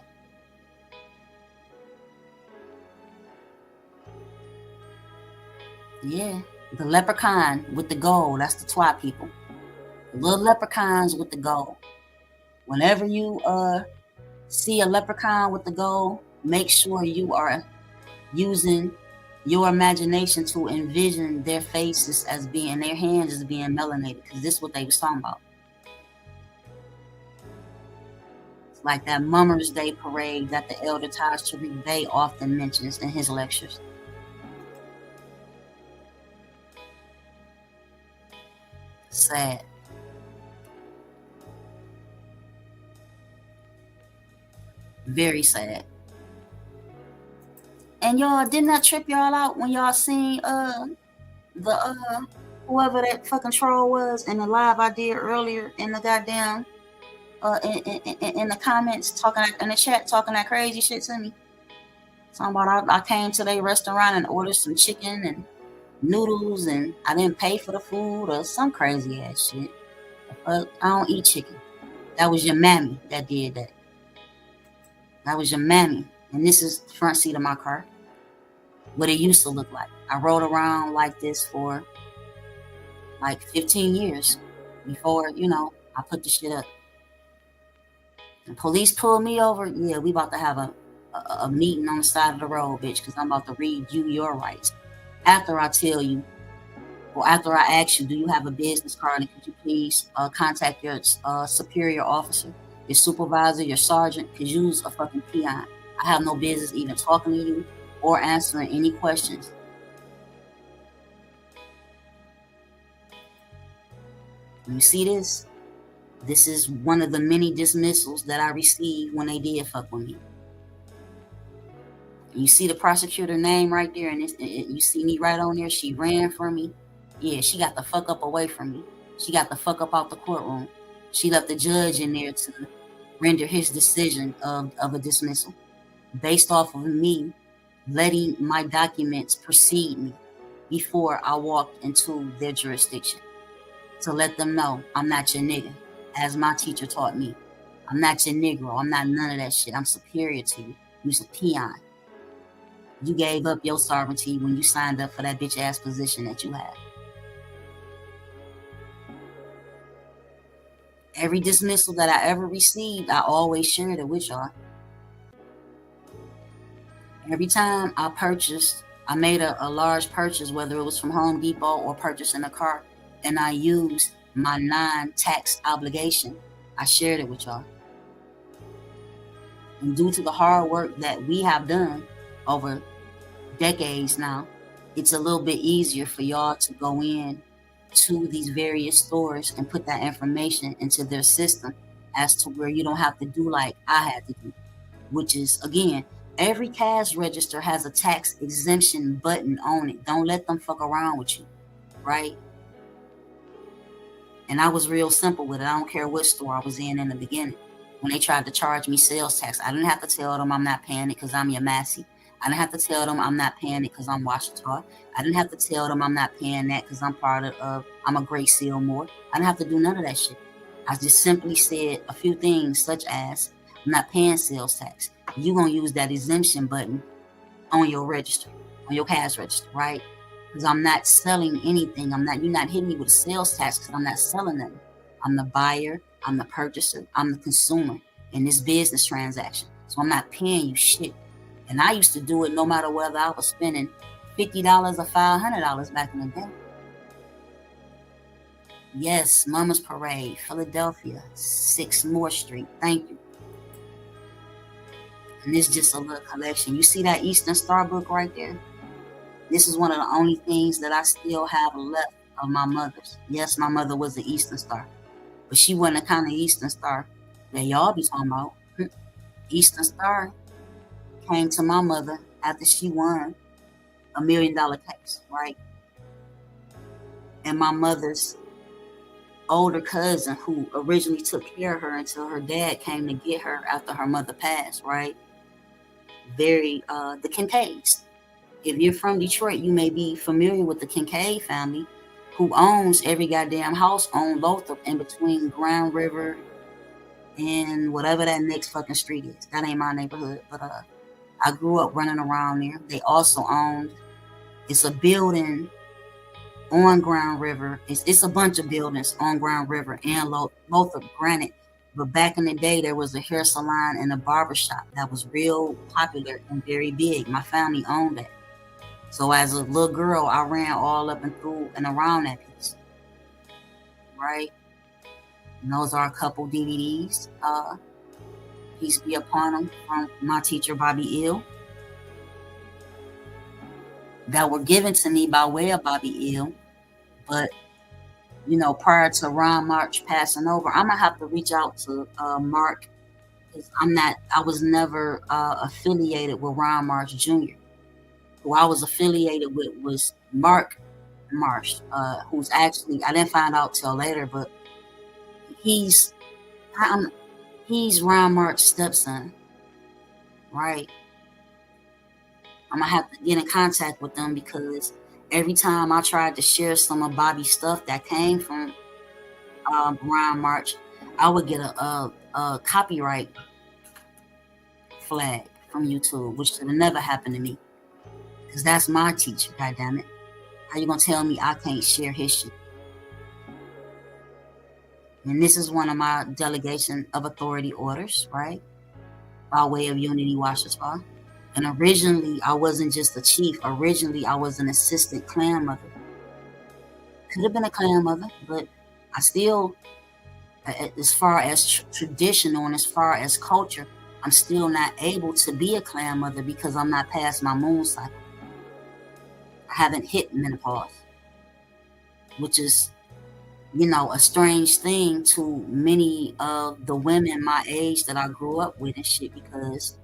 A: Yeah, the leprechaun with the gold. That's the Dey-Twah people. The little leprechauns with the gold. Whenever you see a leprechaun with the gold, make sure you are using your imagination to envision their faces as being, their hands as being melanated, because this is what they was talking about. It's like that Mummers Day parade that the elder Taj Tariq Bey often mentions in his lectures. Sad. Very sad. And y'all, didn't that trip y'all out when y'all seen whoever that fucking troll was in the live I did earlier in the goddamn in the comments, talking in the chat, talking that crazy shit to me. Talking about I came to their restaurant and ordered some chicken and noodles, and I didn't pay for the food or some crazy ass shit. I don't eat chicken. That was your mammy that did that. That was your mammy. And this is the front seat of my car. What it used to look like. I rode around like this for like 15 years before, I put the shit up. The police pulled me over. Yeah, we about to have a meeting on the side of the road, bitch, because I'm about to read you your rights. After I tell you, or after I ask you, do you have a business card, and could you please contact your superior officer, your supervisor, your sergeant, because you's a fucking peon. I have no business even talking to you or answering any questions. You see this? This is one of the many dismissals that I received when they did fuck with me. You see the prosecutor name right there, and you see me right on there. She ran from me. Yeah, she got the fuck up away from me. She got the fuck up out the courtroom. She left the judge in there to render his decision of a dismissal based off of me letting my documents precede me before I walked into their jurisdiction, to let them know I'm not your nigga, as my teacher taught me. I'm not your Negro. I'm not none of that shit. I'm superior to you. You's a peon. You gave up your sovereignty when you signed up for that bitch ass position that you have. Every dismissal that I ever received, I always shared it with y'all. Every time I made a large purchase, whether it was from Home Depot or purchasing a car, and I used my non-tax obligation, I shared it with y'all. And due to the hard work that we have done over decades now, it's a little bit easier for y'all to go in to these various stores and put that information into their system, as to where you don't have to do like I had to do, which is, again, every cash register has a tax exemption button on it. Don't let them fuck around with you, right? And I was real simple with it. I don't care what store I was in the beginning. When they tried to charge me sales tax, I didn't have to tell them I'm not paying it because I'm your Massey. I didn't have to tell them I'm not paying it because I'm Washita. I didn't have to tell them I'm not paying that because I'm part of, I'm a Great Seal Moore. I didn't have to do none of that shit. I just simply said a few things such as, I'm not paying sales tax. You're going to use that exemption button on your register, on your cash register, right? Because I'm not selling anything. You're not hitting me with a sales tax because I'm not selling them. I'm the buyer, I'm the purchaser, I'm the consumer in this business transaction. So I'm not paying you shit. And I used to do it no matter whether I was spending $50 or $500 back in the day. Yes, Mama's Parade, Philadelphia, 6 Moore Street. Thank you. And this is just a little collection. You see that Eastern Star book right there? This is one of the only things that I still have left of my mother's. Yes, my mother was an Eastern Star, but she wasn't the kind of Eastern Star that y'all be talking about. Eastern Star came to my mother after she won $1 million case, right? And my mother's older cousin, who originally took care of her until her dad came to get her after her mother passed, right? The Kincaids. If you're from Detroit, you may be familiar with the Kincaid family, who owns every goddamn house on Lothrop in between Grand River and whatever that next fucking street is. That ain't my neighborhood, but I grew up running around there. They also owned, it's a building on Grand River. It's a bunch of buildings on Grand River and Lothrop, granted. But back in the day, there was a hair salon and a barber shop that was real popular and very big. My family owned that. So as a little girl, I ran all up and through and around that piece, right? And those are a couple DVDs. Peace be upon them, from my teacher, Bobby Ill, that were given to me by way of Bobby Ill. But, prior to Ron March passing over, I'm going to have to reach out to Mark, because I was never affiliated with Ron March Jr. Who I was affiliated with was Mark Marsh, who's actually, I didn't find out till later, but he's Ron March's stepson, right? I'm gonna have to get in contact with them, because every time I tried to share some of Bobby's stuff that came from Brown March, I would get a copyright flag from YouTube, which should have never happened to me, because that's my teacher. God damn it! How you gonna tell me I can't share his shit? And this is one of my delegation of authority orders, right? By way of Unity Washita. And originally, I wasn't just a chief. Originally, I was an assistant clan mother. Could have been a clan mother, but I still, as far as traditional and as far as culture, I'm still not able to be a clan mother because I'm not past my moon cycle. I haven't hit menopause, which is, a strange thing to many of the women my age that I grew up with and shit, because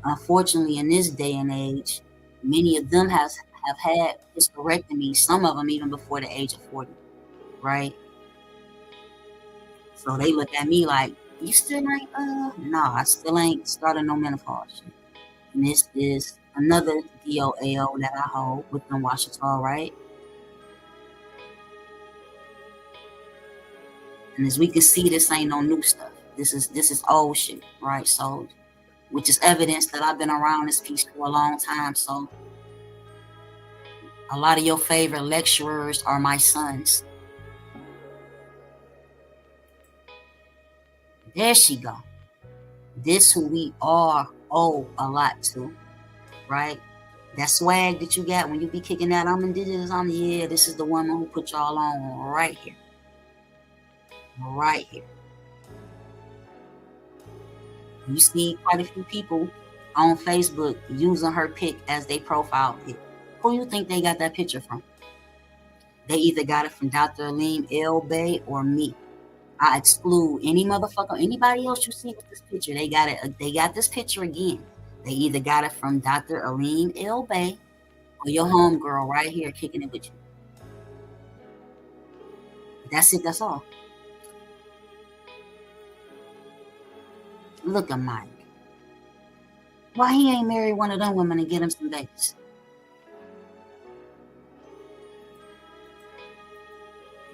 A: unfortunately in this day and age, many of them have had hysterectomy, some of them even before the age of 40, right? So they look at me like, you still ain't, I still ain't started no menopause shit. And this is another DOL that I hold within Washita, right? And as we can see, this ain't no new stuff. This is old shit, right? So, which is evidence that I've been around this piece for a long time. So, a lot of your favorite lecturers are my sons. There she go. This who we all owe a lot to, right? That swag that you got when you be kicking that, I'm indigenous, this is the woman who put y'all on right here. Right here. You see quite a few people on Facebook using her pic as their profile pic. Who you think they got that picture from? They either got it from Dr. Aleem L. Bay or me. I exclude any motherfucker, anybody else you see with this picture. They got it. They got this picture again. They either got it from Dr. Aleem L. Bay or your homegirl right here kicking it with you. That's it. That's all. Look at Mike. Why he ain't married one of them women and get him some babies?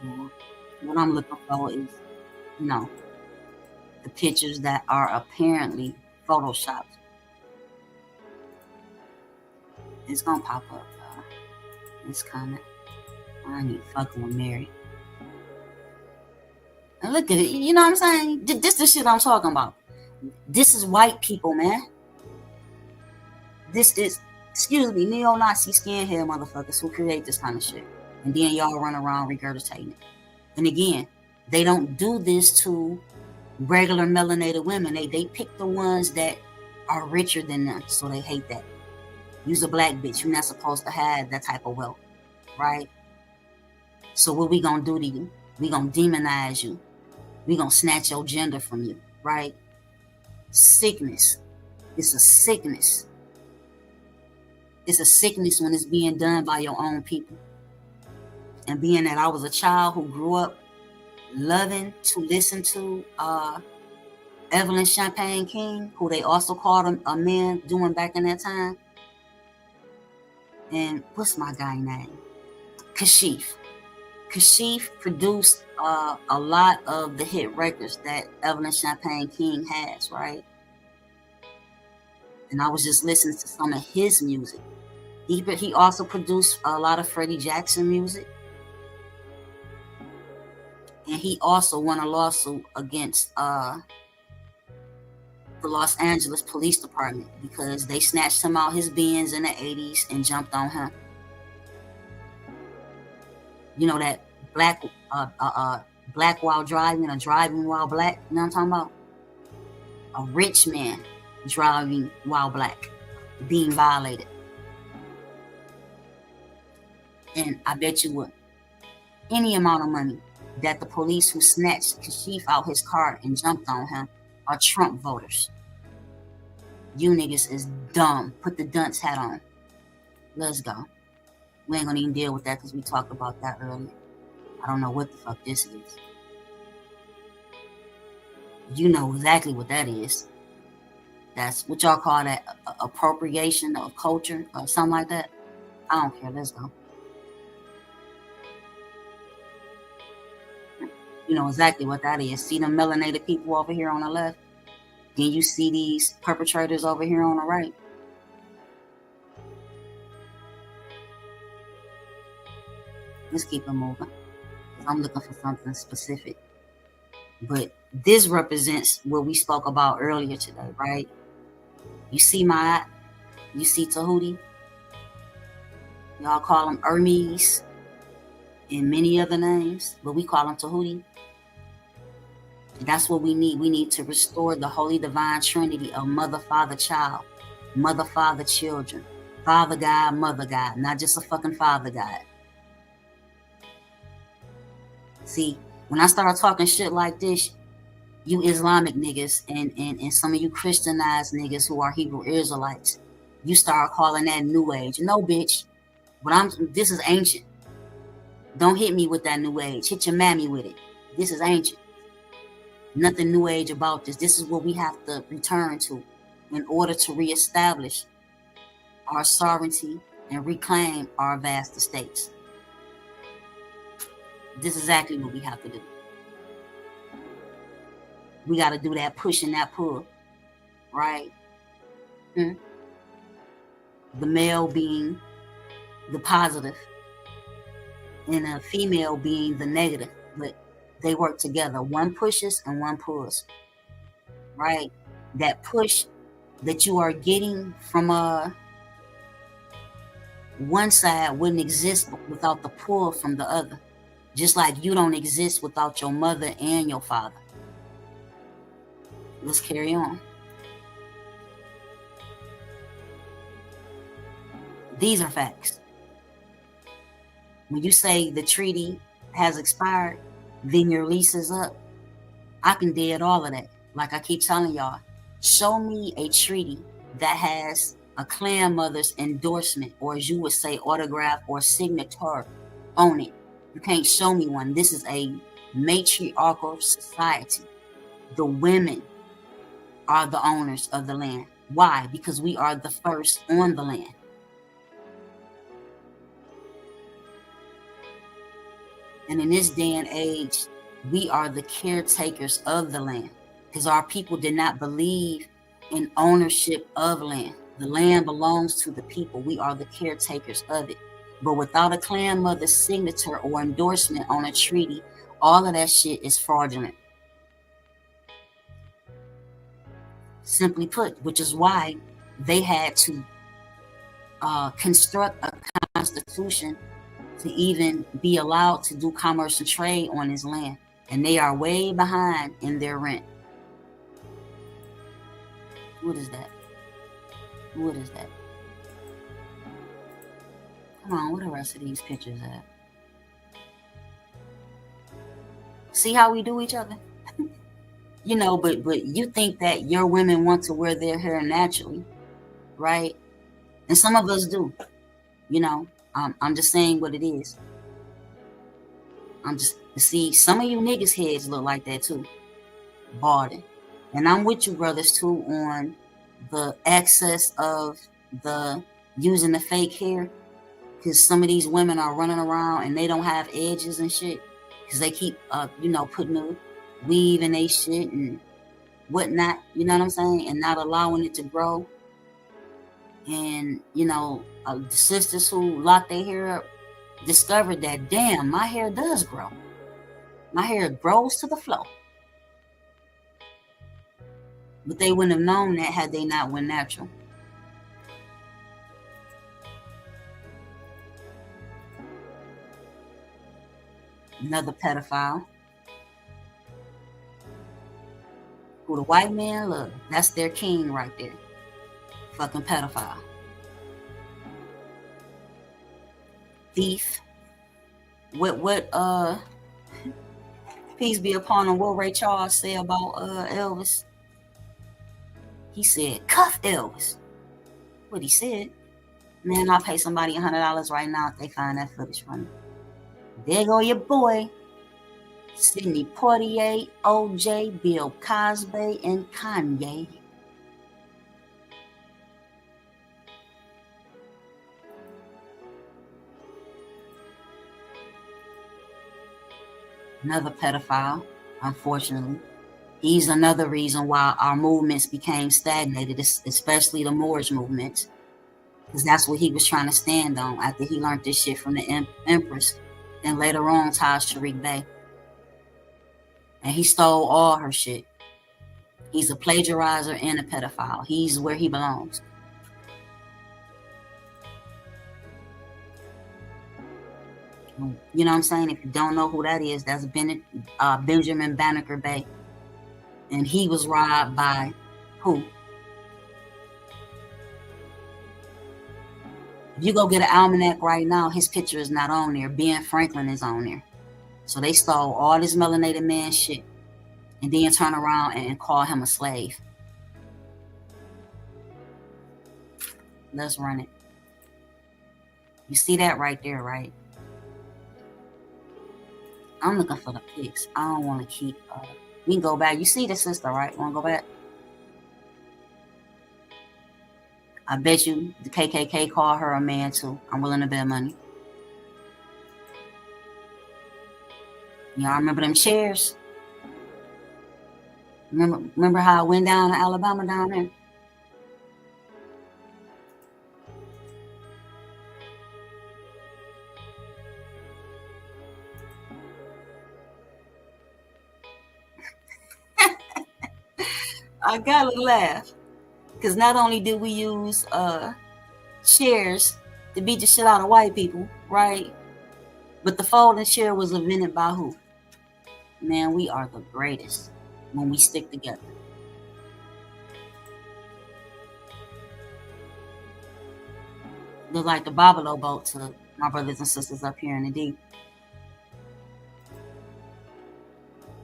A: Yeah. What I'm looking for is, the pictures that are apparently photoshopped. It's gonna pop up. This comment. I ain't fucking with Mary. And look at it. You know what I'm saying? This the shit I'm talking about. This is white people, man. This is, neo-Nazi skinhead motherfuckers who create this kind of shit. And then y'all run around regurgitating it. And again, they don't do this to regular melanated women. They pick the ones that are richer than them, so they hate that. You's a black bitch. You're not supposed to have that type of wealth, right? So what we gonna do to you? We gonna demonize you. We gonna snatch your gender from you, right? Sickness. It's a sickness. It's a sickness when it's being done by your own people. And being that I was a child who grew up loving to listen to Evelyn Champagne King, who they also called him a man doing back in that time. And what's my guy name? Kashif. Kashif produced a lot of the hit records that Evelyn Champagne King has, right? And I was just listening to some of his music. He also produced a lot of Freddie Jackson music. And he also won a lawsuit against the Los Angeles Police Department because they snatched him out his Benz in the 80s and jumped on him. You know that black while driving or driving while black? You know what I'm talking about? A rich man driving while black, being violated. And I bet you would. Any amount of money that the police who snatched Kashif out his car and jumped on him are Trump voters. You niggas is dumb. Put the dunce hat on. Let's go. We ain't gonna even deal with that because we talked about that earlier. I don't know what the fuck this is. You know exactly what that is. That's what y'all call that appropriation of culture or something like that. I don't care. Let's go. You know exactly what that is. See them melanated people over here on the left? Then you see these perpetrators over here on the right. Let's keep it moving. I'm looking for something specific. But this represents what we spoke about earlier today, right? You see Ma'at, you see Tahuti. Y'all call him Hermes and many other names, but we call him Tahuti. That's what we need. We need to restore the holy divine trinity of mother, father, child, mother, father, children, father God, mother God, not just a fucking father God. See, when I start talking shit like this, you Islamic niggas and some of you Christianized niggas who are Hebrew Israelites, you start calling that New Age. No, bitch. But this is ancient. Don't hit me with that New Age. Hit your mammy with it. This is ancient. Nothing New Age about this. This is what we have to return to in order to reestablish our sovereignty and reclaim our vast estates. This is exactly what we have to do. We got to do that push and that pull, right? The male being the positive and a female being the negative, but they work together. One pushes and one pulls, right? That push that you are getting from one side wouldn't exist without the pull from the other. Just like you don't exist without your mother and your father. Let's carry on. These are facts. When you say the treaty has expired, then your lease is up, I can dead all of that. Like I keep telling y'all, show me a treaty that has a clan mother's endorsement, or as you would say, autograph or signature on it. You can't show me one. This is a matriarchal society. The women are the owners of the land. Why? Because we are the first on the land. And in this day and age, we are the caretakers of the land, because our people did not believe in ownership of land. The land belongs to the people. We are the caretakers of it. But without a clan mother's signature or endorsement on a treaty, all of that shit is fraudulent. Simply put, which is why they had to construct a constitution to even be allowed to do commerce and trade on his land. And they are way behind in their rent. What is that? What is that? Come on, what are the rest of these pictures at? See how we do each other? You know, but you think that your women want to wear their hair naturally, right? And some of us do. You know, I'm just saying what it is. See, some of you niggas' heads look like that too. Balding. And I'm with you, brothers, too, on the excess of the using the fake hair. Because some of these women are running around and they don't have edges and shit. Because they keep, putting the weave in they shit and whatnot. You know what I'm saying? And not allowing it to grow. And, the sisters who lock their hair up discovered that, damn, my hair does grow. My hair grows to the floor. But they wouldn't have known that had they not went natural. Another pedophile. Who the white man love. That's their king right there. Fucking pedophile. Thief. What peace be upon him, what Ray Charles said about Elvis. He said, cuff Elvis. What he said. Man, I'll pay somebody $100 right now if they find that footage from me. There go your boy. Sidney Poitier, OJ, Bill Cosby, and Kanye. Another pedophile, unfortunately. He's another reason why our movements became stagnated, especially the Moorish movement, because that's what he was trying to stand on after he learned this shit from the Empress, and later on Taj Tariq Bey. And he stole all her shit. He's a plagiarizer and a pedophile. He's where he belongs. You know what I'm saying? If you don't know who that is, that's Benjamin Banneker Bey. And he was robbed by who? If you go get an almanac right now, his picture is not on there. Ben Franklin is on there. So they stole all this melanated man shit and then turn around and call him a slave. Let's run it. You see that right there, right? I'm looking for the pics. I don't want to keep... we can go back. You see the sister, right? Want to go back? I bet you the KKK called her a man too. I'm willing to bet money. Y'all remember them chairs? Remember how it went down to Alabama down there? I gotta laugh. Because not only did we use chairs to beat the shit out of white people, right? But the folding chair was invented by who? Man, we are the greatest when we stick together. Look like the Babalo boat to my brothers and sisters up here in the deep.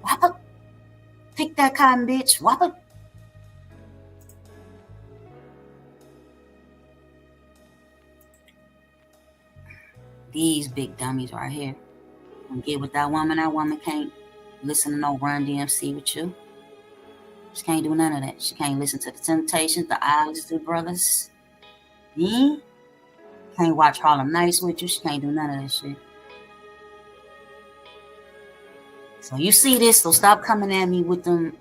A: Whoppa! Pick that cotton, bitch. Whoppa! These big dummies right here. And get with that woman can't listen to no Run DMC with you. She can't do none of that. She can't listen to the Temptations, the Isley Brothers. Can't watch Harlem Nights with you. She can't do none of that shit. So you see this, so stop coming at me with them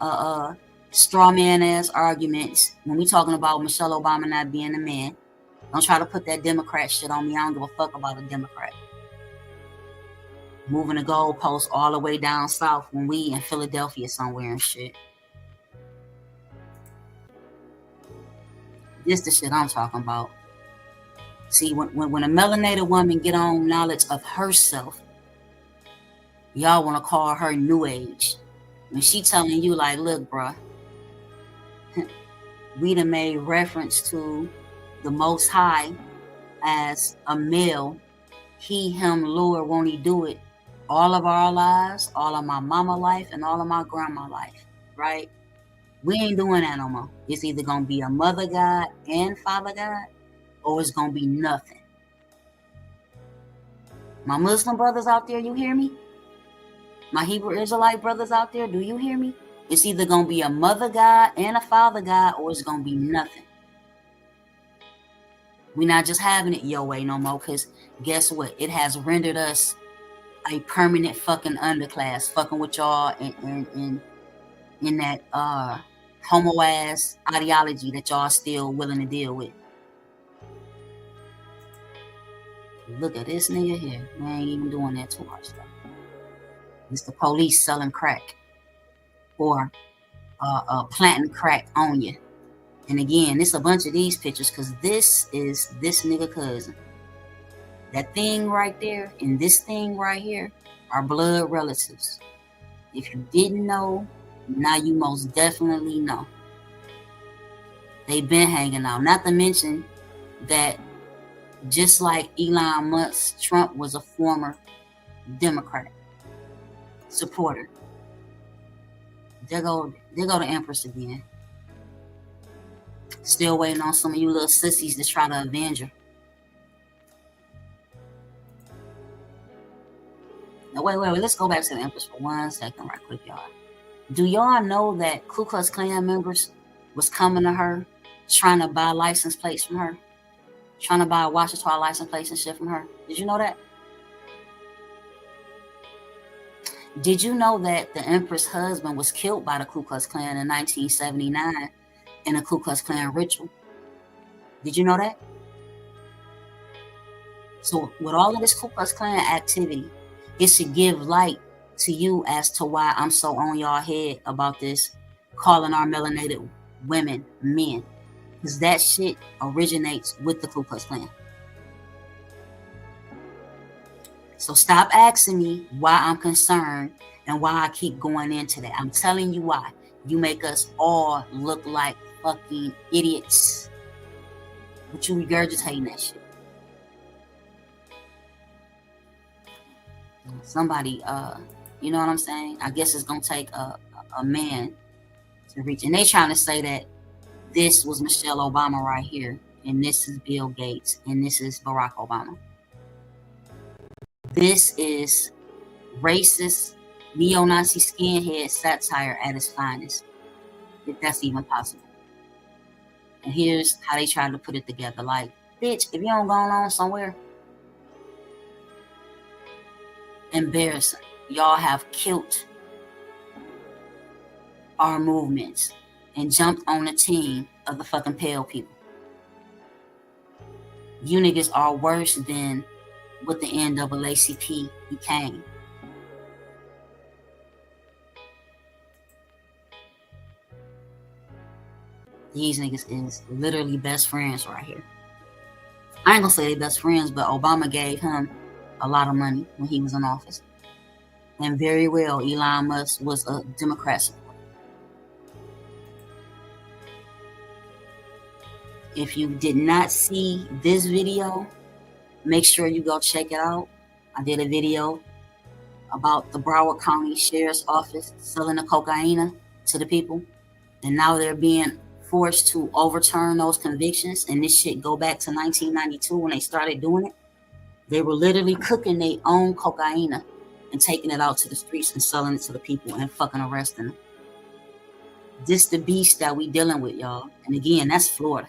A: straw man ass arguments when we talking about Michelle Obama not being a man. Don't try to put that Democrat shit on me. I don't give a fuck about a Democrat. Moving the goalposts all the way down south when we in Philadelphia somewhere and shit. This the shit I'm talking about. See, when a melanated woman get on knowledge of herself, y'all want to call her New Age. When she telling you like, look, bruh, we done made reference to the Most High as a male, he, him, Lord, won't he do it? All of our lives, all of my mama life, and all of my grandma life, right? We ain't doing that no more. It's either going to be a mother God and father God, or it's going to be nothing. My Muslim brothers out there, you hear me? My Hebrew Israelite brothers out there, do you hear me? It's either going to be a mother God and a father God, or it's going to be nothing. We're not just having it your way no more, because guess what? It has rendered us a permanent fucking underclass, fucking with y'all in that homo ass ideology that y'all still willing to deal with. Look at this nigga here. We ain't even doing that too much though. It's the police selling crack or planting crack on you. And again, it's a bunch of these pictures because this is this nigga cousin. That thing right there and this thing right here are blood relatives. If you didn't know, now you most definitely know. They've been hanging out. Not to mention that just like Elon Musk, Trump was a former Democrat supporter. There go the Empress again. Still waiting on some of you little sissies to try to avenge her. Now, wait. Let's go back to the Empress for 1 second right quick, y'all. Do y'all know that Ku Klux Klan members was coming to her trying to buy license plates from her? Trying to buy a Washington license plates and shit from her? Did you know that? Did you know that the Empress' husband was killed by the Ku Klux Klan in 1979 in a Ku Klux Klan ritual? Did you know that? So with all of this Ku Klux Klan activity, it should give light to you as to why I'm so on y'all head about this, calling our melanated women men. Because that shit originates with the Ku Klux Klan. So stop asking me why I'm concerned and why I keep going into that. I'm telling you why. You make us all look like fucking idiots. But you regurgitating that shit. Somebody, you know what I'm saying? I guess it's gonna take a man to reach. And they trying to say that this was Michelle Obama right here, and this is Bill Gates, and this is Barack Obama. This is racist, neo-Nazi skinhead satire at its finest, if that's even possible. And here's how they try to put it together. Like, bitch, if you don't go on somewhere, embarrassing. Y'all have killed our movements and jumped on the team of the fucking pale people. You niggas are worse than what the NAACP became. These niggas is literally best friends right here. I ain't gonna say they best friends, but Obama gave him a lot of money when he was in office. And very well, Elon Musk was a Democrat supporter. If you did not see this video, make sure you go check it out. I did a video about the Broward County Sheriff's Office selling the cocaine to the people. And now they're being forced to overturn those convictions. And this shit go back to 1992 when they started doing it. They were literally cooking their own cocaine and taking it out to the streets and selling it to the people and fucking arresting them. This the beast that we dealing with, y'all. And again, that's Florida.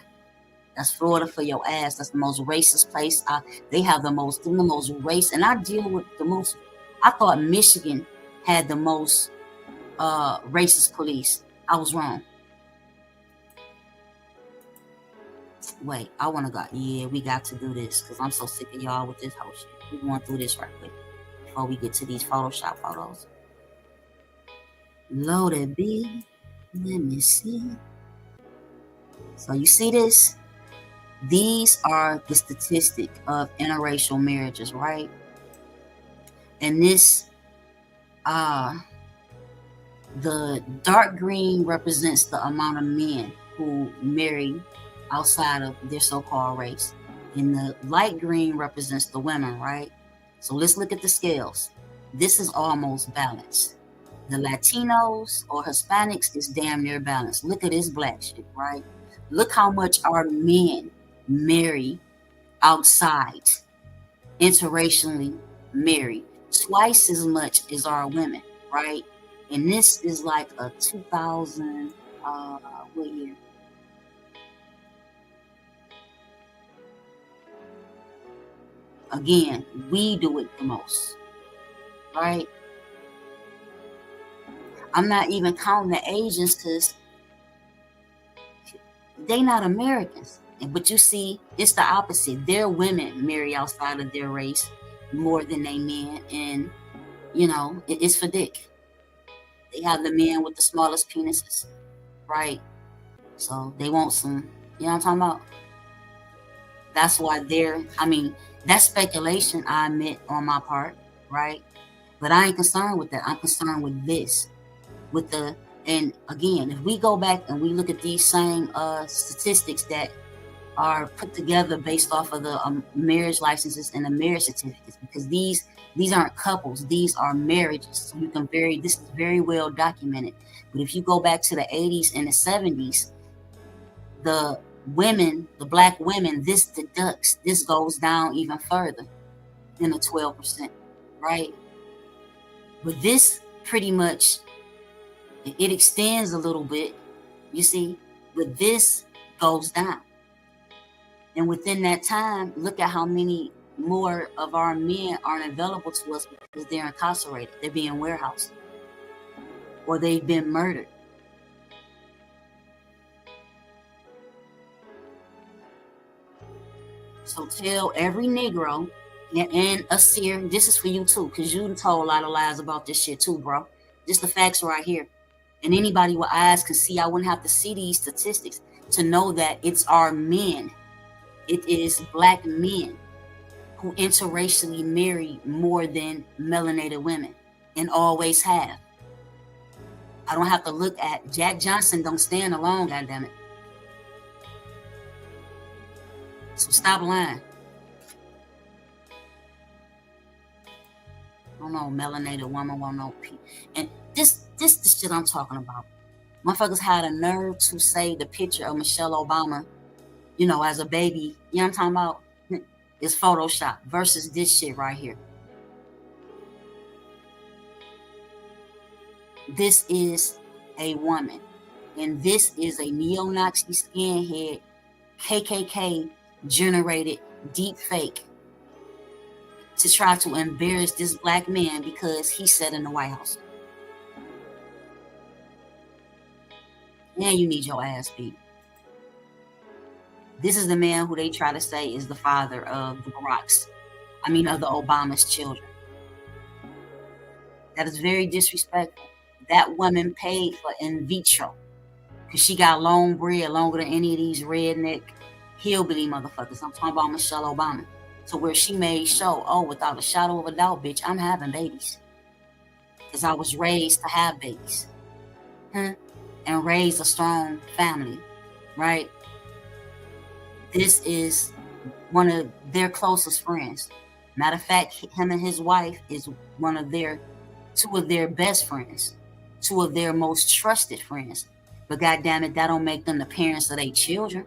A: That's Florida for your ass. That's the most racist place. They have the most race. And I deal with the most. I thought Michigan had the most racist police. I was wrong. Wait, I want to go. Yeah, we got to do this because I'm so sick of y'all with this whole shit. We're going through this right quick before we get to these Photoshop photos. Loaded B. Let me see. So you see this? These are the statistic of interracial marriages, right? And this, the dark green represents the amount of men who marry outside of their so-called race. And the light green represents the women, right? So let's look at the scales. This is almost balanced. The Latinos or Hispanics is damn near balanced. Look at this black shit, right? Look how much our men marry outside, interracially married. Twice as much as our women, right? And this is like a 2000, what year? Again, we do it the most, right? I'm not even counting the Asians because they not Americans. But you see, it's the opposite. Their women marry outside of their race more than they men. And, you know, it's for dick. They have the men with the smallest penises, right? So they want some, you know what I'm talking about? That's why that's speculation, I admit, on my part, right? But I ain't concerned with that. I'm concerned with this. And again, if we go back and we look at these same statistics that are put together based off of the marriage licenses and the marriage certificates, because these aren't couples, these are marriages. So you can this is very well documented. But if you go back to the 80s and the 70s, the women, the black women, this deducts, this goes down even further than the 12%, right? But this pretty much, it extends a little bit, you see, but this goes down. And within that time, look at how many more of our men aren't available to us because they're incarcerated, they're being warehoused, or they've been murdered. So tell every Negro and a seer, this is for you too, because you told a lot of lies about this shit too, bro. Just the facts right here. And anybody with eyes can see. I wouldn't have to see these statistics to know that it's our men. It is black men who interracially marry more than melanated women and always have. I don't have to look at Jack Johnson. Don't stand alone, goddammit. So stop lying. I don't know, melanated woman won't know. And this the shit I'm talking about. Motherfuckers had a nerve to say the picture of Michelle Obama, as a baby, you know what I'm talking about? It's Photoshop versus this shit right here. This is a woman, and this is a neo-Nazi skinhead, KKK generated deep fake to try to embarrass this black man because he sat in the White House. Now you need your ass beat. This is the man who they try to say is the father of the of the Obama's children. That is very disrespectful. That woman paid for in vitro because she got long bread, longer than any of these redneck hillbilly motherfuckers. I'm talking about Michelle Obama. So where she made sure, without a shadow of a doubt, bitch, I'm having babies. Because I was raised to have babies. And raised a strong family, right? This is one of their closest friends. Matter of fact, him and his wife is two of their best friends, two of their most trusted friends. But goddamn it, that don't make them the parents of their children.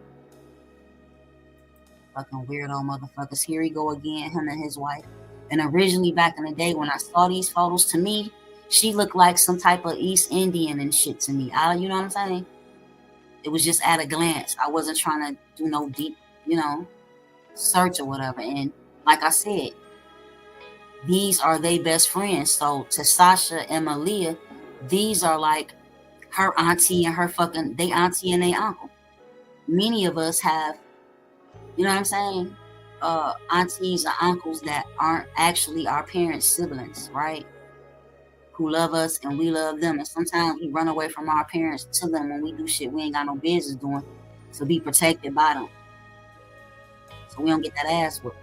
A: Fucking weirdo motherfuckers. Here he go again, him and his wife. And originally back in the day when I saw these photos, to me, she looked like some type of East Indian and shit to me. You know what I'm saying? It was just at a glance. I wasn't trying to do no deep, search or whatever. And like I said, these are their best friends. So to Sasha and Malia, these are like her auntie and her they auntie and they uncle. Many of us have, you know what I'm saying? Aunties or uncles that aren't actually our parents' siblings, right? Who love us and we love them. And sometimes we run away from our parents to them when we do shit we ain't got no business doing to be protected by them. So we don't get that ass whooped.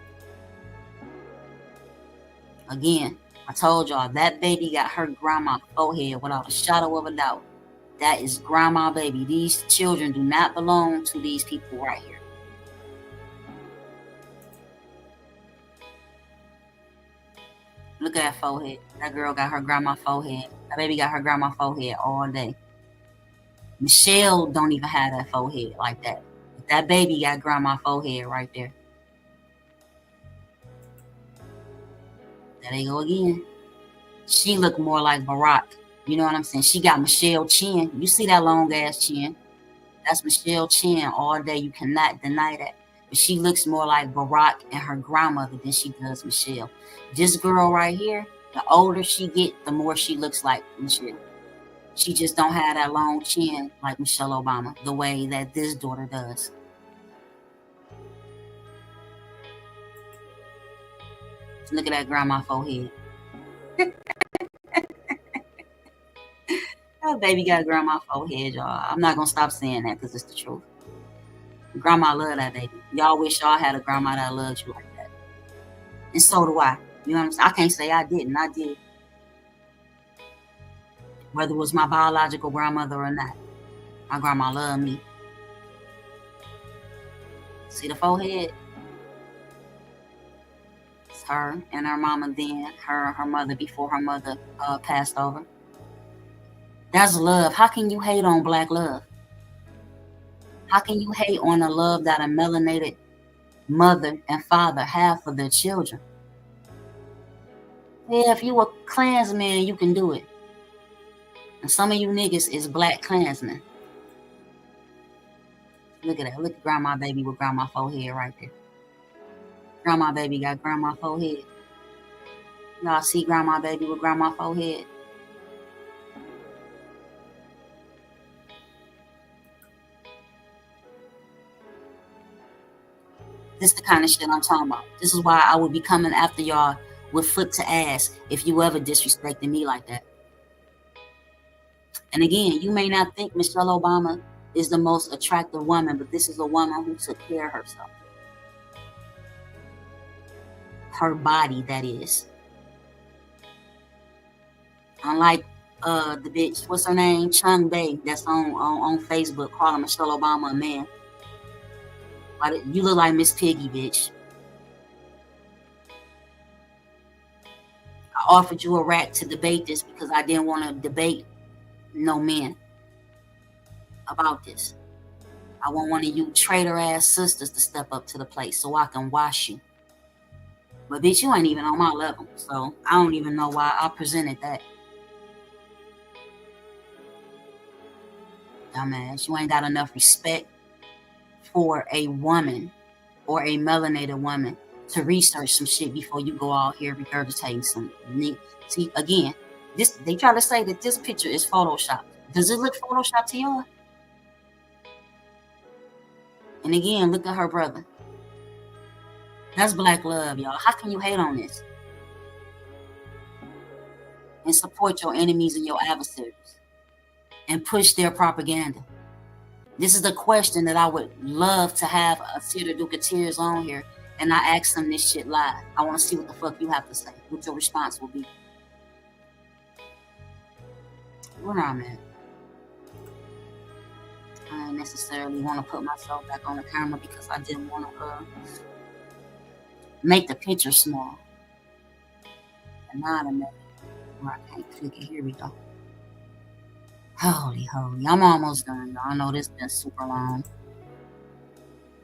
A: Again, I told y'all that baby got her grandma's forehead without a shadow of a doubt. That is grandma baby. These children do not belong to these people right here. Look at that forehead. That girl got her grandma forehead. That baby got her grandma forehead all day. Michelle don't even have that forehead like that. But that baby got grandma forehead right there. There they go again. She looked more like Barack. You know what I'm saying? She got Michelle chin. You see that long ass chin? That's Michelle chin all day. You cannot deny that. But she looks more like Barack and her grandmother than she does Michelle. This girl right here, the older she get, the more she looks like Michelle. She just don't have that long chin like Michelle Obama, the way that this daughter does. Look at that grandma forehead. That baby got grandma forehead, y'all. I'm not gonna stop saying that because it's the truth. Grandma love that baby. Y'all wish y'all had a grandma that loved you like that. And so do I. You know what I'm saying? I can't say I didn't. I did. Whether it was my biological grandmother or not. My grandma loved me. See the forehead? It's her and her mama then. Her mother before her mother passed over. That's love. How can you hate on black love? How can you hate on the love that a melanated mother and father have for their children? Yeah, if you a Klansman, you can do it. And some of you niggas is black Klansmen. Look at that. Look at grandma baby with grandma forehead right there. Grandma baby got grandma forehead. Y'all see grandma baby with grandma forehead? This the kind of shit I'm talking about. This is why I would be coming after y'all with foot to ass if you ever disrespected me like that. And again, you may not think Michelle Obama is the most attractive woman, but this is a woman who took care of herself. Her body, that is. Unlike the bitch, what's her name? Chung Bae, that's on Facebook calling Michelle Obama a man. You look like Miss Piggy, bitch. I offered you a rat to debate this because I didn't want to debate no men about this. I want one of you traitor ass sisters to step up to the plate so I can wash you. But bitch, you ain't even on my level, so I don't even know why I presented that. Dumbass, you ain't got enough respect for a woman or a melanated woman to research some shit before you go out here regurgitating some. See, again, they try to say that this picture is Photoshopped. Does it look Photoshopped to y'all? And again, look at her brother. That's black love, y'all. How can you hate on this? And support your enemies and your adversaries and push their propaganda. This is the question that I would love to have a Pseudo Information on here, and I ask them this shit live. I want to see what the fuck you have to say, what your response will be. Where I'm at. I didn't necessarily want to put myself back on the camera because I didn't want to make the picture small. And now I make it where I can't click it. Here we go. Holy. I'm almost done, y'all. I know this been super long.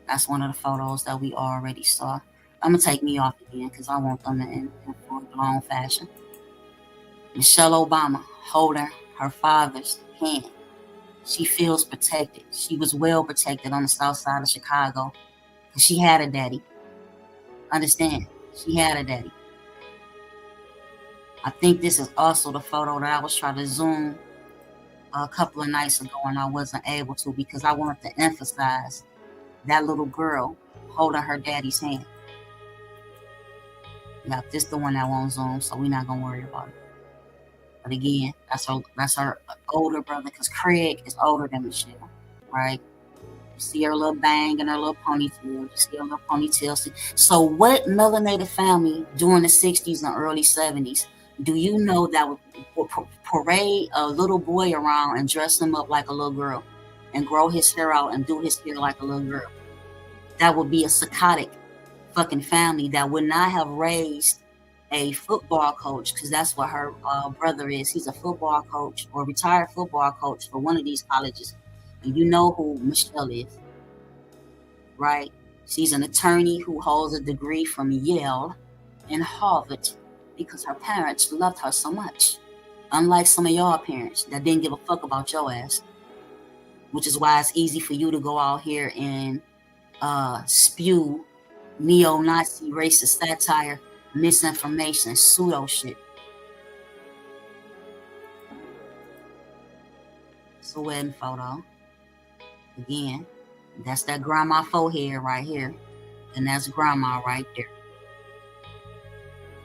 A: That's one of the photos that we already saw. I'm going to take me off again because I want them in full-blown fashion. Michelle Obama holding her father's hand. She feels protected. She was well protected on the south side of Chicago because she had a daddy. Understand? She had a daddy. I think this is also the photo that I was trying to zoom a couple of nights ago and I wasn't able to because I wanted to emphasize that little girl holding her daddy's hand. Yeah, this is the one that won't zoom, so we're not gonna worry about it. But again, that's her older brother because Craig is older than Michelle, right? You see her little bang and her little ponytail. You see her little ponytail. So what melanated family during the 60s and early 70s do you know that would parade a little boy around and dress him up like a little girl and grow his hair out and do his hair like a little girl? That would be a psychotic fucking family that would not have raised a football coach, because that's what her brother is. He's a football coach or retired football coach for one of these colleges. And you know who Michelle is, right? She's an attorney who holds a degree from Yale and Harvard because her parents loved her so much. Unlike some of y'all parents that didn't give a fuck about your ass, which is why it's easy for you to go out here and spew neo-Nazi racist satire, misinformation, pseudo shit. It's a wedding photo. Again, that's that grandma forehead right here. And that's grandma right there.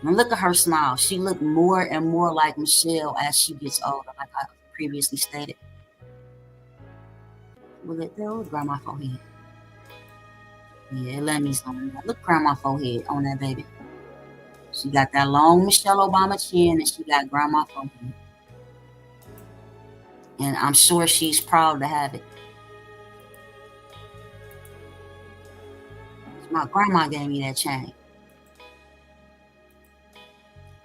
A: And look at her smile. She looked more and more like Michelle as she gets older, like I previously stated. Look at that grandma forehead. Yeah, let me zoom that. Look, grandma forehead on that baby. She got that long Michelle Obama chin and she got grandma forehead. And I'm sure she's proud to have it. My grandma gave me that chain.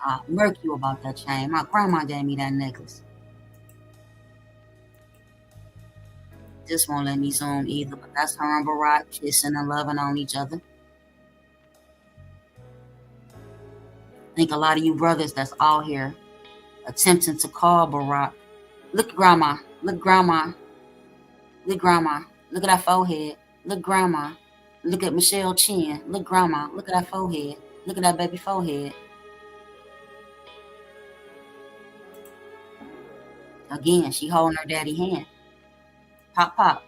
A: I'll murk you about that chain. My grandma gave me that necklace. This won't let me zoom either, but that's her and Barack kissing and loving on each other. I think a lot of you brothers that's out here attempting to call Barack. Look at grandma. Look, grandma. Look, grandma. Look at that forehead. Look, grandma. Look at Michelle chin. Look, grandma. Look at that forehead. Look at that baby forehead. Again, she holding her daddy hand. Pop, pop.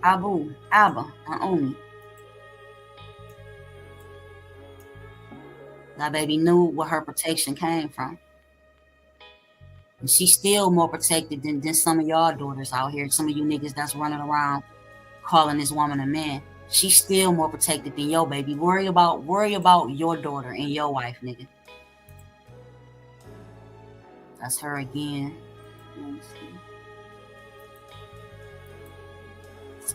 A: Abu, Abba, and Umi. That baby knew where her protection came from. And she's still more protected than some of y'all daughters out here. Some of you niggas that's running around calling this woman a man. She's still more protected than your baby. Worry about your daughter and your wife, nigga. That's her again.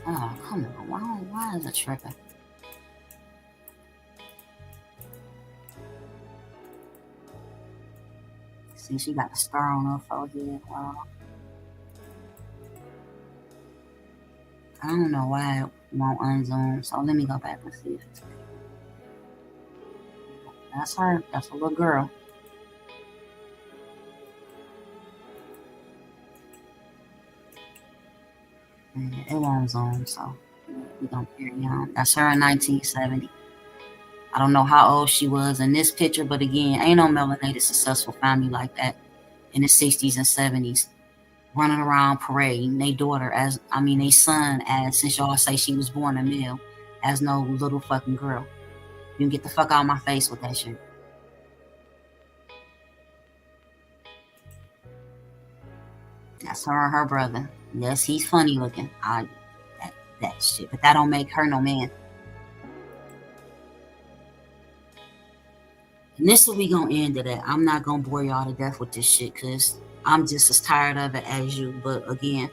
A: Oh, come on. Why is it tripping? See, she got a scar on her forehead. I don't know why it won't unzoom, so let me go back and see if it's okay. That's her. That's a little girl. It won't zoom, so we're going to carry on. That's her in 1970. I don't know how old she was in this picture, but again, ain't no melanated successful family like that in the 60s and 70s. Running around parading they daughter they son as, since y'all say she was born a male, as no little fucking girl. You can get the fuck out of my face with that shit. That's her and her brother. Yes, he's funny looking. That shit, but that don't make her no man. And this is what we gonna end it at. I'm not gonna bore y'all to death with this shit because I'm just as tired of it as you. But again,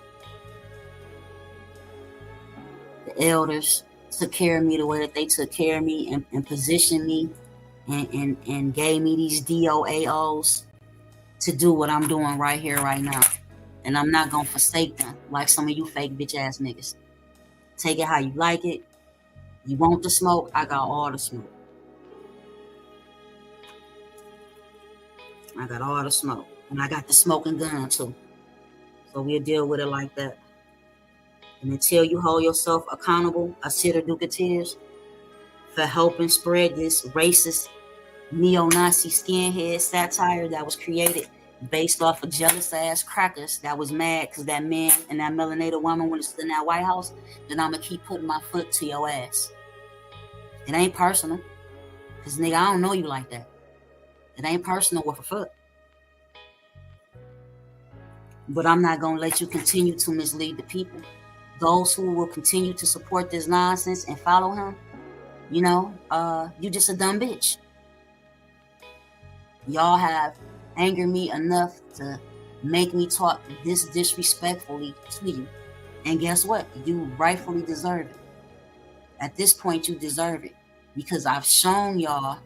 A: the elders took care of me the way that they took care of me and positioned me and gave me these DOAOs to do what I'm doing right here, right now. And I'm not gonna forsake them like some of you fake bitch ass niggas. Take it how you like it. You want the smoke? I got all the smoke. I got all the smoke. And I got the smoking gun too. So we'll deal with it like that. And until you hold yourself accountable, Asira Dukateers, for helping spread this racist neo-Nazi skinhead satire that was created based off of jealous ass crackers that was mad because that man and that melanated woman went to sit in that White House, then I'm gonna keep putting my foot to your ass. It ain't personal. Because nigga, I don't know you like that. It ain't personal with a foot. But I'm not gonna let you continue to mislead the people. Those who will continue to support this nonsense and follow him, you just a dumb bitch. Y'all have angered me enough to make me talk this disrespectfully to you. And guess what? You rightfully deserve it. At this point, you deserve it. Because I've shown y'all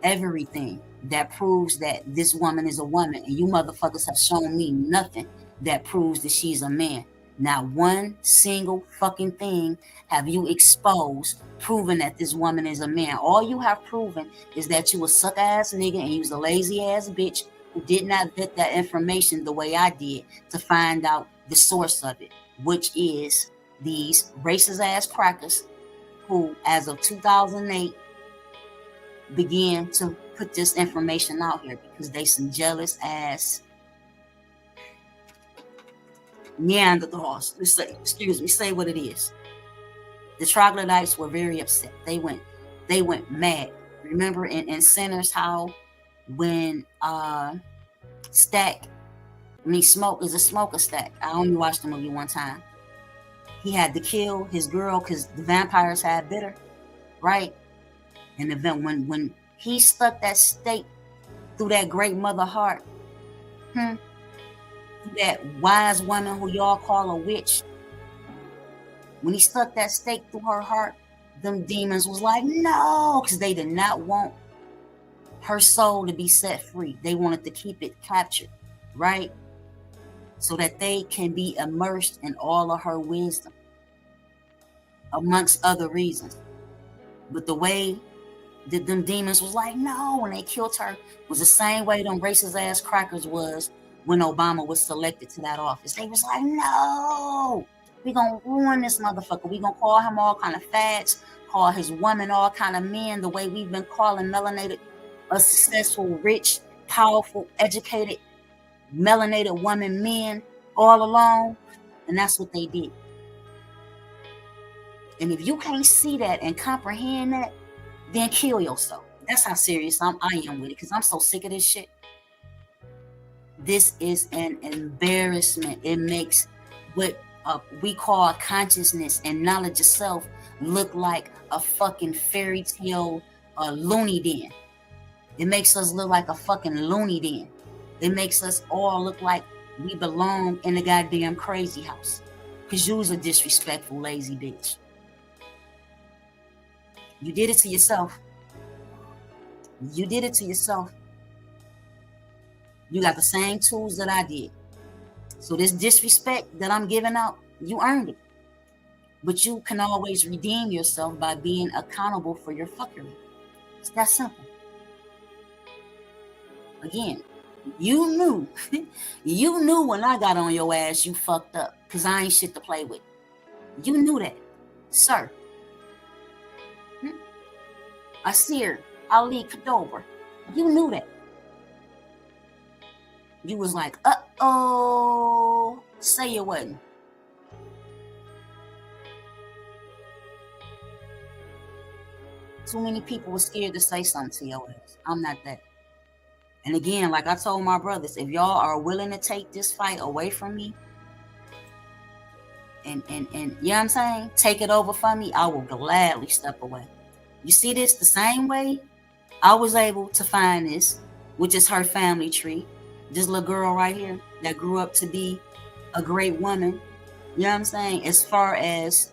A: everything that proves that this woman is a woman. And you motherfuckers have shown me nothing that proves that she's a man. Not one single fucking thing have you exposed proving that this woman is a man. All you have proven is that you a suck ass nigga and you was a lazy ass bitch who did not vet that information the way I did to find out the source of it, which is these racist ass crackers who, as of 2008, began to put this information out here because they some jealous ass Neanderthals. Say what it is. The troglodytes were very upset. They went mad. Remember in Sinners how when Smoke is a smoker Stack. I only watched the movie one time. He had to kill his girl because the vampires had bit her, right? And when he stuck that stake through that great mother heart, that wise woman who y'all call a witch, when he stuck that stake through her heart, them demons was like, no, because they did not want her soul to be set free. They wanted to keep it captured, right? So that they can be immersed in all of her wisdom, amongst other reasons. But the way that them demons was like, no, when they killed her, was the same way them racist ass crackers was when Obama was selected to that office. They was like, no. We gonna ruin this motherfucker. We gonna call him all kind of fads, call his woman all kind of men, the way we've been calling melanated, a successful, rich, powerful, educated, melanated woman men all along. And that's what they did. And if you can't see that and comprehend that, then kill yourself. That's how serious I am with it, because I'm so sick of this shit. This is an embarrassment. It makes what we call consciousness and knowledge of self look like a fucking fairy tale loony den. It makes us look like a fucking loony den. It makes us all look like we belong in the goddamn crazy house. Because you's a disrespectful, lazy bitch. You did it to yourself. You did it to yourself. You got the same tools that I did. So this disrespect that I'm giving out, you earned it. But you can always redeem yourself by being accountable for your fuckery. It's that simple. Again, you knew. You knew when I got on your ass, you fucked up. Because I ain't shit to play with. You knew that. Sir. Asir, Ali Kadover. You knew that. You was like, uh-oh. Say you wasn't. Too many people were scared to say something to your ass. I'm not that. And again, like I told my brothers, if y'all are willing to take this fight away from me, and you know what I'm saying? Take it over from me, I will gladly step away. You see this the same way I was able to find this, which is her family tree. This little girl right here that grew up to be a great woman. You know what I'm saying? As far as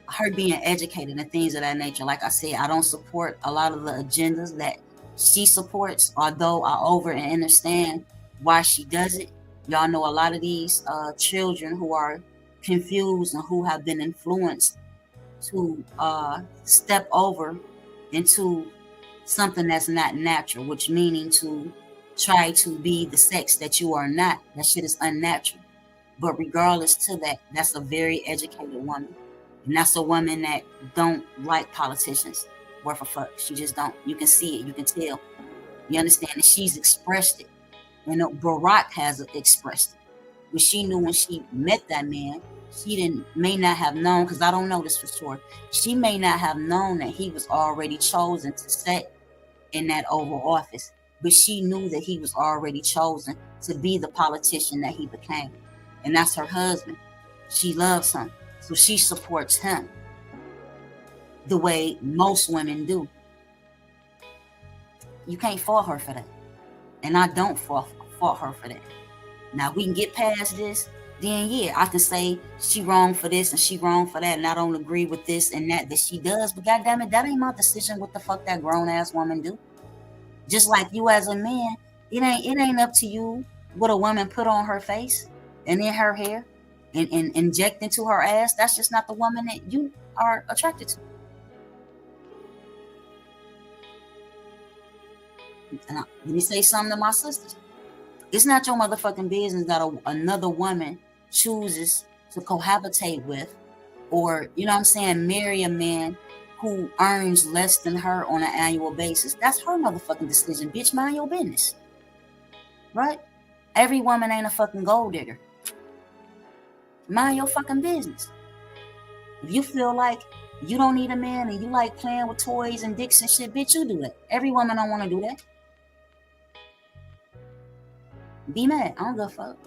A: her being educated and things of that nature. Like I said, I don't support a lot of the agendas that she supports, although I over and understand why she does it. Y'all know a lot of these children who are confused and who have been influenced to step over into something that's not natural, which meaning to try to be the sex that you are not. That shit is unnatural. But regardless to that, that's a very educated woman. And that's a woman that don't like politicians worth a fuck. She just don't. You can see it. You can tell. You understand? And she's expressed it. You know, Barack has expressed it. But she knew when she met that man, she may not have known, because I don't know this for sure. She may not have known that he was already chosen to sit in that Oval Office. But she knew that he was already chosen to be the politician that he became. And that's her husband. She loves him. So she supports him the way most women do. You can't fault her for that. And I don't fault her for that. Now, we can get past this, then yeah, I can say she wrong for this and she wrong for that, and I don't agree with this and that she does. But goddamn it, that ain't my decision what the fuck that grown-ass woman do. Just like you as a man, it ain't up to you what a woman put on her face and in her hair and inject into her ass. That's just not the woman that you are attracted to. And let me say something to my sisters. It's not your motherfucking business that another woman chooses to cohabitate with, or, you know what I'm saying, marry a man who earns less than her on an annual basis. That's her motherfucking decision. Bitch, mind your business. Right? Every woman ain't a fucking gold digger. Mind your fucking business. If you feel like you don't need a man and you like playing with toys and dicks and shit, bitch, you do that. Every woman don't want to do that. Be mad. I don't give a fuck.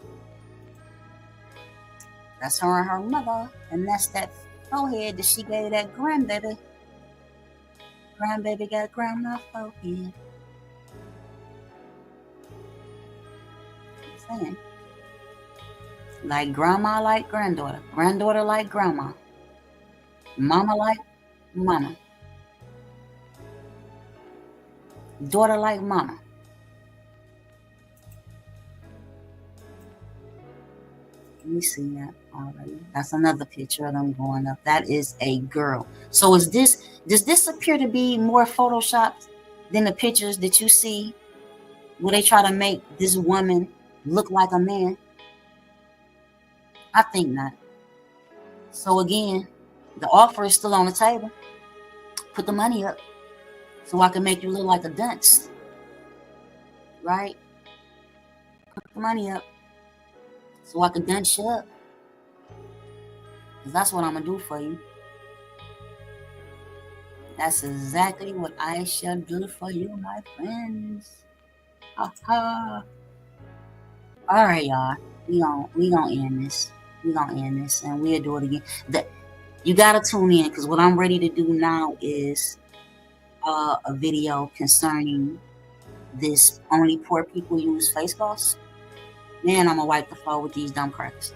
A: That's her and her mother. And that's that forehead that she gave that grandbaby. Grandbaby got grandma forehead. I'm saying. Like grandma like granddaughter. Granddaughter like grandma. Mama like mama. Daughter like mama. Let me see that already. That's another picture of them going up. That is a girl. So does this appear to be more photoshopped than the pictures that you see where they try to make this woman look like a man? I think not. So again, the offer is still on the table. Put the money up so I can make you look like a dunce. Right? Put the money up so I can dunce you up. Because that's what I'm going to do for you. That's exactly what I shall do for you, my friends. Ha ha. All right, y'all. We gonna end this. We gonna end this, and we'll do it again. You gotta tune in, because what I'm ready to do now is a video concerning this only poor people use face gauze. Man, I'm gonna wipe the floor with these dumb crackers.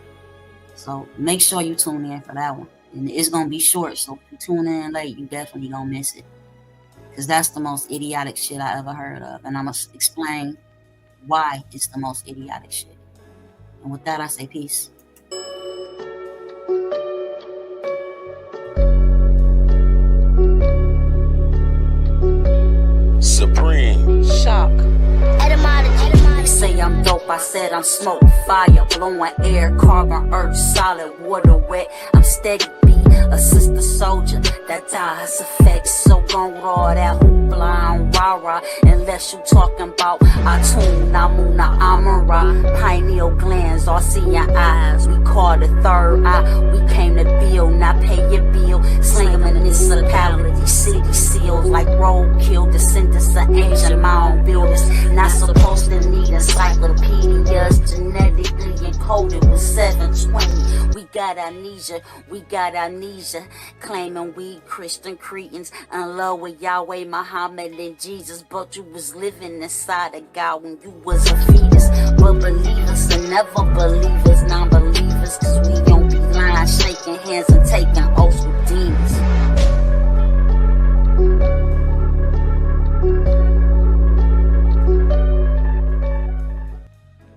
A: So make sure you tune in for that one. And it's gonna be short, so if you tune in late, you definitely gonna miss it. Because that's the most idiotic shit I ever heard of. And I'm gonna explain why it's the most idiotic shit. And with that, I say peace.
B: Supreme.
C: Shock.
A: They say I'm dope, I said I'm smoke, fire, blowing air, carbon, earth, solid, water, wet. I'm steady beat, a sister soldier that dies effects. So gon' raw that hoopla and rah-rah. Unless you talking about Atun, Namuna, Amara, pineal glands, all seeing eyes. We call the third eye, we came to build, not pay your bill. Sling 'em in the municipality, city seals like roadkill, descendants of ancient mound builders. Not supposed to need encyclopedias, genetically encoded with 720. We got amnesia, claiming we Christian cretins in love with Yahweh, Muhammad, and Jesus. But you was living inside of God when you was a fetus. But believers and never believers, non-believers, cause we